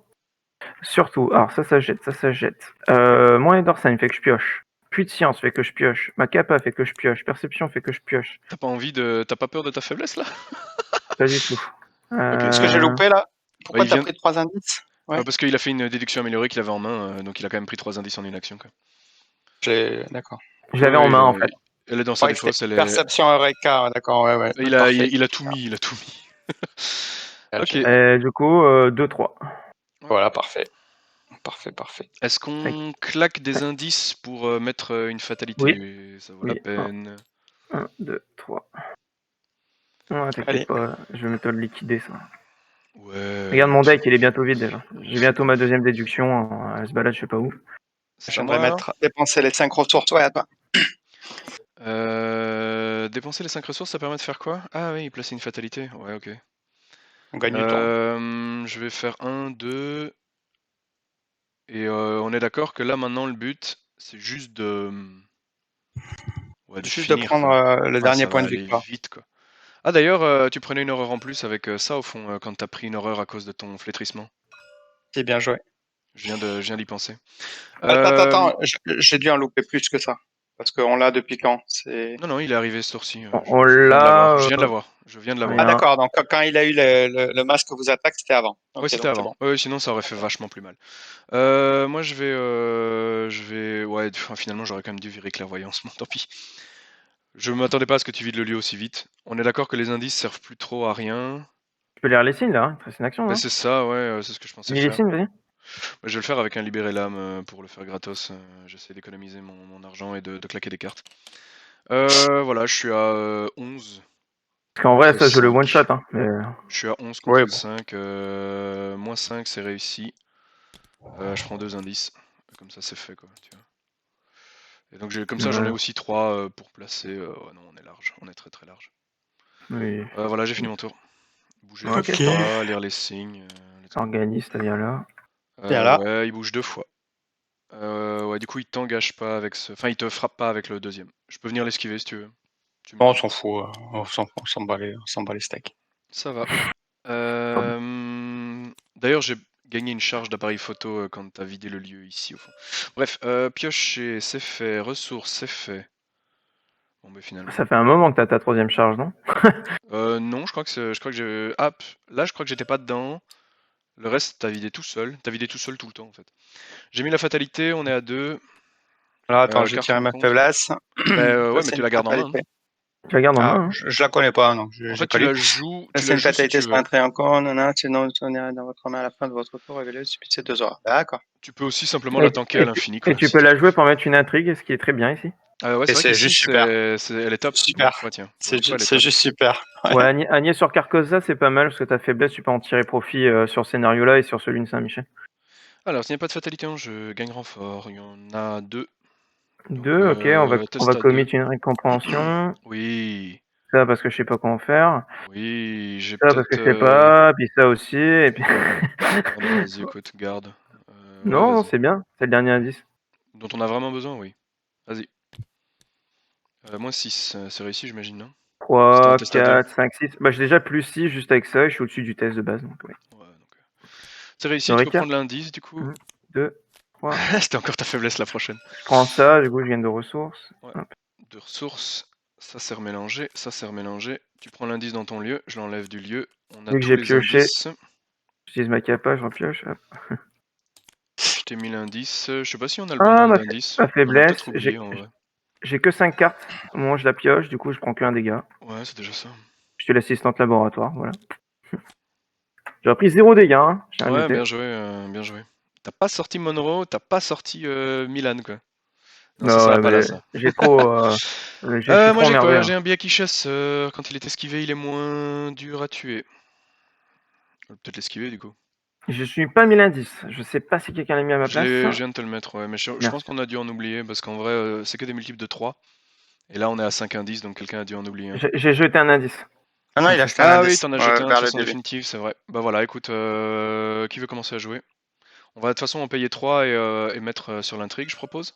Surtout, alors ça jette, ça jette. Moyen d'Orsan fait que je pioche. Puis de science fait que je pioche. Ma capa fait que je pioche. Perception fait que je pioche. T'as pas peur de ta faiblesse là? Pas du tout. Qu'est-ce que j'ai loupé là? Pourquoi il t'as vient... pris 3 indices? Ouais. parce qu'il a fait une déduction améliorée qu'il avait en main, donc il a quand même pris 3 indices en une action. Quoi. D'accord. Je l'avais en main en fait. Elle est dans Je sa croyais que c'était défausse, elle est... perception Eureka. Ouais, d'accord, ouais. Parfait. il a tout mis, il a tout mis. Ok. Génial. Et du coup, 2-3. Voilà, parfait. Parfait. Est-ce qu'on claque des indices pour mettre une fatalité? Oui. Ça vaut la Oui. peine. 1, 2, 3. Ouais, Allez. t'inquiète pas, je vais me te le liquider ça. Ouais. Regarde mon deck, il est bientôt vide déjà. J'ai bientôt ma deuxième déduction. Elle se balade, je sais pas où. Je C'est à viendrai moi alors? dépenser les 5 ressources. Ouais, attends. Dépenser les 5 ressources, ça permet de faire quoi? Ah oui, placer une fatalité. Ouais, ok. On gagne du temps. Je vais faire 1, 2. Et on est d'accord que là maintenant le but c'est juste de... Ouais, de Juste de finir, prendre quoi. le Ouais, dernier ça va point de aller victoire. vite, quoi. Ah d'ailleurs, tu prenais une erreur en plus avec ça au fond, quand t'as pris une erreur à cause de ton flétrissement. C'est bien joué. Je viens d'y penser. Attends, j'ai dû en louper plus que ça. Parce qu'on l'a depuis quand? Non, non, il est arrivé ce tour-ci. On Je viens de l'avoir. l'a. Je viens de l'avoir. Je viens de l'avoir. Ah d'accord, donc quand il a eu le masque vous attaque, c'était avant. Ouais, Ok, c'était donc c'est avant. bon. Ouais, sinon ça aurait fait D'accord. vachement plus mal. Moi ouais, finalement j'aurais quand même dû virer clairvoyance, bon tant pis. Je m'attendais pas à ce que tu vides le lieu aussi vite. On est d'accord que les indices servent plus trop à rien. Tu peux lire les signes là, hein. C'est une action, Bah non? c'est ça, ouais, c'est ce que je pensais Lis les faire. signes, vas-y. Je vais le faire avec un libéré l'âme pour le faire gratos. J'essaie d'économiser mon argent et de claquer des cartes. Voilà, je suis à 11 Parce qu'en vrai, contre ça, je le one shot. 5. Hein. Mais... Je suis à 11 Oui, contre bon. 5. Moins 5, c'est réussi. Je prends 2 indices. Comme ça, c'est fait, quoi. Tu vois. Et donc, comme ça, j'en ai Ouais. aussi 3 pour placer. Ouais, non, on est large. On est très très large. Oui. Voilà, j'ai fini mon tour. Bouger deux Ok, Ok. ça marche. fois, lire les signes. Let's go. Organiste, viens là. Bien là. Ouais, il bouge 2 fois. Ouais, du coup, il t'engage pas avec ce. Enfin, il te frappe pas avec le deuxième. Je peux venir l'esquiver si tu veux. Tu me Bon, on dis. s'en fout. On s'en bat les steaks. Ça va. D'ailleurs, j'ai gagné une charge d'appareil photo quand t'as vidé le lieu ici au fond. Bref, piocher, c'est fait. Ressources, c'est fait. Bon, mais finalement. Ça fait un moment que t'as ta troisième charge, non? Non, je crois que j'ai. Ah, là, je crois que j'étais pas dedans. Le reste, t'as vidé tout seul. T'as vidé tout seul tout le temps en fait. J'ai mis la fatalité, on est à 2. Alors attends, j'ai Carte tiré de ma compte. faiblesse. Bah ouais, Là, mais c'est tu une la gardes en main, hein. fatalité. Tu la gardes en Ah, main, hein. je la connais pas, donc En j'ai fait, pas lu. Là, tu c'est la une joues si fatalité tu sur veux. un trait en con, nanana, sinon vous tournez dans votre main à la fin de votre tour, révélez subissez 2 heures. D'accord. Tu peux aussi simplement Et, la tanker à et l'infini, et quoi, tu si peux t'es la trop jouer chaud. pour mettre une intrigue, ce qui est très bien ici. Ouais, Et c'est vrai c'est qu'ici, juste super. elle est top. Pour Super. une fois, tiens. Pour C'est une fois, elle est c'est top. juste super. Ouais, Agnès sur Carcosa, c'est pas mal parce que ta faiblesse, tu peux en tirer profit sur ce scénario-là et sur celui de Saint-Michel. Alors, s'il n'y a pas de fatalité en jeu, gagne renfort. Il y en a 2. Donc, 2, ok, on test va à 2. commit une récompréhension. Oui, Ça parce que je sais pas comment faire. oui, j'ai Ça parce que peut-être. je sais pas, puis ça aussi, et puis... Ah non, vas-y, écoute, garde. Ouais, Non, vas-y. c'est bien, c'est le dernier indice. Dont on a vraiment besoin, oui. Vas-y. Moins 6, c'est réussi, j'imagine, non? C'était un 3, test à 2. 4, 5, 6. Bah, j'ai déjà plus 6 juste avec ça, et je suis au-dessus du test de base, donc oui. Ouais, donc, c'est réussi, tu peux Eureka. prendre l'indice, du coup. 1, 2, 3. C'était encore ta faiblesse la prochaine. Je prends ça, du coup, je gagne de ressources. Ouais. Hop. De ressources, ça c'est remélangé, ça c'est remélangé. Tu prends l'indice dans ton lieu, je l'enlève du lieu. On a Dès que tous j'ai les pioché, indices. j'utilise ma capa, je repioche. Hop. Je t'ai mis l'indice. Je sais pas si on a le bon Ah, nombre d'indices. ma On en a faiblesse, peut-être oublié en vrai. j'ai que 5 cartes. Au moment où je la pioche, du coup, je prends que un dégât. Ouais, c'est déjà ça. Je suis l'assistante laboratoire, voilà. J'aurais pris 0 dégâts, hein, j'ai à Ouais, noter. bien joué, bien joué. T'as pas sorti Monroe, t'as pas sorti Milan, quoi. Non, ça va Ouais, pas là, mais ça. j'ai trop... je suis Moi trop j'ai emmerdé. quoi? Hein. J'ai un biais qui chasse. Quand il est esquivé, il est moins dur à tuer. On va peut-être l'esquiver du coup. Je suis pas mis l'indice. Je sais pas si quelqu'un l'a mis à ma place. Je viens de te le mettre, ouais. Mais je pense Merci. qu'on a dû en oublier parce qu'en vrai, c'est que des multiples de 3. Et là, on est à 5 indices, donc quelqu'un a dû en oublier un. J'ai jeté un indice. Ah non, il a acheté un Ah oui, indice t'en as jeté un de vers le façon début. définitive, c'est vrai. Bah voilà, écoute, qui veut commencer à jouer? On va de toute façon en payer 3 et mettre sur l'intrigue, je propose.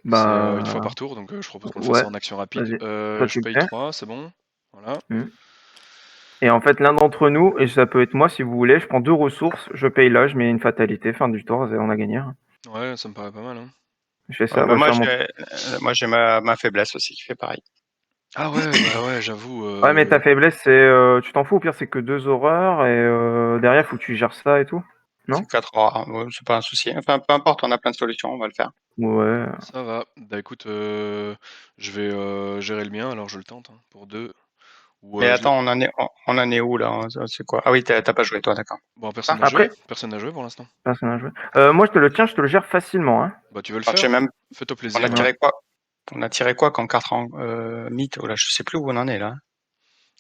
C'est une fois Bah... par tour, donc je propose qu'on le fasse Ouais, en action rapide. vas-y. Toi, Je tu le paye fais. 3, c'est bon. Voilà. Et en fait, l'un d'entre nous, et ça peut être moi si vous voulez, je prends 2 ressources, je paye là, je mets une fatalité, fin du tour, on a gagné. Hein. Ouais, ça me paraît pas mal, hein. Je fais Ouais, ça, bah, bah, je fais moi, j'ai ma faiblesse aussi qui fait pareil. Ah ouais, bah ouais, j'avoue. Ouais, mais ta faiblesse, c'est... tu t'en fous, au pire, c'est que 2 horreurs, et derrière, faut que tu gères ça et tout. Non? C'est 4 heures, ouais, c'est pas un souci. Enfin, peu importe, on a plein de solutions, on va le faire. Ouais. Ça va. Bah écoute, je vais gérer le mien, alors je le tente hein, pour 2. Ou Mais je l'ai. attends, on en est où là? C'est quoi? Ah oui, t'as pas joué toi, d'accord. Bon, personne Ah, n'a joué. Après, Personne n'a joué pour l'instant. personne n'a joué. Moi, je te le gère facilement. Hein. Bah tu veux le alors, je sais faire? même, Fais-toi on a plaisir. Ouais. tiré quoi? On a tiré quoi comme carte en mythe? Oh là, je sais plus où on en est là.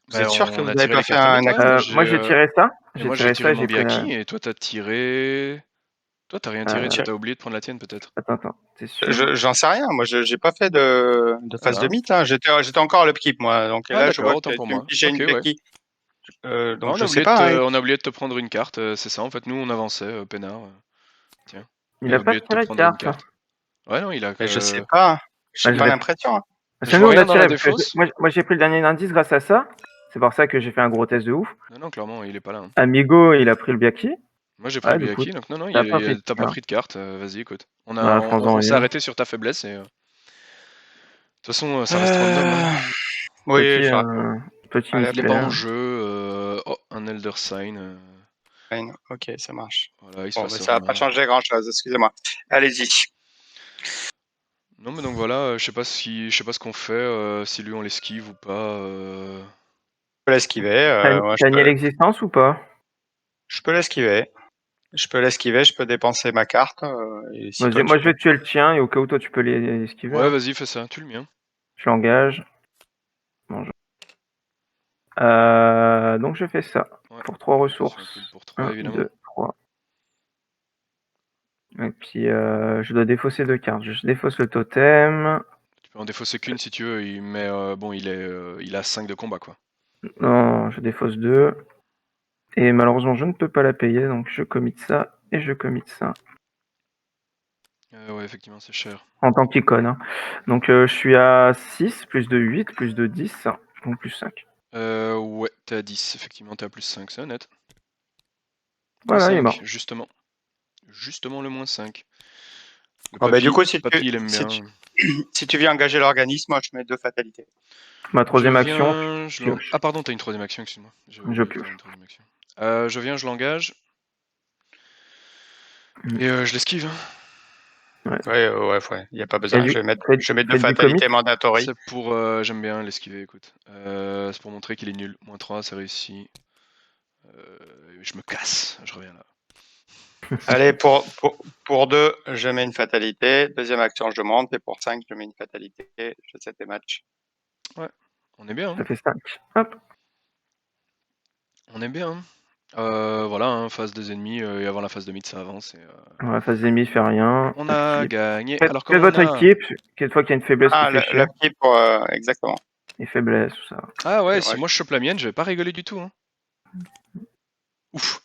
Vous Bah êtes sûr que on vous a n'avez tiré pas les fait cartes un mythes, ouais. acte? Moi, j'ai tiré ça. Et J'ai moi j'ai tiré tiré ça, mon j'ai pris la... Biaki et toi t'as tiré. Toi t'as rien tiré, Euh, t'as oublié de prendre la tienne peut-être. attends, t'es sûr? J'en sais rien. Moi, j'ai pas fait de phase de Voilà. mythe. Hein. J'étais encore à l'upkeep moi. Donc Ah là, je d'accord, vois que autant pour tu me moi. dis j'ai Ok, une ouais. Becky. Ah, Donc je sais pas. Hein. on a oublié de te prendre une carte, c'est ça. En fait, nous on avançait, peinard. Tiens. Il a pas oublié de te tiré de prendre une carte. carte. Ouais, non, il a Mais je que. sais pas. J'ai Bah, je pas vais- l'impression. Hein. C'est Je nous, vois on rien a dans la tiré. Parce que défausse. moi, j'ai pris le dernier indice grâce à ça. C'est pour ça que j'ai fait un gros test de ouf. Non, non, clairement, il est pas là. Hein. Amigo, il a pris le Biaki. Moi, j'ai pris Ouais, le du coup, Biaki, donc non, non, t'as pas pris de t'as pas carte. pris de carte. Vas-y, écoute. Bah, prends-en On s'est une. arrêté sur ta faiblesse et. De toute façon, ça reste random. Hein. Oui, ça. Petit Allez, Il est pas en misplayer. jeu. Oh, un Elder Sign. fine. Ok, ça marche. Voilà, il se Bon, passe mais ça va pas rien. changer grand-chose. Excusez-moi. Allez-y. Non, mais donc voilà, je sais pas ce qu'on fait, si lui on l'esquive ou pas. Je peux l'esquiver. Moi, T'as nié l'existence ou pas? je peux l'esquiver. Je peux l'esquiver. Je peux dépenser ma carte. Et si Vas-y, toi, moi tu je peux. vais tuer le tien et au cas où toi tu peux les esquiver. Ouais, Hein. vas-y, fais ça, tue le mien. Je l'engage. Bon, donc je fais ça. Ouais. Pour 3 C'est un ressources. kill pour 3, 1, évidemment. 2, 3. Et puis je dois défausser 2 cartes. Je défausse le totem. Tu peux en défausser qu'une si tu veux, mais bon, il a 5 de combat quoi. Non, je défausse 2. Et malheureusement je ne peux pas la payer. Donc je commit ça et je commit ça. Ouais, effectivement, c'est cher. En tant qu'icône. Hein. Donc je suis à 6, plus de 8, plus de 10. Donc plus 5. Ouais, t'es à 10, effectivement, t'es à plus 5, c'est honnête. Voilà, il est mort. Justement. Justement le moins 5. Le Bon, bah, du coup, papy, il aime bien. si tu viens engager l'organisme, moi, je mets 2 fatalités. Ma troisième action. Ah pardon, t'as une troisième action, excuse-moi. J'avais Je oublié que t'avais pioche. une troisième action. Je viens, je l'engage. Et je l'esquive. Hein. Ouais. Il n'y a pas besoin. Je vais mettre 2 fatalités mandatory. C'est pour. J'aime bien l'esquiver, écoute. C'est pour montrer qu'il est nul. Moins 3, c'est réussi. Je me casse, je reviens là. Allez, pour 2, je mets une fatalité. Deuxième action, je monte. Et pour 5, je mets une fatalité. Je sais tes matchs. Ouais, on est bien. Hein. Ça fait 5. Hop. On est bien. Voilà, hein, phase des ennemis et avant la phase de mid, ça avance. Et, La phase ennemie fait rien. on a gagné. Faites, Alors, faites votre équipe. Quelle fois qu'il y a une faiblesse qui fait chier. L'équipe, exactement. Et faiblesse, tout ça. Ah ouais, Et si ouais. moi je chope la mienne, je vais pas rigoler du tout. Hein. Ouf.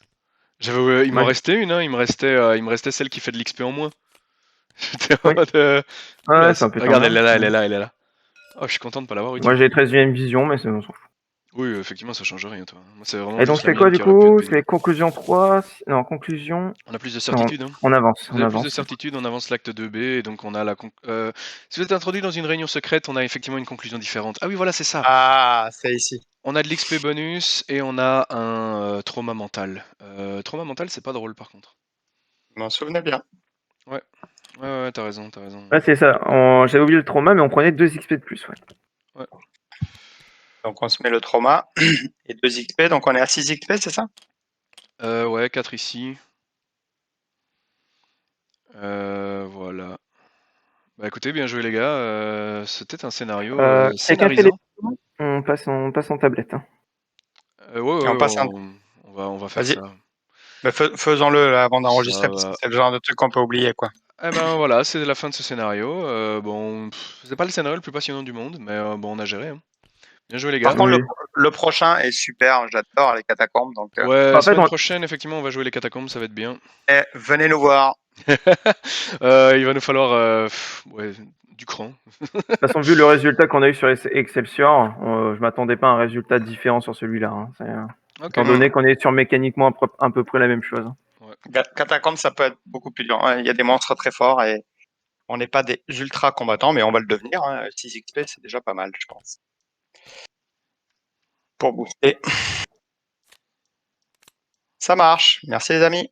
Il m'en restait une, hein. Il me restait celle qui fait de l'XP en moins. J'étais en mode. Ouais, c'est un peu Regarde, tendance. elle est là. Oh, je suis content de pas l'avoir Moi utilisée. j'ai 13ème vision, mais c'est on s'en fout. Oui, effectivement, ça change rien, toi. Moi, c'est vraiment Et donc juste la c'est quoi mienne du qui aurait pu être coup? pénible. C'est conclusion 3. Non, conclusion. On a plus de Non, certitude. Hein. on avance. Si vous avez plus de certitude, on avance l'acte 2B et donc on a la. Si vous êtes introduit dans une réunion secrète, on a effectivement une conclusion différente. Ah oui, voilà, c'est ça. Ah, c'est ici. On a de l'XP bonus et on a un trauma mental. Trauma mental, c'est pas drôle par contre. Je m'en souvenais bien. Ouais, t'as raison. Ouais, c'est ça. J'avais oublié le trauma, mais on prenait 2 XP de plus. Ouais. Donc on se met le trauma et 2 XP, donc on est à 6 XP, c'est ça? Ouais, 4 ici. Voilà. Bah écoutez, bien joué les gars. C'était un scénario scénarisant. On passe en tablette. Hein. Ouais, on va faire ça. Mais faisons-le là, avant d'enregistrer, Ça parce que va. c'est le genre de truc qu'on peut oublier, quoi. Eh ben voilà, c'est la fin de ce scénario. Bon, c'est pas le scénario le plus passionnant du monde, mais bon, on a géré. Hein. Bien joué les gars. Par contre, le prochain est super, j'adore les catacombes. Donc, ouais, la semaine prochaine, effectivement, on va jouer les catacombes, ça va être bien. Venez nous voir. Il va nous falloir du cran. De toute façon, vu le résultat qu'on a eu sur Excelsior, je m'attendais pas à un résultat différent sur celui-là. Hein. Étant donné qu'on est sur mécaniquement à peu près la même chose. Ouais. Catacombes, ça peut être beaucoup plus dur. Il y a des monstres très forts et on n'est pas des ultra combattants, mais on va le devenir. Hein. 6 XP, c'est déjà pas mal, je pense. Pour booster. Ça marche. Merci les amis.